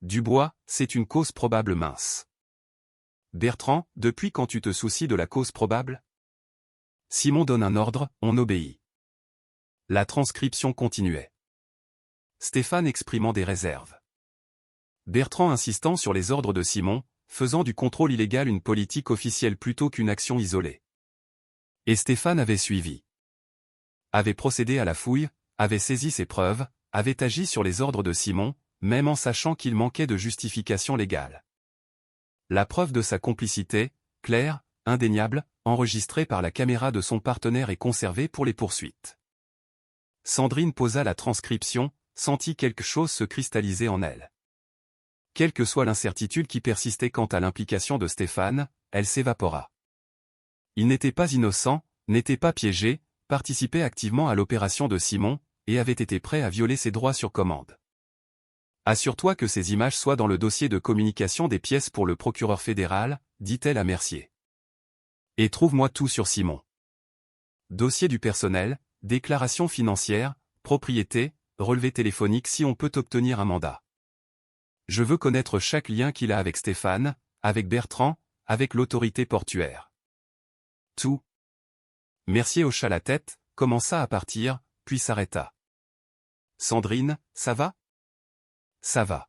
Dubois, c'est une cause probable mince. Bertrand, depuis quand tu te soucies de la cause probable? Simon donne un ordre, on obéit. La transcription continuait. Stéphane exprimant des réserves. Bertrand insistant sur les ordres de Simon, faisant du contrôle illégal une politique officielle plutôt qu'une action isolée. Et Stéphane avait suivi. Avait procédé à la fouille, avait saisi ses preuves, avait agi sur les ordres de Simon, même en sachant qu'il manquait de justification légale. La preuve de sa complicité, claire, indéniable, enregistrée par la caméra de son partenaire et conservée pour les poursuites. Sandrine posa la transcription, sentit quelque chose se cristalliser en elle. Quelle que soit l'incertitude qui persistait quant à l'implication de Stéphane, elle s'évapora. Il n'était pas innocent, n'était pas piégé, participait activement à l'opération de Simon, et avait été prêt à violer ses droits sur commande. Assure-toi que ces images soient dans le dossier de communication des pièces pour le procureur fédéral, dit-elle à Mercier. Et trouve-moi tout sur Simon. Dossier du personnel, déclaration financière, propriété, relevé téléphonique si on peut obtenir un mandat. Je veux connaître chaque lien qu'il a avec Stéphane, avec Bertrand, avec l'autorité portuaire. Tout. Mercier hocha la tête, commença à partir, puis s'arrêta. Sandrine, ça va ? Ça va.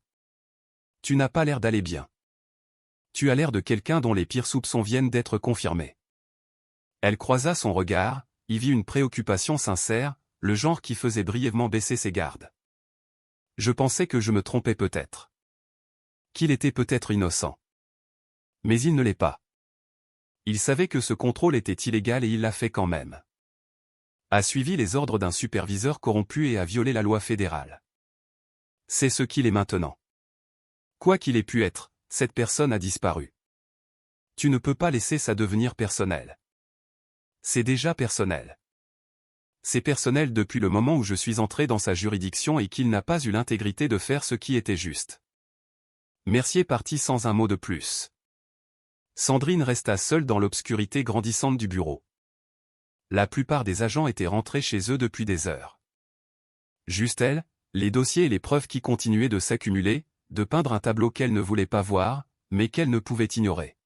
Tu n'as pas l'air d'aller bien. Tu as l'air de quelqu'un dont les pires soupçons viennent d'être confirmés. Elle croisa son regard, y vit une préoccupation sincère, le genre qui faisait brièvement baisser ses gardes. Je pensais que je me trompais peut-être. Qu'il était peut-être innocent. Mais il ne l'est pas. Il savait que ce contrôle était illégal et il l'a fait quand même. A suivi les ordres d'un superviseur corrompu et a violé la loi fédérale. C'est ce qu'il est maintenant. Quoi qu'il ait pu être, cette personne a disparu. Tu ne peux pas laisser ça devenir personnel. C'est déjà personnel. C'est personnel depuis le moment où je suis entré dans sa juridiction et qu'il n'a pas eu l'intégrité de faire ce qui était juste. Mercier partit sans un mot de plus. Sandrine resta seule dans l'obscurité grandissante du bureau. La plupart des agents étaient rentrés chez eux depuis des heures. Juste elle, les dossiers et les preuves qui continuaient de s'accumuler, de peindre un tableau qu'elle ne voulait pas voir, mais qu'elle ne pouvait ignorer.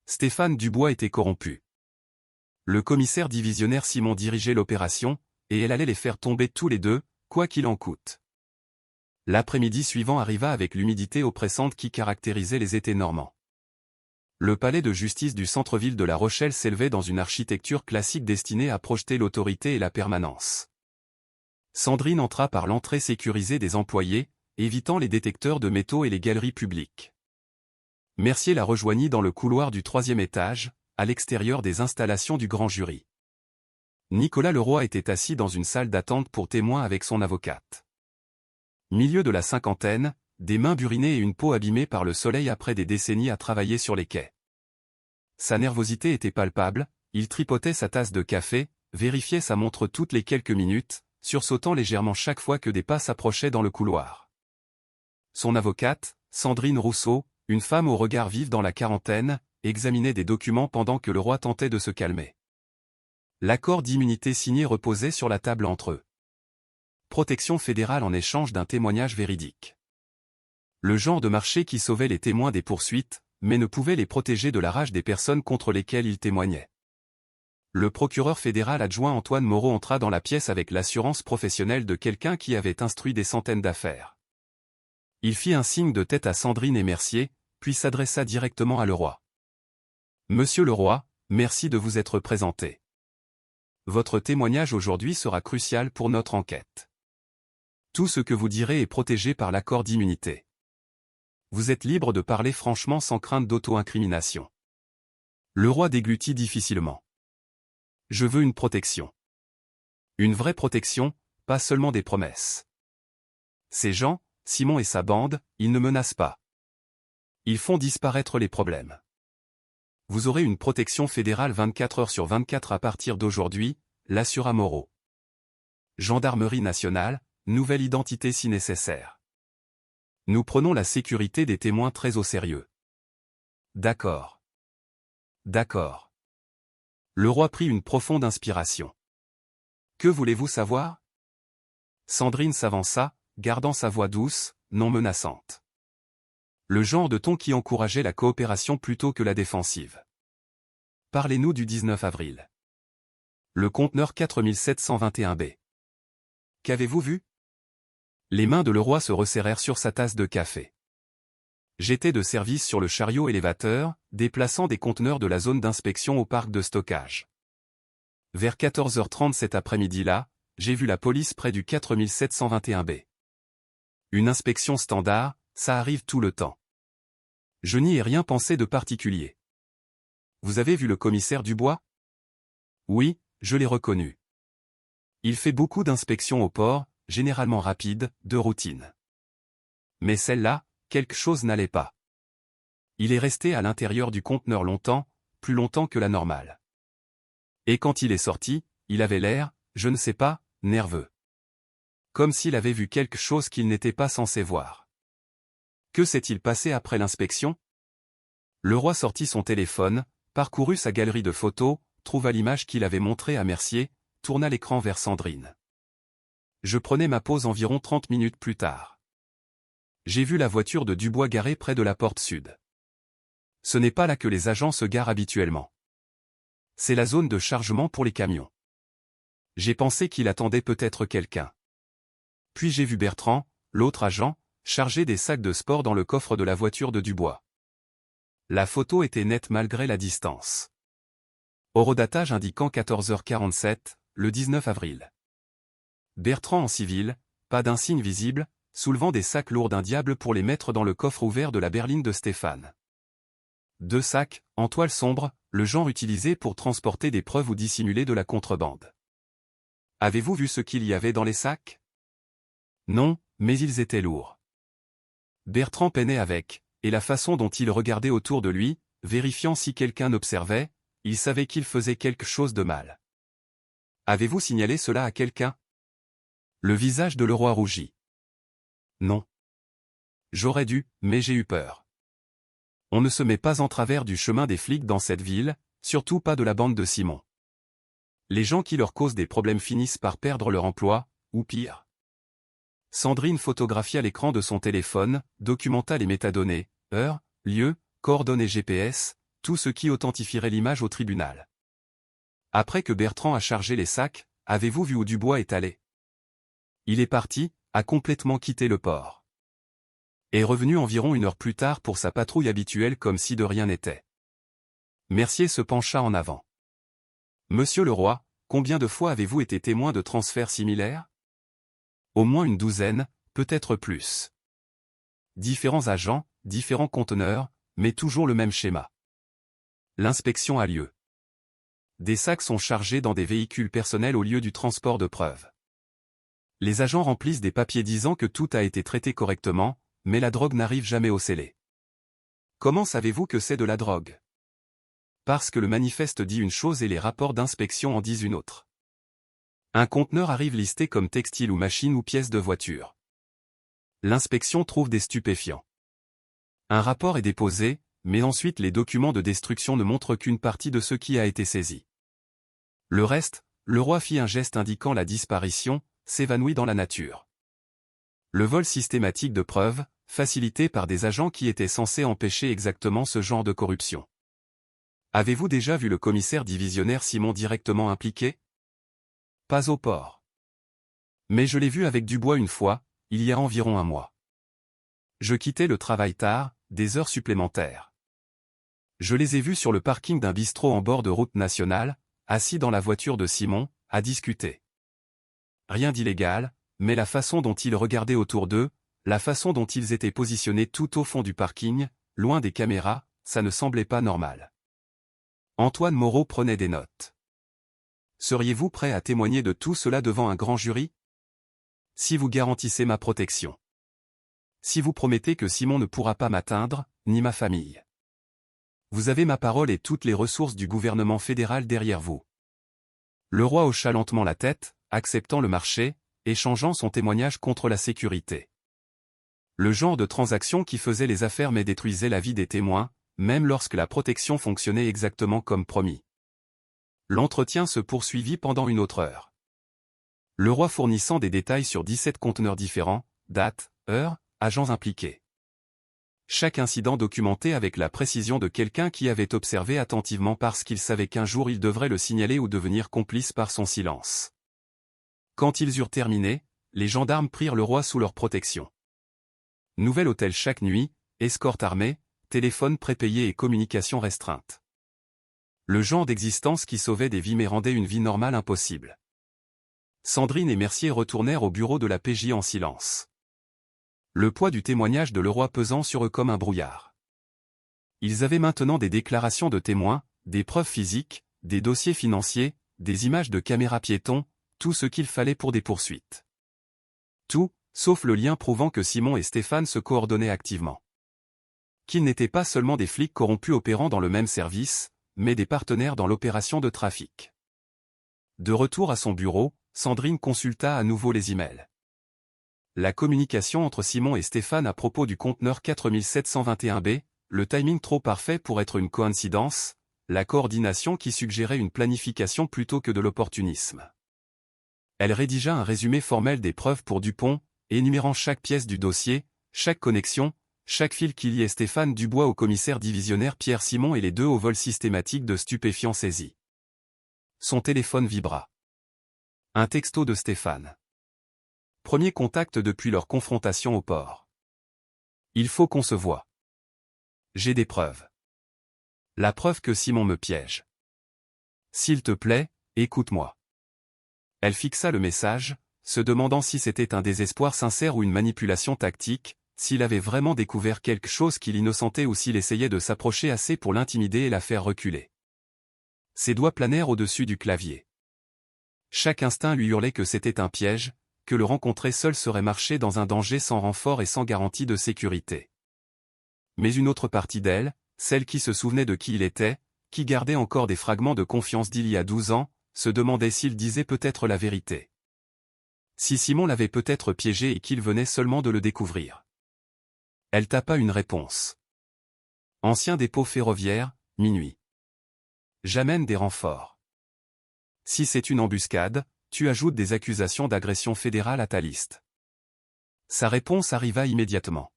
Stéphane Dubois était corrompu. Le commissaire divisionnaire Simon dirigeait l'opération, et elle allait les faire tomber tous les deux, quoi qu'il en coûte. L'après-midi suivant arriva avec l'humidité oppressante qui caractérisait les étés normands. Le palais de justice du centre-ville de La Rochelle s'élevait dans une architecture classique destinée à projeter l'autorité et la permanence. Sandrine entra par l'entrée sécurisée des employés, évitant les détecteurs de métaux et les galeries publiques. Mercier la rejoignit dans le couloir du 3e étage, à l'extérieur des installations du grand jury. Nicolas Leroy était assis dans une salle d'attente pour témoin avec son avocate. Milieu de la cinquantaine, des mains burinées et une peau abîmée par le soleil après des décennies à travailler sur les quais. Sa nervosité était palpable, il tripotait sa tasse de café, vérifiait sa montre toutes les quelques minutes, sursautant légèrement chaque fois que des pas s'approchaient dans le couloir. Son avocate, Sandrine Rousseau, une femme au regard vif dans la quarantaine, examinait des documents pendant que le roi tentait de se calmer. L'accord d'immunité signé reposait sur la table entre eux. Protection fédérale en échange d'un témoignage véridique. Le genre de marché qui sauvait les témoins des poursuites, mais ne pouvait les protéger de la rage des personnes contre lesquelles ils témoignaient. Le procureur fédéral adjoint Antoine Moreau entra dans la pièce avec l'assurance professionnelle de quelqu'un qui avait instruit des centaines d'affaires. Il fit un signe de tête à Sandrine et Mercier, puis s'adressa directement à Leroy. « Monsieur Leroy, merci de vous être présenté. Votre témoignage aujourd'hui sera crucial pour notre enquête. Tout ce que vous direz est protégé par l'accord d'immunité. Vous êtes libre de parler franchement sans crainte d'auto-incrimination. » Leroy déglutit difficilement. « Je veux une protection. Une vraie protection, pas seulement des promesses. Ces gens, Simon et sa bande, ils ne menacent pas. Ils font disparaître les problèmes. Vous aurez une protection fédérale 24 heures sur 24 à partir d'aujourd'hui, l'assura Moreau. Gendarmerie nationale, nouvelle identité si nécessaire. Nous prenons la sécurité des témoins très au sérieux. D'accord. D'accord. Le roi prit une profonde inspiration. Que voulez-vous savoir ? Sandrine s'avança, gardant sa voix douce, non menaçante. Le genre de ton qui encourageait la coopération plutôt que la défensive. Parlez-nous du 19 avril. Le conteneur 4721B. Qu'avez-vous vu ? Les mains de Leroy se resserrèrent sur sa tasse de café. J'étais de service sur le chariot élévateur, déplaçant des conteneurs de la zone d'inspection au parc de stockage. Vers 14h30 cet après-midi-là, j'ai vu la police près du 4721B. Une inspection standard, ça arrive tout le temps. Je n'y ai rien pensé de particulier. Vous avez vu le commissaire Dubois? Oui, je l'ai reconnu. Il fait beaucoup d'inspections au port, généralement rapides, de routine. Mais celle-là, quelque chose n'allait pas. Il est resté à l'intérieur du conteneur longtemps, plus longtemps que la normale. Et quand il est sorti, il avait l'air, je ne sais pas, nerveux. Comme s'il avait vu quelque chose qu'il n'était pas censé voir. Que s'est-il passé après l'inspection? Leroy sortit son téléphone, parcourut sa galerie de photos, trouva l'image qu'il avait montrée à Mercier, tourna l'écran vers Sandrine. Je prenais ma pause environ 30 minutes plus tard. J'ai vu la voiture de Dubois garée près de la porte sud. Ce n'est pas là que les agents se garent habituellement. C'est la zone de chargement pour les camions. J'ai pensé qu'il attendait peut-être quelqu'un. Puis j'ai vu Bertrand, l'autre agent, charger des sacs de sport dans le coffre de la voiture de Dubois. La photo était nette malgré la distance. Horodatage indiquant 14h47, le 19 avril. Bertrand en civil, pas d'insigne visible, soulevant des sacs lourds d'un diable pour les mettre dans le coffre ouvert de la berline de Stéphane. 2 sacs, en toile sombre, le genre utilisé pour transporter des preuves ou dissimuler de la contrebande. Avez-vous vu ce qu'il y avait dans les sacs? Non, mais ils étaient lourds. Bertrand peinait avec, et la façon dont il regardait autour de lui, vérifiant si quelqu'un observait, il savait qu'il faisait quelque chose de mal. Avez-vous signalé cela à quelqu'un? Le visage de Leroy rougit. Non. J'aurais dû, mais j'ai eu peur. On ne se met pas en travers du chemin des flics dans cette ville, surtout pas de la bande de Simon. Les gens qui leur causent des problèmes finissent par perdre leur emploi, ou pire. Sandrine photographia l'écran de son téléphone, documenta les métadonnées, heure, lieu, coordonnées GPS, tout ce qui authentifierait l'image au tribunal. Après que Bertrand a chargé les sacs, avez-vous vu où Dubois est allé? Il est parti, a complètement quitté le port. Est revenu environ 1 heure plus tard pour sa patrouille habituelle comme si de rien n'était. Mercier se pencha en avant. Monsieur Leroy, combien de fois avez-vous été témoin de transferts similaires? Au moins une douzaine, peut-être plus. Différents agents, différents conteneurs, mais toujours le même schéma. L'inspection a lieu. Des sacs sont chargés dans des véhicules personnels au lieu du transport de preuves. Les agents remplissent des papiers disant que tout a été traité correctement, mais la drogue n'arrive jamais au scellé. Comment savez-vous que c'est de la drogue? Parce que le manifeste dit une chose et les rapports d'inspection en disent une autre. Un conteneur arrive listé comme textile ou machine ou pièce de voiture. L'inspection trouve des stupéfiants. Un rapport est déposé, mais ensuite les documents de destruction ne montrent qu'une partie de ce qui a été saisi. Le reste, Leroy fit un geste indiquant la disparition, s'évanouit dans la nature. Le vol systématique de preuves, facilité par des agents qui étaient censés empêcher exactement ce genre de corruption. Avez-vous déjà vu le commissaire divisionnaire Simon directement impliqué? Pas au port. Mais je l'ai vu avec Dubois une fois, il y a environ 1 mois. Je quittais le travail tard, des heures supplémentaires. Je les ai vus sur le parking d'un bistrot en bord de route nationale, assis dans la voiture de Simon, à discuter. Rien d'illégal, mais la façon dont ils regardaient autour d'eux, la façon dont ils étaient positionnés tout au fond du parking, loin des caméras, ça ne semblait pas normal. Antoine Moreau prenait des notes. Seriez-vous prêt à témoigner de tout cela devant un grand jury? Si vous garantissez ma protection. Si vous promettez que Simon ne pourra pas m'atteindre, ni ma famille. Vous avez ma parole et toutes les ressources du gouvernement fédéral derrière vous. Leroy hocha lentement la tête, acceptant le marché, échangeant son témoignage contre la sécurité. Le genre de transaction qui faisait les affaires mais détruisait la vie des témoins, même lorsque la protection fonctionnait exactement comme promis. L'entretien se poursuivit pendant 1 autre heure. Leroy fournissant des détails sur 17 conteneurs différents, date, heure, agents impliqués. Chaque incident documenté avec la précision de quelqu'un qui avait observé attentivement parce qu'il savait qu'un jour il devrait le signaler ou devenir complice par son silence. Quand ils eurent terminé, les gendarmes prirent le roi sous leur protection. Nouvel hôtel chaque nuit, escorte armée, téléphone prépayé et communication restreinte. Le genre d'existence qui sauvait des vies mais rendait une vie normale impossible. Sandrine et Mercier retournèrent au bureau de la PJ en silence. Le poids du témoignage de Leroy pesant sur eux comme un brouillard. Ils avaient maintenant des déclarations de témoins, des preuves physiques, des dossiers financiers, des images de caméras piétons, tout ce qu'il fallait pour des poursuites. Tout, sauf le lien prouvant que Simon et Stéphane se coordonnaient activement. Qu'ils n'étaient pas seulement des flics corrompus opérant dans le même service, mais des partenaires dans l'opération de trafic. De retour à son bureau, Sandrine consulta à nouveau les emails. La communication entre Simon et Stéphane à propos du conteneur 4721B, le timing trop parfait pour être une coïncidence, la coordination qui suggérait une planification plutôt que de l'opportunisme. Elle rédigea un résumé formel des preuves pour Dupont, énumérant chaque pièce du dossier, chaque connexion, chaque fil qui liait Stéphane Dubois au commissaire divisionnaire Pierre Simon et les deux au vol systématique de stupéfiants saisis. Son téléphone vibra. Un texto de Stéphane. Premier contact depuis leur confrontation au port. Il faut qu'on se voie. J'ai des preuves. La preuve que Simon me piège. S'il te plaît, écoute-moi. Elle fixa le message, se demandant si c'était un désespoir sincère ou une manipulation tactique, s'il avait vraiment découvert quelque chose qui l'innocentait ou s'il essayait de s'approcher assez pour l'intimider et la faire reculer. Ses doigts planèrent au-dessus du clavier. Chaque instinct lui hurlait que c'était un piège, que le rencontrer seul serait marcher dans un danger sans renfort et sans garantie de sécurité. Mais une autre partie d'elle, celle qui se souvenait de qui il était, qui gardait encore des fragments de confiance d'il y a 12 ans, se demandait s'il disait peut-être la vérité. Si Simon l'avait peut-être piégé et qu'il venait seulement de le découvrir. Elle tapa une réponse. Ancien dépôt ferroviaire, minuit. J'amène des renforts. Si c'est une embuscade, tu ajoutes des accusations d'agression fédérale à ta liste. Sa réponse arriva immédiatement.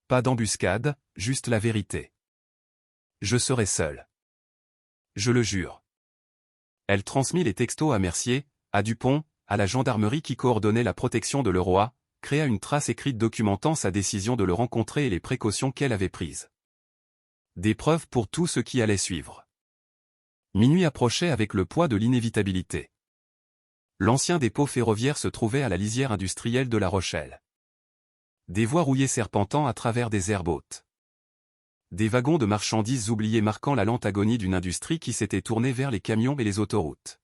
Pas d'embuscade, juste la vérité. Je serai seul. Je le jure. Elle transmit les textos à Mercier, à Dupont, à la gendarmerie qui coordonnait la protection de Leroy, créa une trace écrite documentant sa décision de le rencontrer et les précautions qu'elle avait prises. Des preuves pour tout ce qui allait suivre. Minuit approchait avec le poids de l'inévitabilité. L'ancien dépôt ferroviaire se trouvait à la lisière industrielle de La Rochelle. Des voies rouillées serpentant à travers des herbes hautes. Des wagons de marchandises oubliés marquant la lente agonie d'une industrie qui s'était tournée vers les camions et les autoroutes.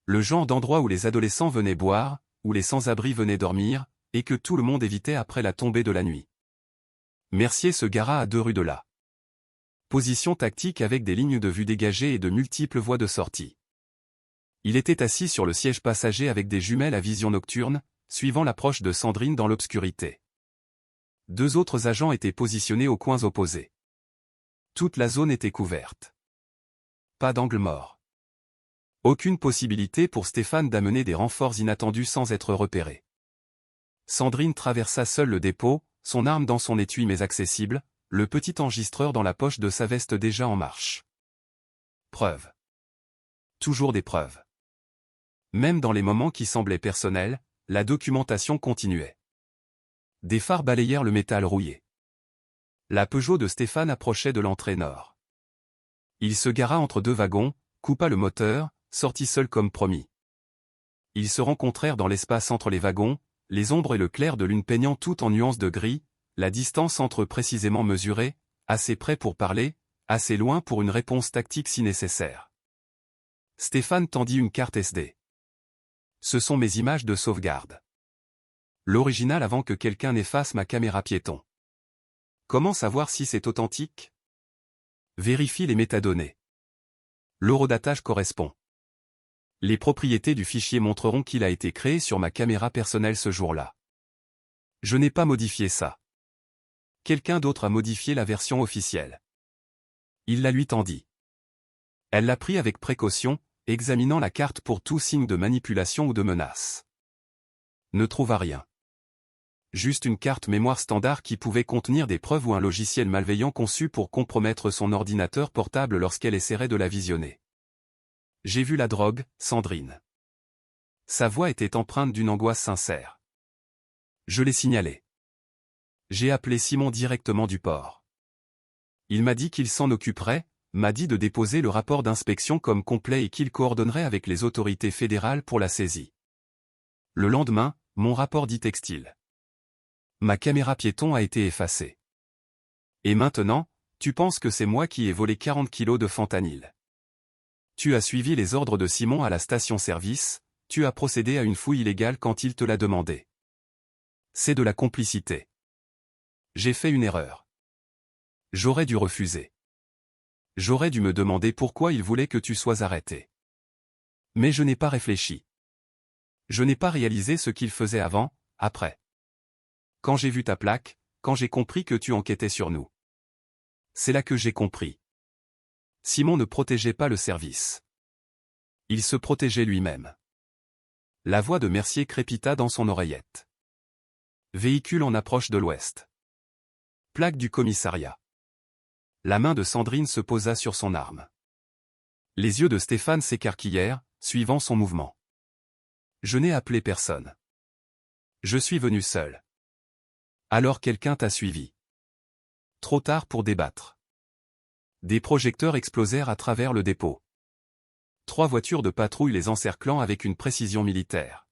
Le genre d'endroit où les adolescents venaient boire, où les sans-abri venaient dormir, et que tout le monde évitait après la tombée de la nuit. Mercier se gara à 2 rues de là. Position tactique avec des lignes de vue dégagées et de multiples voies de sortie. Il était assis sur le siège passager avec des jumelles à vision nocturne, suivant l'approche de Sandrine dans l'obscurité. 2 autres agents étaient positionnés aux coins opposés. Toute la zone était couverte. Pas d'angle mort. Aucune possibilité pour Stéphane d'amener des renforts inattendus sans être repéré. Sandrine traversa seule le dépôt, son arme dans son étui mais accessible, le petit enregistreur dans la poche de sa veste déjà en marche. Preuves. Toujours des preuves. Même dans les moments qui semblaient personnels, la documentation continuait. Des phares balayèrent le métal rouillé. La Peugeot de Stéphane approchait de l'entrée nord. Il se gara entre 2 wagons, coupa le moteur, sortit seul comme promis. Ils se rencontrèrent dans l'espace entre les wagons, les ombres et le clair de lune peignant tout en nuances de gris, la distance entre eux précisément mesurée, assez près pour parler, assez loin pour une réponse tactique si nécessaire. Stéphane tendit une carte SD. Ce sont mes images de sauvegarde. L'original avant que quelqu'un n'efface ma caméra piéton. Comment savoir si c'est authentique? Vérifie les métadonnées. L'horodatage correspond. Les propriétés du fichier montreront qu'il a été créé sur ma caméra personnelle ce jour-là. Je n'ai pas modifié ça. Quelqu'un d'autre a modifié la version officielle. Il la lui tendit. Elle l'a pris avec précaution, examinant la carte pour tout signe de manipulation ou de menace. Ne trouva rien. Juste une carte mémoire standard qui pouvait contenir des preuves ou un logiciel malveillant conçu pour compromettre son ordinateur portable lorsqu'elle essaierait de la visionner. J'ai vu la drogue, Sandrine. Sa voix était empreinte d'une angoisse sincère. Je l'ai signalé. J'ai appelé Simon directement du port. Il m'a dit qu'il s'en occuperait, m'a dit de déposer le rapport d'inspection comme complet et qu'il coordonnerait avec les autorités fédérales pour la saisie. Le lendemain, mon rapport dit textile. Ma caméra piéton a été effacée. Et maintenant, tu penses que c'est moi qui ai volé 40 kilos de fentanyl. Tu as suivi les ordres de Simon à la station-service, tu as procédé à une fouille illégale quand il te l'a demandé. C'est de la complicité. J'ai fait une erreur. J'aurais dû refuser. J'aurais dû me demander pourquoi il voulait que tu sois arrêté. Mais je n'ai pas réfléchi. Je n'ai pas réalisé ce qu'il faisait avant, après. Quand j'ai vu ta plaque, quand j'ai compris que tu enquêtais sur nous. C'est là que j'ai compris. Simon ne protégeait pas le service. Il se protégeait lui-même. La voix de Mercier crépita dans son oreillette. Véhicule en approche de l'ouest. Plaque du commissariat. La main de Sandrine se posa sur son arme. Les yeux de Stéphane s'écarquillèrent, suivant son mouvement. Je n'ai appelé personne. Je suis venu seul. Alors quelqu'un t'a suivi. Trop tard pour débattre. Des projecteurs explosèrent à travers le dépôt. 3 voitures de patrouille les encerclant avec une précision militaire.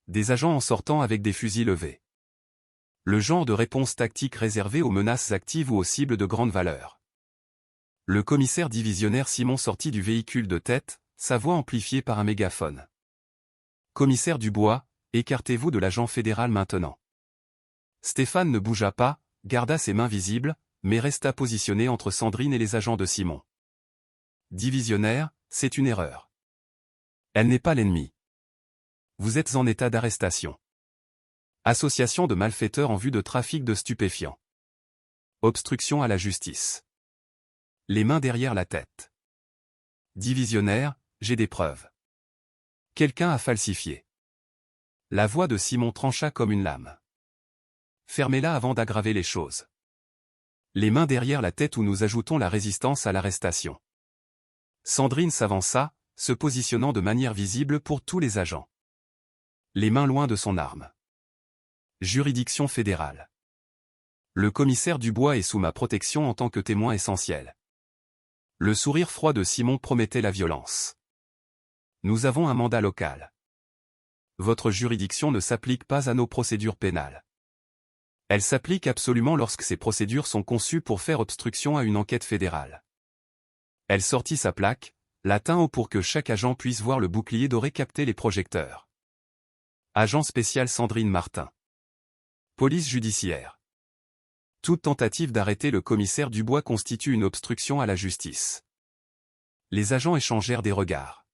Des agents en sortant avec des fusils levés. Le genre de réponse tactique réservée aux menaces actives ou aux cibles de grande valeur. Le commissaire divisionnaire Simon sortit du véhicule de tête, sa voix amplifiée par un mégaphone. Commissaire Dubois, écartez-vous de l'agent fédéral maintenant. Stéphane ne bougea pas, garda ses mains visibles, mais resta positionné entre Sandrine et les agents de Simon. Divisionnaire, c'est une erreur. Elle n'est pas l'ennemi. Vous êtes en état d'arrestation. Association de malfaiteurs en vue de trafic de stupéfiants. Obstruction à la justice. Les mains derrière la tête. Divisionnaire, j'ai des preuves. Quelqu'un a falsifié. La voix de Simon trancha comme une lame. Fermez-la avant d'aggraver les choses. Les mains derrière la tête où nous ajoutons la résistance à l'arrestation. Sandrine s'avança, se positionnant de manière visible pour tous les agents. Les mains loin de son arme. Juridiction fédérale. Le commissaire Dubois est sous ma protection en tant que témoin essentiel. Le sourire froid de Simon promettait la violence. Nous avons un mandat local. Votre juridiction ne s'applique pas à nos procédures pénales. Elle s'applique absolument lorsque ces procédures sont conçues pour faire obstruction à une enquête fédérale. Elle sortit sa plaque, la tint haut pour que chaque agent puisse voir le bouclier doré capter les projecteurs. Agent spécial Sandrine Martin. Police judiciaire. Toute tentative d'arrêter le commissaire Dubois constitue une obstruction à la justice. Les agents échangèrent des regards.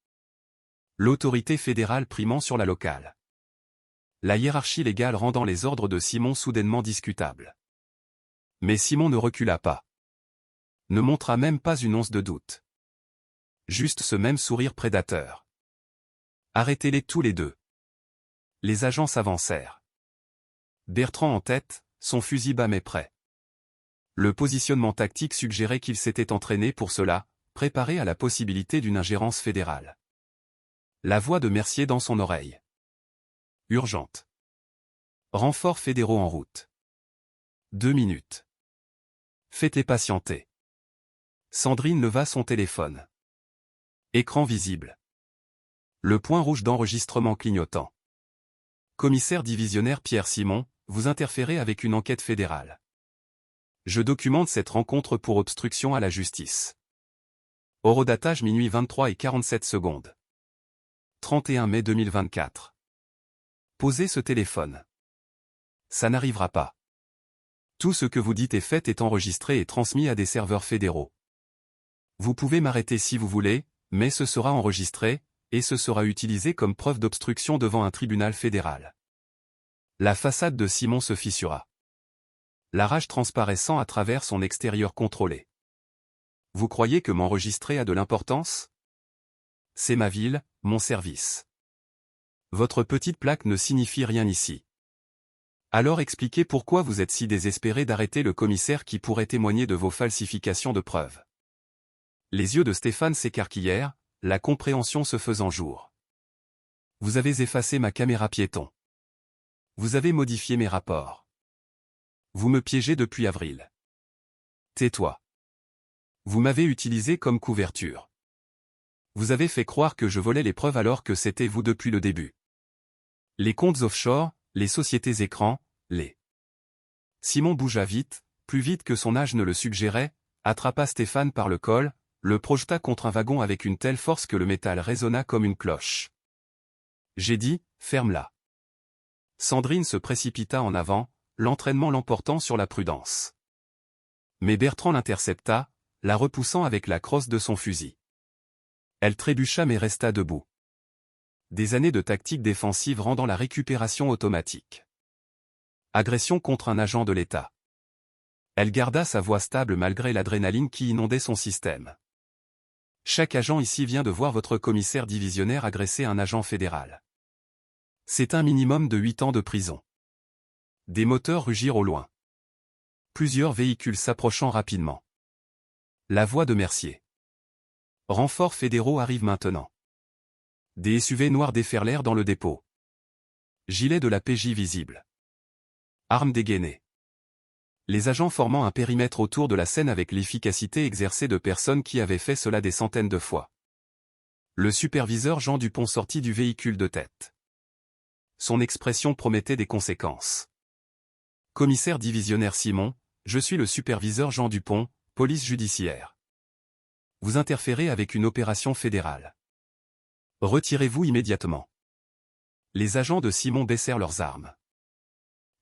L'autorité fédérale primant sur la locale. La hiérarchie légale rendant les ordres de Simon soudainement discutables. Mais Simon ne recula pas. Ne montra même pas une once de doute. Juste ce même sourire prédateur. Arrêtez-les tous les deux. Les agents s'avancèrent. Bertrand en tête, son fusil bas mais prêt. Le positionnement tactique suggérait qu'il s'était entraîné pour cela, préparé à la possibilité d'une ingérence fédérale. La voix de Mercier dans son oreille. Urgente. Renforts fédéraux en route. 2 minutes. Faites-les patienter. Sandrine leva son téléphone. Écran visible. Le point rouge d'enregistrement clignotant. Commissaire divisionnaire Pierre Simon, vous interférez avec une enquête fédérale. Je documente cette rencontre pour obstruction à la justice. Horodatage minuit 23 et 47 secondes. 31 mai 2024. Posez ce téléphone. Ça n'arrivera pas. Tout ce que vous dites et faites est enregistré et transmis à des serveurs fédéraux. Vous pouvez m'arrêter si vous voulez, mais ce sera enregistré, et ce sera utilisé comme preuve d'obstruction devant un tribunal fédéral. La façade de Simon se fissura. La rage transparaissant à travers son extérieur contrôlé. Vous croyez que m'enregistrer a de l'importance? C'est ma ville, mon service. Votre petite plaque ne signifie rien ici. Alors expliquez pourquoi vous êtes si désespéré d'arrêter le commissaire qui pourrait témoigner de vos falsifications de preuves. Les yeux de Stéphane s'écarquillèrent, la compréhension se faisant jour. Vous avez effacé ma caméra piéton. Vous avez modifié mes rapports. Vous me piégez depuis avril. Tais-toi. Vous m'avez utilisé comme couverture. Vous avez fait croire que je volais les preuves alors que c'était vous depuis le début. Les comptes offshore, les sociétés écrans, les... Simon bougea vite, plus vite que son âge ne le suggérait, attrapa Stéphane par le col, le projeta contre un wagon avec une telle force que le métal résonna comme une cloche. J'ai dit, ferme-la. Sandrine se précipita en avant, l'entraînement l'emportant sur la prudence. Mais Bertrand l'intercepta, la repoussant avec la crosse de son fusil. Elle trébucha mais resta debout. Des années de tactique défensive rendant la récupération automatique. Agression contre un agent de l'État. Elle garda sa voix stable malgré l'adrénaline qui inondait son système. Chaque agent ici vient de voir votre commissaire divisionnaire agresser un agent fédéral. C'est un minimum de 8 ans de prison. Des moteurs rugirent au loin. Plusieurs véhicules s'approchant rapidement. La voix de Mercier. Renforts fédéraux arrivent maintenant. Des SUV noirs déferlèrent dans le dépôt. Gilet de la PJ visible. Armes dégainées. Les agents formant un périmètre autour de la scène avec l'efficacité exercée de personnes qui avaient fait cela des centaines de fois. Le superviseur Jean Dupont sortit du véhicule de tête. Son expression promettait des conséquences. Commissaire divisionnaire Simon, je suis le superviseur Jean Dupont, police judiciaire. Vous interférez avec une opération fédérale. Retirez-vous immédiatement. Les agents de Simon baissèrent leurs armes.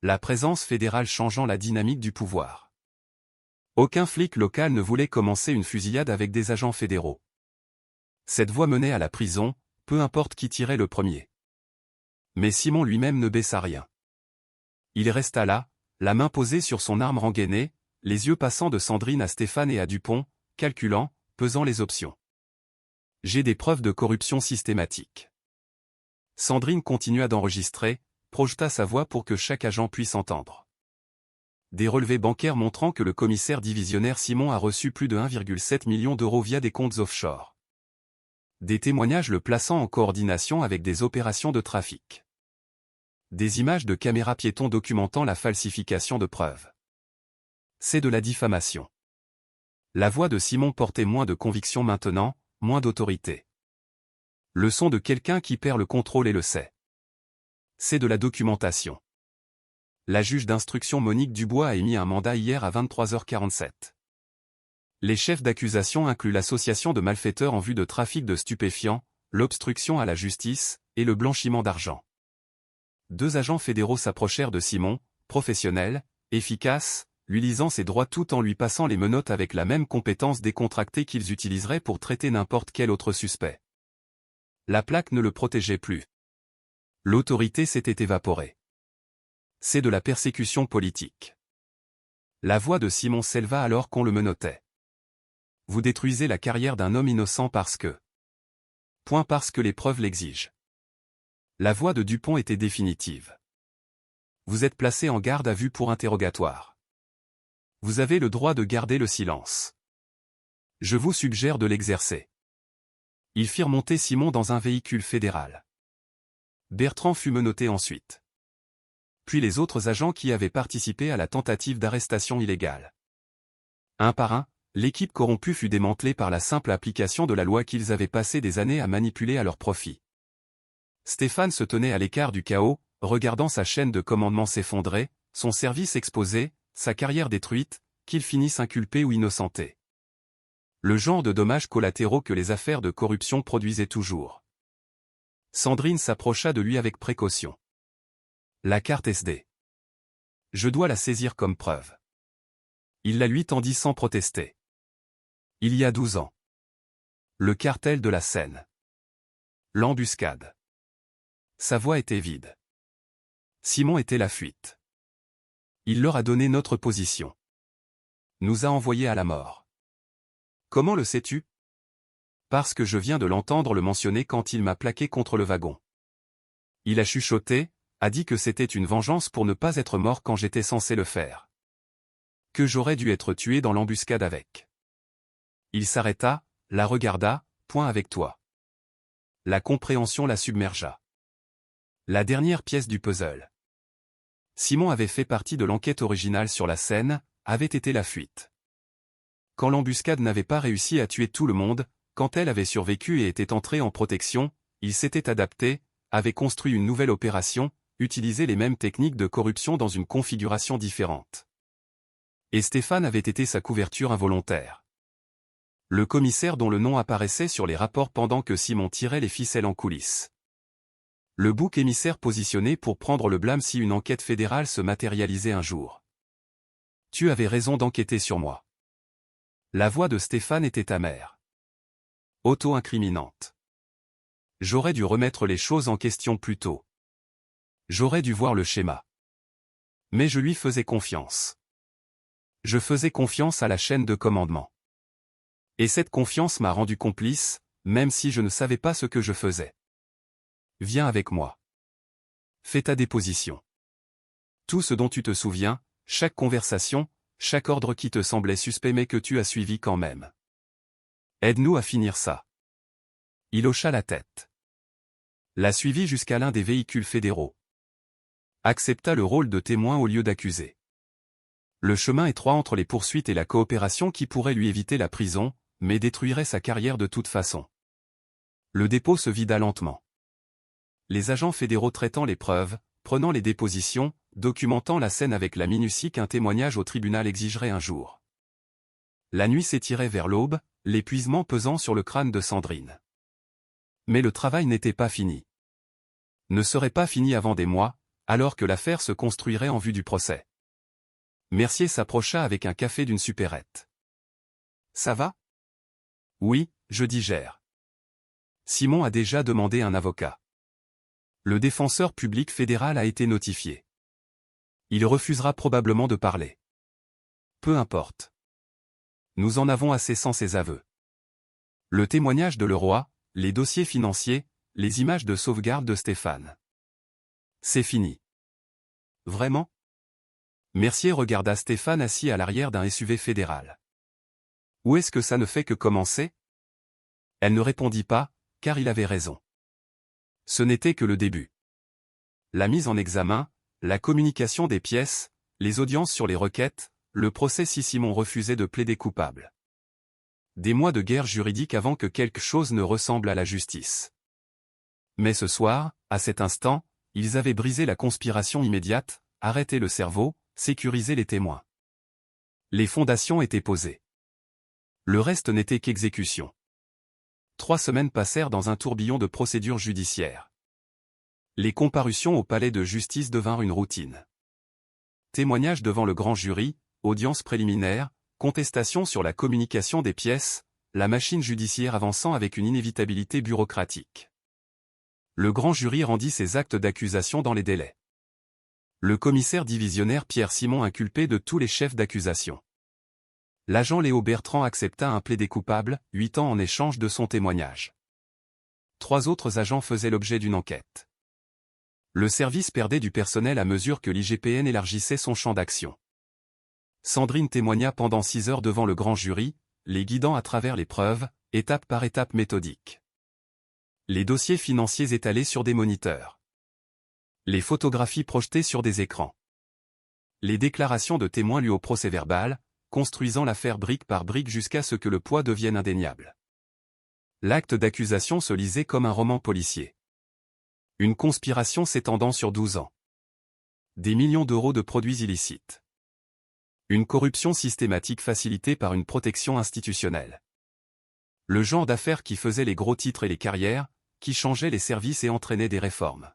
La présence fédérale changeant la dynamique du pouvoir. Aucun flic local ne voulait commencer une fusillade avec des agents fédéraux. Cette voie menait à la prison, peu importe qui tirait le premier. Mais Simon lui-même ne baissa rien. Il resta là, la main posée sur son arme rengainée, les yeux passant de Sandrine à Stéphane et à Dupont, calculant, pesant les options. J'ai des preuves de corruption systématique. Sandrine continua d'enregistrer, projeta sa voix pour que chaque agent puisse entendre. Des relevés bancaires montrant que le commissaire divisionnaire Simon a reçu plus de 1,7 million d'euros via des comptes offshore. Des témoignages le plaçant en coordination avec des opérations de trafic. Des images de caméras piétons documentant la falsification de preuves. C'est de la diffamation. La voix de Simon portait moins de conviction maintenant, moins d'autorité. Le son de quelqu'un qui perd le contrôle et le sait. C'est de la documentation. La juge d'instruction Monique Dubois a émis un mandat hier à 23h47. Les chefs d'accusation incluent l'association de malfaiteurs en vue de trafic de stupéfiants, l'obstruction à la justice, et le blanchiment d'argent. 2 agents fédéraux s'approchèrent de Simon, professionnels, efficaces, lui lisant ses droits tout en lui passant les menottes avec la même compétence décontractée qu'ils utiliseraient pour traiter n'importe quel autre suspect. La plaque ne le protégeait plus. L'autorité s'était évaporée. C'est de la persécution politique. La voix de Simon s'éleva alors qu'on le menottait. Vous détruisez la carrière d'un homme innocent parce que... parce que les preuves l'exigent. La voix de Dupont était définitive. Vous êtes placé en garde à vue pour interrogatoire. Vous avez le droit de garder le silence. Je vous suggère de l'exercer. Ils firent monter Simon dans un véhicule fédéral. Bertrand fut menotté ensuite. Puis les autres agents qui avaient participé à la tentative d'arrestation illégale. Un par un, l'équipe corrompue fut démantelée par la simple application de la loi qu'ils avaient passé des années à manipuler à leur profit. Stéphane se tenait à l'écart du chaos, regardant sa chaîne de commandement s'effondrer, son service exposé, sa carrière détruite, qu'il finisse inculpé ou innocenté. Le genre de dommages collatéraux que les affaires de corruption produisaient toujours. Sandrine s'approcha de lui avec précaution. La carte SD. Je dois la saisir comme preuve. Il la lui tendit sans protester. Il y a 12 ans. Le cartel de la Seine. L'embuscade. Sa voix était vide. Simon était la fuite. Il leur a donné notre position. Nous a envoyés à la mort. Comment le sais-tu? Parce que je viens de l'entendre le mentionner quand il m'a plaqué contre le wagon. Il a chuchoté, a dit que c'était une vengeance pour ne pas être mort quand j'étais censé le faire. Que j'aurais dû être tué dans l'embuscade avec. Il s'arrêta, la regarda, point avec toi. La compréhension la submergea. La dernière pièce du puzzle. Simon avait fait partie de l'enquête originale sur la scène, avait été la fuite. Quand l'embuscade n'avait pas réussi à tuer tout le monde, quand elle avait survécu et était entrée en protection, il s'était adapté, avait construit une nouvelle opération, utilisé les mêmes techniques de corruption dans une configuration différente. Et Stéphane avait été sa couverture involontaire. Le commissaire dont le nom apparaissait sur les rapports pendant que Simon tirait les ficelles en coulisses. Le bouc émissaire positionné pour prendre le blâme si une enquête fédérale se matérialisait un jour. Tu avais raison d'enquêter sur moi. La voix de Stéphane était amère. Auto-incriminante. J'aurais dû remettre les choses en question plus tôt. J'aurais dû voir le schéma. Mais je lui faisais confiance. Je faisais confiance à la chaîne de commandement. Et cette confiance m'a rendu complice, même si je ne savais pas ce que je faisais. Viens avec moi. Fais ta déposition. Tout ce dont tu te souviens, chaque conversation, chaque ordre qui te semblait suspect mais que tu as suivi quand même. Aide-nous à finir ça. Il hocha la tête. La suivit jusqu'à l'un des véhicules fédéraux. Accepta le rôle de témoin au lieu d'accusé. Le chemin étroit entre les poursuites et la coopération qui pourrait lui éviter la prison, mais détruirait sa carrière de toute façon. Le dépôt se vida lentement. Les agents fédéraux traitant les preuves, prenant les dépositions, documentant la scène avec la minutie qu'un témoignage au tribunal exigerait un jour. La nuit s'étirait vers l'aube, l'épuisement pesant sur le crâne de Sandrine. Mais le travail n'était pas fini. Ne serait pas fini avant des mois, alors que l'affaire se construirait en vue du procès. Mercier s'approcha avec un café d'une supérette. Ça va? Oui, je digère. Simon a déjà demandé un avocat. Le défenseur public fédéral a été notifié. Il refusera probablement de parler. Peu importe. Nous en avons assez sans ses aveux. Le témoignage de Leroy, les dossiers financiers, les images de sauvegarde de Stéphane. C'est fini. Vraiment? Mercier regarda Stéphane assis à l'arrière d'un SUV fédéral. Où est-ce que ça ne fait que commencer? Elle ne répondit pas, car il avait raison. Ce n'était que le début. La mise en examen, la communication des pièces, les audiences sur les requêtes, le procès si Simon refusait de plaider coupable. Des mois de guerre juridique avant que quelque chose ne ressemble à la justice. Mais ce soir, à cet instant, ils avaient brisé la conspiration immédiate, arrêté le cerveau, sécurisé les témoins. Les fondations étaient posées. Le reste n'était qu'exécution. 3 semaines passèrent dans un tourbillon de procédures judiciaires. Les comparutions au palais de justice devinrent une routine. Témoignages devant le grand jury, audiences préliminaires, contestations sur la communication des pièces, la machine judiciaire avançant avec une inévitabilité bureaucratique. Le grand jury rendit ses actes d'accusation dans les délais. Le commissaire divisionnaire Pierre Simon inculpé de tous les chefs d'accusation. L'agent Léo Bertrand accepta un plaidé coupable, 8 ans en échange de son témoignage. 3 autres agents faisaient l'objet d'une enquête. Le service perdait du personnel à mesure que l'IGPN élargissait son champ d'action. Sandrine témoigna pendant 6 heures devant le grand jury, les guidant à travers les preuves, étape par étape méthodique. Les dossiers financiers étalés sur des moniteurs. Les photographies projetées sur des écrans. Les déclarations de témoins lues au procès-verbal, construisant l'affaire brique par brique jusqu'à ce que le poids devienne indéniable. L'acte d'accusation se lisait comme un roman policier. Une conspiration s'étendant sur 12 ans. Des millions d'euros de produits illicites. Une corruption systématique facilitée par une protection institutionnelle. Le genre d'affaires qui faisait les gros titres et les carrières, qui changeait les services et entraînait des réformes.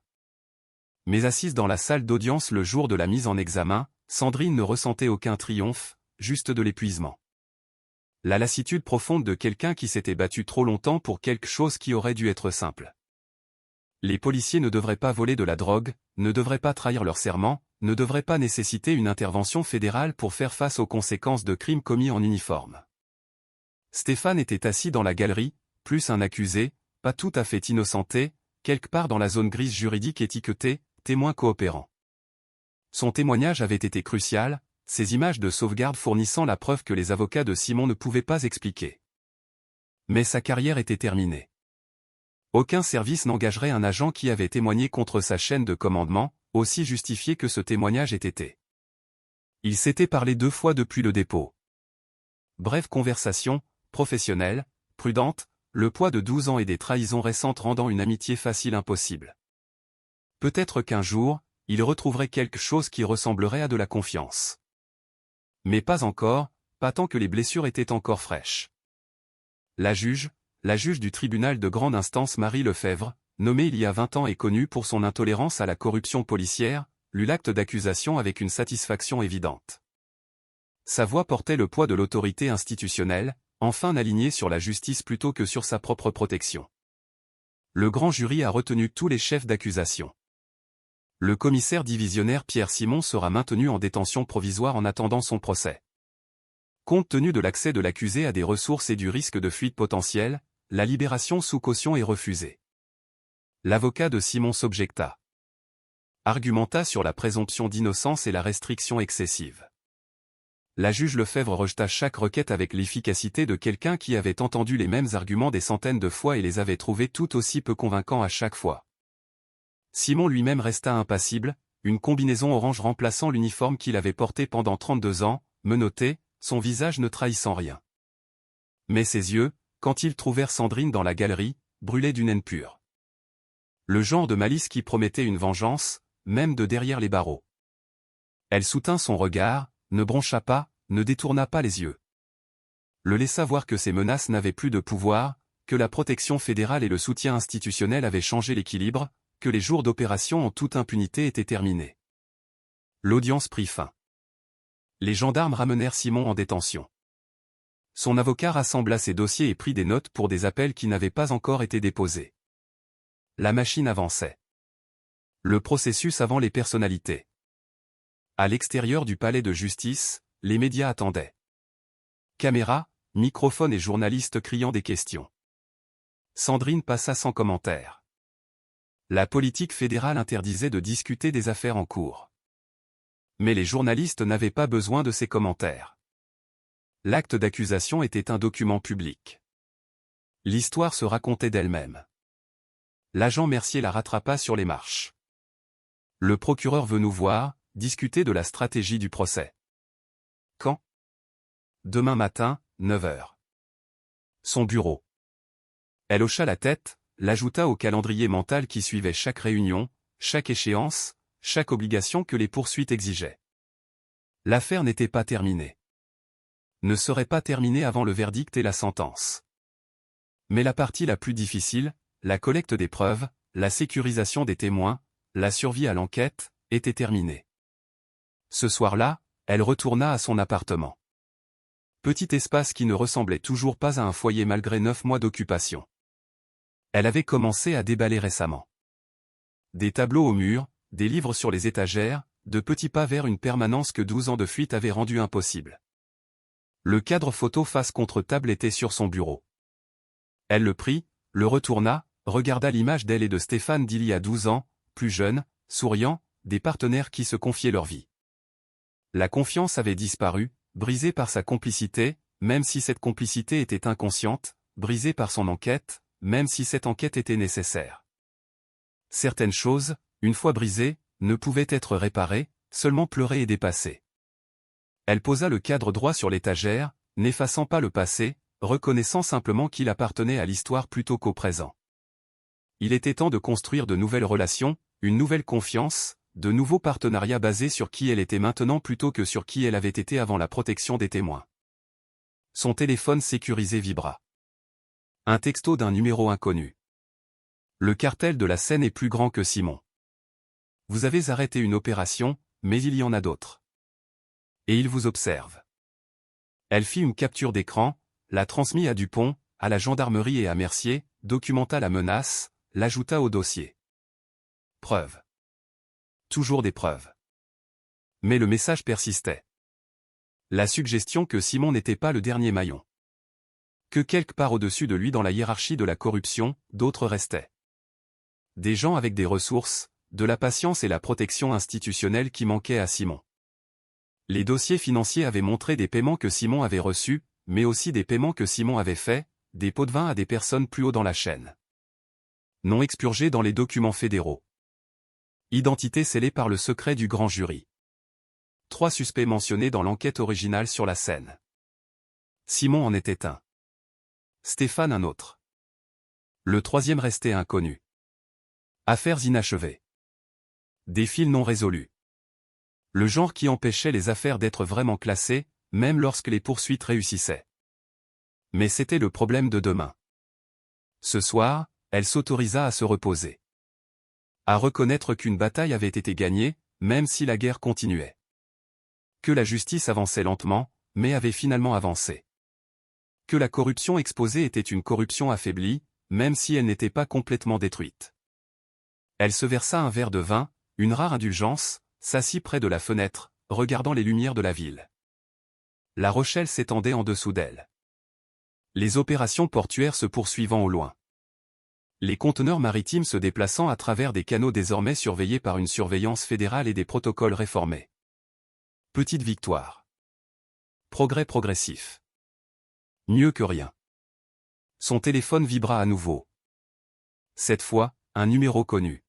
Mais assise dans la salle d'audience le jour de la mise en examen, Sandrine ne ressentait aucun triomphe, juste de l'épuisement. La lassitude profonde de quelqu'un qui s'était battu trop longtemps pour quelque chose qui aurait dû être simple. Les policiers ne devraient pas voler de la drogue, ne devraient pas trahir leur serment, ne devraient pas nécessiter une intervention fédérale pour faire face aux conséquences de crimes commis en uniforme. Stéphane était assis dans la galerie, plus un accusé, pas tout à fait innocenté, quelque part dans la zone grise juridique étiquetée, témoin coopérant. Son témoignage avait été crucial, ces images de sauvegarde fournissant la preuve que les avocats de Simon ne pouvaient pas expliquer. Mais sa carrière était terminée. Aucun service n'engagerait un agent qui avait témoigné contre sa chaîne de commandement, aussi justifié que ce témoignage ait été. Il s'était parlé 2 fois depuis le dépôt. Brève conversation, professionnelle, prudente, le poids de 12 ans et des trahisons récentes rendant une amitié facile impossible. Peut-être qu'un jour, il retrouverait quelque chose qui ressemblerait à de la confiance. Mais pas encore, pas tant que les blessures étaient encore fraîches. La juge du tribunal de grande instance Marie Lefebvre, nommée il y a 20 ans et connue pour son intolérance à la corruption policière, lut l'acte d'accusation avec une satisfaction évidente. Sa voix portait le poids de l'autorité institutionnelle, enfin alignée sur la justice plutôt que sur sa propre protection. Le grand jury a retenu tous les chefs d'accusation. Le commissaire divisionnaire Pierre Simon sera maintenu en détention provisoire en attendant son procès. Compte tenu de l'accès de l'accusé à des ressources et du risque de fuite potentielle, la libération sous caution est refusée. L'avocat de Simon s'objecta. Argumenta sur la présomption d'innocence et la restriction excessive. La juge Lefebvre rejeta chaque requête avec l'efficacité de quelqu'un qui avait entendu les mêmes arguments des centaines de fois et les avait trouvés tout aussi peu convaincants à chaque fois. Simon lui-même resta impassible, une combinaison orange remplaçant l'uniforme qu'il avait porté pendant 32 ans, menotté, son visage ne trahissant rien. Mais ses yeux, quand ils trouvèrent Sandrine dans la galerie, brûlaient d'une haine pure. Le genre de malice qui promettait une vengeance, même de derrière les barreaux. Elle soutint son regard, ne broncha pas, ne détourna pas les yeux. Le laissa voir que ces menaces n'avaient plus de pouvoir, que la protection fédérale et le soutien institutionnel avaient changé l'équilibre, que les jours d'opération en toute impunité étaient terminés. L'audience prit fin. Les gendarmes ramenèrent Simon en détention. Son avocat rassembla ses dossiers et prit des notes pour des appels qui n'avaient pas encore été déposés. La machine avançait. Le processus avant les personnalités. À l'extérieur du palais de justice, les médias attendaient. Caméras, microphones et journalistes criant des questions. Sandrine passa sans commentaire. La politique fédérale interdisait de discuter des affaires en cours. Mais les journalistes n'avaient pas besoin de ces commentaires. L'acte d'accusation était un document public. L'histoire se racontait d'elle-même. L'agent Mercier la rattrapa sur les marches. Le procureur veut nous voir, discuter de la stratégie du procès. Quand? Demain matin, 9 h. Son bureau. Elle hocha la tête, l'ajouta au calendrier mental qui suivait chaque réunion, chaque échéance, chaque obligation que les poursuites exigeaient. L'affaire n'était pas terminée. Ne serait pas terminée avant le verdict et la sentence. Mais la partie la plus difficile, la collecte des preuves, la sécurisation des témoins, la survie à l'enquête, était terminée. Ce soir-là, elle retourna à son appartement. Petit espace qui ne ressemblait toujours pas à un foyer malgré 9 mois d'occupation. Elle avait commencé à déballer récemment. Des tableaux au mur, des livres sur les étagères, de petits pas vers une permanence que 12 ans de fuite avaient rendu impossible. Le cadre photo face contre table était sur son bureau. Elle le prit, le retourna, regarda l'image d'elle et de Stéphane d'il y a 12 ans, plus jeunes, souriants, des partenaires qui se confiaient leur vie. La confiance avait disparu, brisée par sa complicité, même si cette complicité était inconsciente, brisée par son enquête, même si cette enquête était nécessaire. Certaines choses, une fois brisées, ne pouvaient être réparées, seulement pleurées et dépassées. Elle posa le cadre droit sur l'étagère, n'effaçant pas le passé, reconnaissant simplement qu'il appartenait à l'histoire plutôt qu'au présent. Il était temps de construire de nouvelles relations, une nouvelle confiance, de nouveaux partenariats basés sur qui elle était maintenant plutôt que sur qui elle avait été avant la protection des témoins. Son téléphone sécurisé vibra. Un texto d'un numéro inconnu. Le cartel de la Seine est plus grand que Simon. Vous avez arrêté une opération, mais il y en a d'autres. Et il vous observe. Elle fit une capture d'écran, la transmit à Dupont, à la gendarmerie et à Mercier, documenta la menace, l'ajouta au dossier. Preuves. Toujours des preuves. Mais le message persistait. La suggestion que Simon n'était pas le dernier maillon. Que quelque part au-dessus de lui dans la hiérarchie de la corruption, d'autres restaient. Des gens avec des ressources, de la patience et la protection institutionnelle qui manquaient à Simon. Les dossiers financiers avaient montré des paiements que Simon avait reçus, mais aussi des paiements que Simon avait faits, des pots de vin à des personnes plus haut dans la chaîne. nom expurgé dans les documents fédéraux. Identité scellée par le secret du grand jury. 3 suspects mentionnés dans l'enquête originale sur la scène. Simon en était un. Stéphane un autre. Le troisième restait inconnu. Affaires inachevées. Des fils non résolus. Le genre qui empêchait les affaires d'être vraiment classées, même lorsque les poursuites réussissaient. Mais c'était le problème de demain. Ce soir, elle s'autorisa à se reposer. À reconnaître qu'une bataille avait été gagnée, même si la guerre continuait. Que la justice avançait lentement, mais avait finalement avancé. Que la corruption exposée était une corruption affaiblie, même si elle n'était pas complètement détruite. Elle se versa un verre de vin, une rare indulgence, s'assit près de la fenêtre, regardant les lumières de la ville. La Rochelle s'étendait en dessous d'elle. Les opérations portuaires se poursuivant au loin. Les conteneurs maritimes se déplaçant à travers des canaux désormais surveillés par une surveillance fédérale et des protocoles réformés. Petite victoire. Progrès progressif. Mieux que rien. Son téléphone vibra à nouveau. Cette fois, un numéro connu.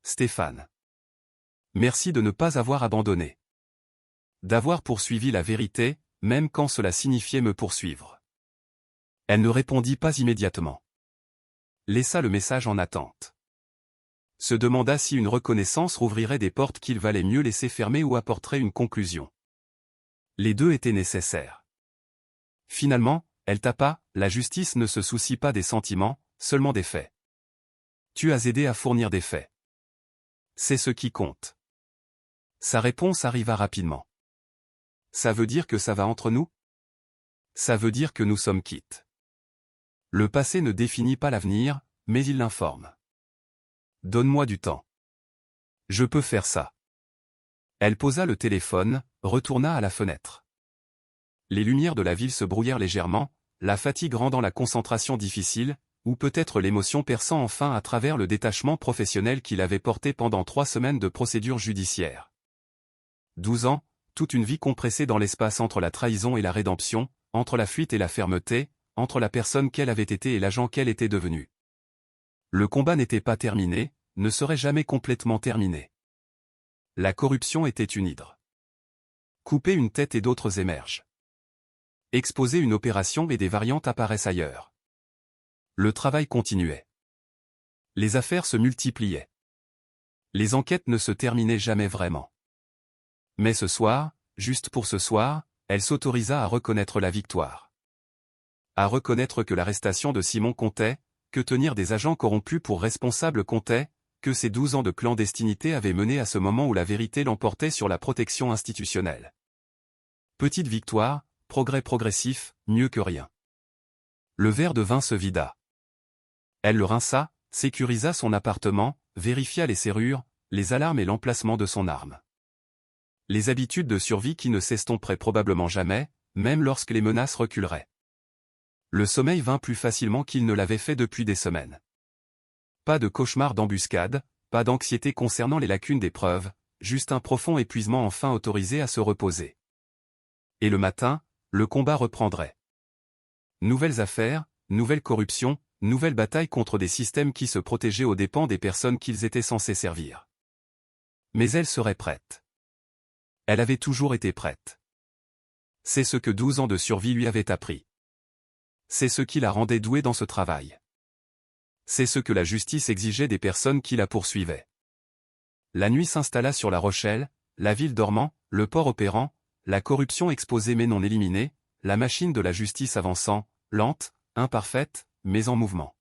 Stéphane. Merci de ne pas avoir abandonné. D'avoir poursuivi la vérité, même quand cela signifiait me poursuivre. Elle ne répondit pas immédiatement. Laissa le message en attente. Se demanda si une reconnaissance rouvrirait des portes qu'il valait mieux laisser fermer ou apporterait une conclusion. Les deux étaient nécessaires. Finalement, elle tapa, la justice ne se soucie pas des sentiments, seulement des faits. Tu as aidé à fournir des faits. C'est ce qui compte. Sa réponse arriva rapidement. Ça veut dire que ça va entre nous? Ça veut dire que nous sommes quittes. Le passé ne définit pas l'avenir, mais il l'informe. Donne-moi du temps. Je peux faire ça. Elle posa le téléphone, retourna à la fenêtre. Les lumières de la ville se brouillèrent légèrement, la fatigue rendant la concentration difficile, ou peut-être l'émotion perçant enfin à travers le détachement professionnel qu'il avait porté pendant 3 semaines de procédure judiciaire. 12 ans, toute une vie compressée dans l'espace entre la trahison et la rédemption, entre la fuite et la fermeté, entre la personne qu'elle avait été et l'agent qu'elle était devenue. Le combat n'était pas terminé, ne serait jamais complètement terminé. La corruption était une hydre. Couper une tête et d'autres émergent. Exposer une opération et des variantes apparaissent ailleurs. Le travail continuait. Les affaires se multipliaient. Les enquêtes ne se terminaient jamais vraiment. Mais ce soir, juste pour ce soir, elle s'autorisa à reconnaître la victoire. À reconnaître que l'arrestation de Simon comptait, que tenir des agents corrompus pour responsables comptait, que ces 12 ans de clandestinité avaient mené à ce moment où la vérité l'emportait sur la protection institutionnelle. Petite victoire, progrès progressif, mieux que rien. Le verre de vin se vida. Elle le rinça, sécurisa son appartement, vérifia les serrures, les alarmes et l'emplacement de son arme. Les habitudes de survie qui ne s'estomperaient probablement jamais, même lorsque les menaces reculeraient. Le sommeil vint plus facilement qu'il ne l'avait fait depuis des semaines. Pas de cauchemar d'embuscade, pas d'anxiété concernant les lacunes des preuves, juste un profond épuisement enfin autorisé à se reposer. Et le matin, le combat reprendrait. Nouvelles affaires, nouvelle corruption, nouvelle bataille contre des systèmes qui se protégeaient aux dépens des personnes qu'ils étaient censés servir. Mais elle serait prête. Elle avait toujours été prête. C'est ce que 12 ans de survie lui avaient appris. C'est ce qui la rendait douée dans ce travail. C'est ce que la justice exigeait des personnes qui la poursuivaient. La nuit s'installa sur La Rochelle, la ville dormant, le port opérant, la corruption exposée mais non éliminée, la machine de la justice avançant, lente, imparfaite, mais en mouvement.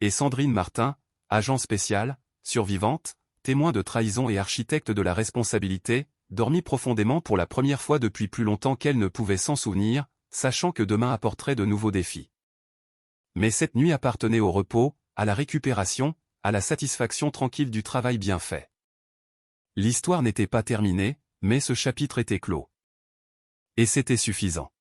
Et Sandrine Martin, agent spécial, survivante, témoin de trahison et architecte de la responsabilité, dormit profondément pour la première fois depuis plus longtemps qu'elle ne pouvait s'en souvenir, sachant que demain apporterait de nouveaux défis. Mais cette nuit appartenait au repos, à la récupération, à la satisfaction tranquille du travail bien fait. L'histoire n'était pas terminée, mais ce chapitre était clos. Et c'était suffisant.